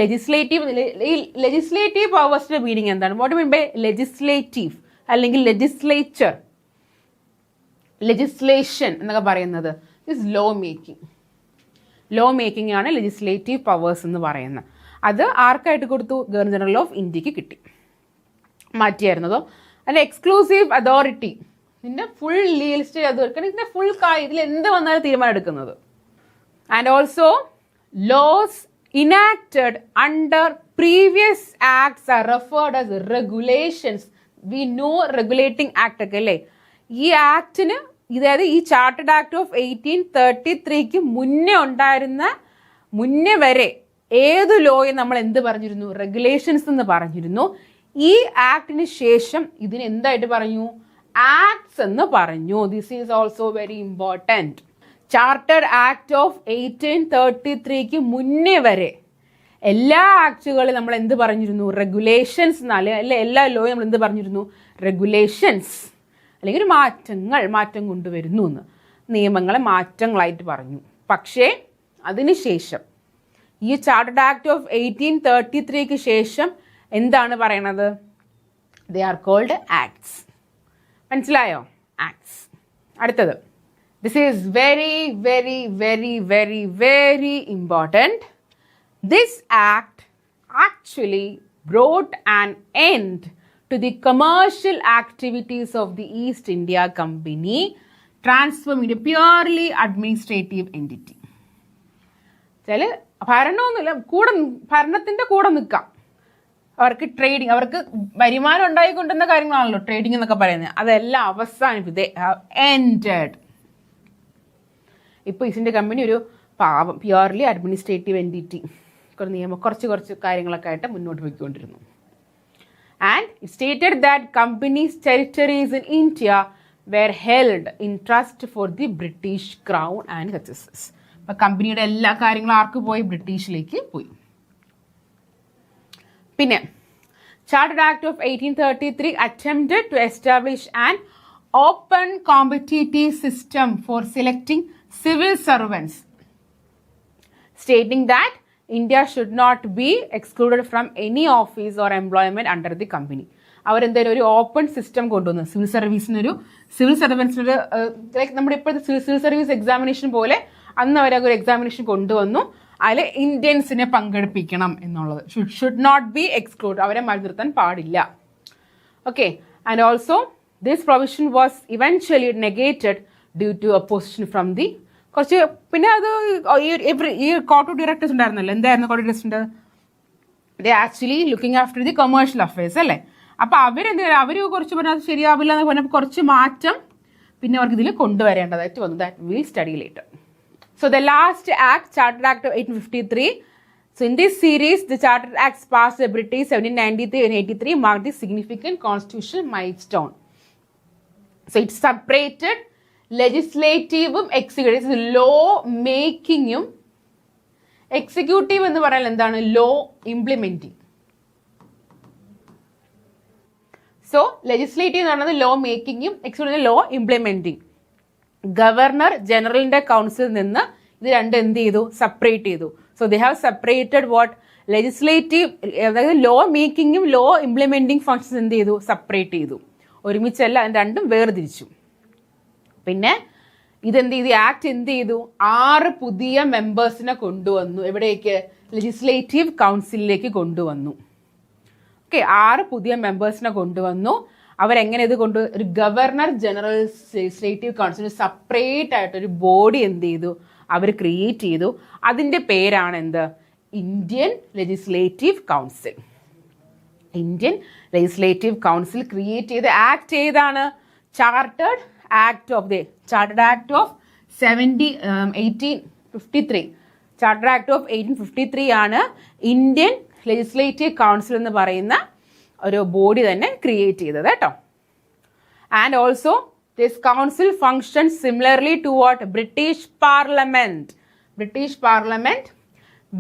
legislative പവേഴ്സിന്റെ meaning എന്താണ്? What mean by legislative അല്ലെങ്കിൽ legislature, legislation എന്നൊക്കെ പറയുന്നത് is low making ആണ് legislative powers എന്ന് പറയുന്നത്. അത് ആർക്കായിട്ട് കൊടുത്തു? ഗവർണർ ജനറൽ ഓഫ് ഇന്ത്യക്ക് കിട്ടി, മാറ്റിയായിരുന്നതോ. അല്ല, എക്സ്ക്ലൂസീവ് അതോറിറ്റി, ഇതിൻ്റെ ഫുൾ ലീഗൽ സ്റ്റേറ്റ് അതോറിറ്റി, ഇതിൻ്റെ ഫുൾ ഇതിൽ എന്ത് വന്നാലും തീരുമാനം എടുക്കുന്നത്. And also laws enacted under previous acts are referred as regulations. We know Regulating Act ഒക്കെ അല്ലേ? ഈ ആക്ടിന്, അതായത് ഈ ചാർട്ടേഡ് ആക്ട് ഓഫ് 1833 മുന്നേ വരെ ഏത് ലോയും നമ്മൾ എന്ത് പറഞ്ഞിരുന്നു? റെഗുലേഷൻസ് എന്ന് പറഞ്ഞിരുന്നു. ഈ ആക്ടിന് ശേഷം ഇതിന് എന്തായിട്ട് പറഞ്ഞു? ആക്ട്സ് എന്ന് പറഞ്ഞു. This is also very important. Chartered act of 1833 മുന്നേ വരെ എല്ലാ ആക്ടുകളും നമ്മൾ എന്ത് പറഞ്ഞിരുന്നു? റെഗുലേഷൻസ് എന്നാല് അല്ലെ? എല്ലാ ലോയും നമ്മൾ എന്ത് പറഞ്ഞിരുന്നു? റെഗുലേഷൻസ്, അല്ലെങ്കിൽ ഒരു മാറ്റം കൊണ്ടുവരുന്നു എന്ന്, നിയമങ്ങളെ മാറ്റങ്ങളായിട്ട് പറഞ്ഞു. പക്ഷേ അതിനുശേഷം ഈ ചാർട്ടേഡ് ആക്ട് ഓഫ് 1833 ശേഷം എന്താണ് പറയണത്? They are called acts. മനസ്സിലായോ? ആക്ട്സ്. അടുത്തത്, this is very very very very very important. This act actually brought an end to the commercial activities of the East India Company, transforming into purely administrative entity. ചില ഭരണമൊന്നുമില്ല, ഭരണത്തിൻ്റെ കൂടെ നിൽക്കാം. അവർക്ക് trading, അവർക്ക് വരുമാനം ഉണ്ടായിക്കൊണ്ടിരുന്ന കാര്യങ്ങളാണല്ലോ trading എന്നൊക്കെ പറയുന്നത്, അതെല്ലാം അവസാനിപ്പിച്ച് എൻഡഡ്. ഇപ്പോൾ ഈസ്റ്റ് ഇന്ത്യ കമ്പനി ഒരു പാവം പ്യുവർലി അഡ്മിനിസ്ട്രേറ്റീവ് എൻറ്റിറ്റി, കുറച്ച് കാര്യങ്ങളൊക്കെ ആയിട്ട് മുന്നോട്ട് പോയിക്കൊണ്ടിരുന്നു. And it stated that company's territories in India were held in trust for the British Crown and successors. അപ്പോൾ കമ്പനിയുടെ എല്ലാ കാര്യങ്ങളും ആർക്ക് പോയി? ബ്രിട്ടീഷിലേക്ക് പോയി. പിന്നെ Chartered Act of 1833 attempted to establish an open competitive system for selecting civil servants, stating that India should not be excluded from any office or employment under the company. അവരെന്തായാലും ഒരു open system കൊണ്ടുവന്നു civil സർവീസിനൊരു like നമ്മുടെ ഇപ്പോഴത്തെ civil service examination പോലെ അന്ന് അവരൊരു examination കൊണ്ടുവന്നു. അതിൽ ഇന്ത്യൻസിനെ പങ്കെടുപ്പിക്കണം എന്നുള്ളത്. ഷുഡ് നോട്ട് ബി എക്സ്ക്ലൂഡ്, അവരെ മാറ്റി നിർത്താൻ പാടില്ല. Okay, and also this provision was eventually negated due to opposition from the കുറച്ച്. പിന്നെ അത് ഈ കോർട്ട് ഓഫ് ഡയറക്ടേഴ്സ് ഉണ്ടായിരുന്നല്ലോ, എന്തായിരുന്നു court of directors? They actually looking after the commercial affairs അല്ലേ. അപ്പോൾ അവർ കുറച്ച് പറഞ്ഞാൽ അത് ശരിയാവില്ല എന്ന് പറഞ്ഞപ്പോൾ കുറച്ച് മാറ്റം പിന്നെ അവർക്ക് ഇതിൽ കൊണ്ടുവരേണ്ടതായിട്ട് വന്നു. That will study later. So the last act, Chartered Act of 1853. So in this series, the Chartered Acts passed by British 1793 and 83 marked the significant constitutional milestone. So it separated legislative executive, law making executive എന്ന് പറഞ്ഞാൽ എന്താണ്? law implementing. So legislative എന്ന് പറയുന്നത് law making, executive law implementing. Governor ജനറലിൻ്റെ കൗൺസിലിൽ നിന്ന് ഇത് രണ്ടും എന്ത് ചെയ്തു? സെപ്പറേറ്റ് ചെയ്തു. So they have separated what legislative, അതായത് ലോ മേക്കിങ്ങും ലോ ഇംപ്ലിമെൻറ്റിംഗ് ഫങ്ഷൻസ് എന്ത് ചെയ്തു? സെപ്പറേറ്റ് ചെയ്തു. ഒരുമിച്ചല്ല, അതിന് രണ്ടും വേർതിരിച്ചു. പിന്നെ ഇതെന്ത് ചെയ്തു? ആക്ട് എന്ത് ചെയ്തു? 6 പുതിയ മെമ്പേഴ്സിനെ കൊണ്ടുവന്നു. എവിടേക്ക്? ലെജിസ്ലേറ്റീവ് കൗൺസിലിലേക്ക് കൊണ്ടുവന്നു. ഓക്കെ, 6 പുതിയ മെമ്പേഴ്സിനെ കൊണ്ടുവന്നു. അവരെങ്ങനെ ഇത് ഒരു governor general legislative council separate ആയിട്ടൊരു ബോഡി എന്ത് ചെയ്തു? അവർ ക്രിയേറ്റ് ചെയ്തു. അതിൻ്റെ പേരാണ് എന്ത്? Indian legislative council. Indian legislative council create ചെയ്ത ആക്ട് ഏതാണ്? Chartered act of 1853. Chartered act of 1853 ആണ് ഇന്ത്യൻ ലെജിസ്ലേറ്റീവ് കൗൺസിൽ എന്ന് പറയുന്ന ഒരു ബോഡി തന്നെ ക്രിയേറ്റ് ചെയ്തത് കേട്ടോ. And also this council function similarly to what? British Parliament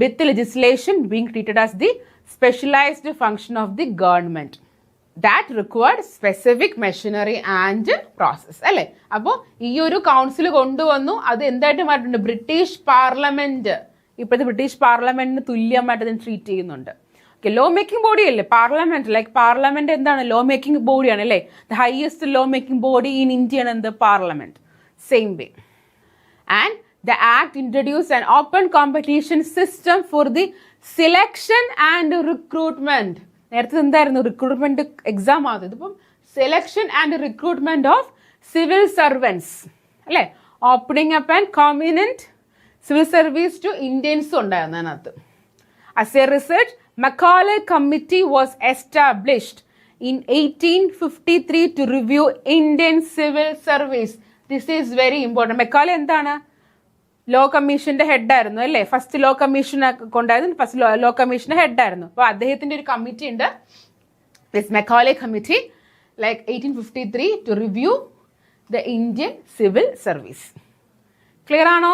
with legislation being treated as the specialised function of the government that required specific machinery and process അല്ലേ. അപ്പോൾ ഈ ഒരു കൗൺസിൽ കൊണ്ടുവന്നു. അത് എന്തായിട്ട് മാറ്റിട്ടുണ്ട്? ബ്രിട്ടീഷ് പാർലമെന്റ്, ഇപ്പോഴത്തെ ബ്രിട്ടീഷ് പാർലമെന്റിന് തുല്യമായിട്ട് അതിന് ട്രീറ്റ് ചെയ്യുന്നുണ്ട്. ലോ മേക്കിംഗ് ബോഡി അല്ലേ പാർലമെന്റ്. ലൈക്ക് പാർലമെന്റ് എന്താണ്? ലോ മേക്കിംഗ് ബോഡിയാണ് അല്ലേ. The highest law making body in India ആണ് എന്ത്? Parliament. Same way. And the act introduce an open competition system for the selection and recruitment. നേരത്തെ എന്തായിരുന്നു? Recruitment exam ആകുന്നത്. ഇതിപ്പം selection and recruitment of civil servants അല്ലേ. Opening up and covenanted civil service to ഇന്ത്യൻസും ഉണ്ടായിരുന്നു അതിനകത്ത്. As a result, Macaulay Committee was established in 1853 to review Indian civil service. This is very important. Macaulay എന്താണ്? Law കമ്മീഷന്റെ ഹെഡായിരുന്നു അല്ലേ. First law commission കൊണ്ടായിരുന്നു. First law കമ്മീഷന്റെ ഹെഡായിരുന്നു. അപ്പോൾ അദ്ദേഹത്തിന്റെ ഒരു കമ്മിറ്റി ഉണ്ട്, this Macaulay Committee, like 1853 to review the Indian civil service. Clear ആണോ?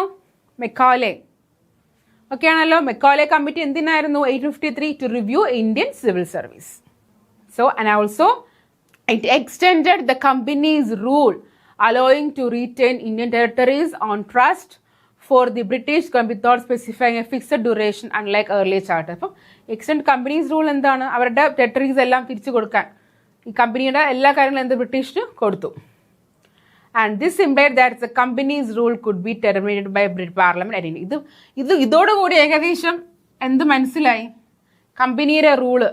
Macaulay ഓക്കെ ആണല്ലോ. Macaulay Committee എന്തിനായിരുന്നു? 1853 to review Indian civil service. So and also it extended the company's rule allowing to retain Indian territories on trust for the British without specifying a fixed duration unlike earlier charter. അപ്പം extend companies rule എന്താണ്? അവരുടെ territories എല്ലാം തിരിച്ചു കൊടുക്കാൻ ഈ കമ്പനിയുടെ എല്ലാ കാര്യങ്ങളും എന്ത് ബ്രിട്ടീഷിന് കൊടുത്തു. And this implied that the company's rule could be terminated by British Parliament at any. ഇതോടുകൂടി ഏകദേശം എന്ത് മനസ്സിലായി? കമ്പനിയുടെ റൂള്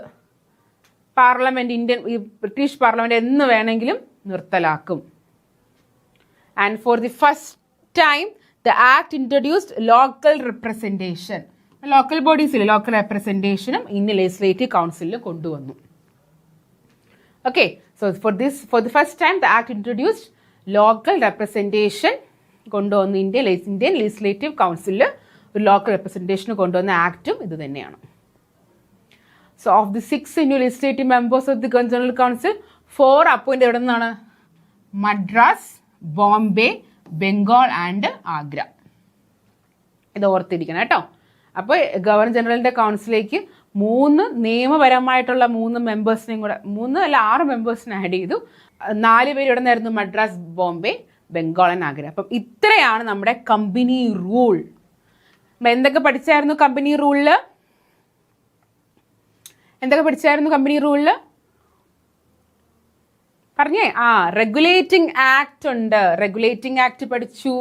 പാർലമെന്റ് ഈ ബ്രിട്ടീഷ് പാർലമെന്റ് എന്ന് വേണമെങ്കിലും നിർത്തലാക്കും. And for the first time the act introduced local representation. Local ബോഡീസിൽ ലോക്കൽ റെപ്രസെൻറ്റേഷനും ഇന്ത്യൻ ലെജിസ്ലേറ്റീവ് കൗൺസിലിൽ കൊണ്ടുവന്നു. Okay, so for the first time the act introduced local representation കൊണ്ടുവന്നു. ഇന്ത്യൻ ലെജിസ്ലേറ്റീവ് കൗൺസിലിൽ ഒരു ലോക്കൽ റെപ്രസെൻറ്റേഷൻ കൊണ്ടുവന്ന ആക്റ്റും ഇത് തന്നെയാണ്. So of the 6 new legislative members of the General Council, 4 appoint എവിടെ നിന്നാണ്? മദ്രാസ്, ബോംബെ, ബംഗാൾ ആൻഡ് ആഗ്ര. ഇത് ഓർത്തിരിക്കണം കേട്ടോ. അപ്പോൾ ഗവർണർ ജനറലിന്റെ കൗൺസിലേക്ക് 3 നിയമപരമായിട്ടുള്ള 3 മെമ്പേഴ്സിനെയും കൂടെ 3 അല്ല 6 മെമ്പേഴ്സിനെ ആഡ് ചെയ്തു. 4 പേര് ഇവിടെ നിന്നായിരുന്നു, മദ്രാസ്, ബോംബെ, ബംഗാൾ ആൻഡ് ആഗ്ര. അപ്പം ഇത്രയാണ് നമ്മുടെ കമ്പനി റൂൾ. എന്തൊക്കെ പഠിച്ചായിരുന്നു കമ്പനി റൂളില്? പറഞ്ഞേ. റെഗുലേറ്റിംഗ് ആക്ട് ഉണ്ട്. റെഗുലേറ്റിംഗ് ആക്ട് പഠിച്ചു.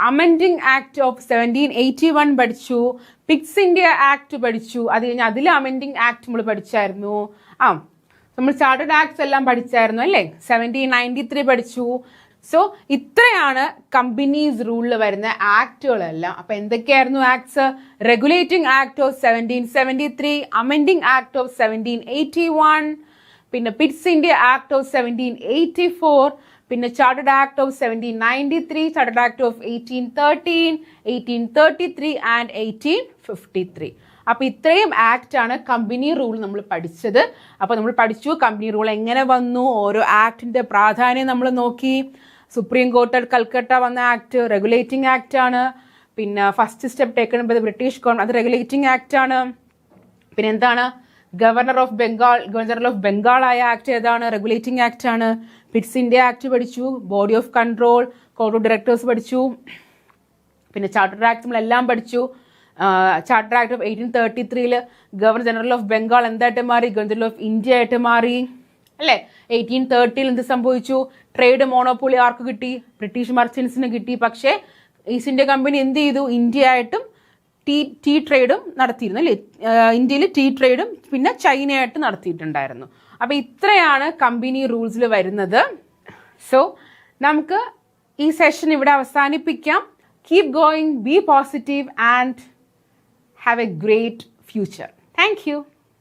അമെൻഡിങ് ആക്ട് ഓഫ് 1781 പഠിച്ചു. പിറ്റ്സ് ഇന്ത്യ ആക്ട് പഠിച്ചു. അത് കഴിഞ്ഞ് അതിൽ അമെൻഡിങ് ആക്ട് നമ്മൾ പഠിച്ചായിരുന്നു. നമ്മൾ ചാർട്ടേഡ് ആക്ട്സ് എല്ലാം പഠിച്ചായിരുന്നു അല്ലേ? 1793 പഠിച്ചു. സോ ഇത്രയാണ് കമ്പനീസ് റൂളിൽ വരുന്ന ആക്ടുകളെല്ലാം. അപ്പൊ എന്തൊക്കെയായിരുന്നു acts? Regulating act of 1773, amending act of 1781, പിന്നെ പിറ്റ്സ് ഇന്ത്യ ആക്ട് ഓഫ് 1784, പിന്നെ chartered act of 1793, chartered act of 1813, 1833 and 1853. അപ്പൊ ഇത്രയും ആക്ട് ആണ് കമ്പനി റൂൾ നമ്മൾ പഠിച്ചത്. അപ്പൊ നമ്മൾ പഠിച്ചു കമ്പനി റൂൾ എങ്ങനെ വന്നു, ഓരോ ആക്ടിന്റെ പ്രാധാന്യം നമ്മൾ നോക്കി. സുപ്രീം കോർട്ട് കൽക്കട്ട വന്ന ആക്ട് റെഗുലേറ്റിംഗ് ആക്ട് ആണ്. പിന്നെ first step taken by the British government, അത് റെഗുലേറ്റിംഗ് ആക്ട് ആണ്. പിന്നെ എന്താണ്? ഗവർണർ ഓഫ് ബംഗാൾ ആയ ആക്ട് ഏതാണ്? റെഗുലേറ്റിംഗ് ആക്ട് ആണ്. പിറ്റ്സ് ഇന്ത്യ ആക്ട് പഠിച്ചു. Body of control, court of directors പഠിച്ചു. പിന്നെ ചാർട്ടേഡ് ആക്ട് നമ്മളെല്ലാം പഠിച്ചു. Charter act of 1833 governor general of Bengal എന്തായിട്ട് മാറി? ഗവർണർ ജനറൽ ഓഫ് ഇന്ത്യ ആയിട്ട് മാറി അല്ലേ? 1830 എന്ത് സംഭവിച്ചു? ട്രേഡ് മോണോപോളി ആർക്ക് കിട്ടി? ബ്രിട്ടീഷ് മർച്ചൻസിന് കിട്ടി. പക്ഷേ ഈസ്റ്റ് ഇന്ത്യ കമ്പനി എന്ത് ചെയ്തു? ഇന്ത്യ ആയിട്ടും ടീ ട്രേഡും നടത്തിയിരുന്നു അല്ലേ? ഇന്ത്യയിൽ ടീ ട്രേഡും പിന്നെ ചൈനയായിട്ട് നടത്തിയിട്ടുണ്ടായിരുന്നു. അപ്പൊ ഇത്രയാണ് കമ്പനി റൂൾസിൽ വരുന്നത്. സോ നമുക്ക് ഈ സെഷൻ ഇവിടെ അവസാനിപ്പിക്കാം. Keep going, B positive and have a great future. Thank you.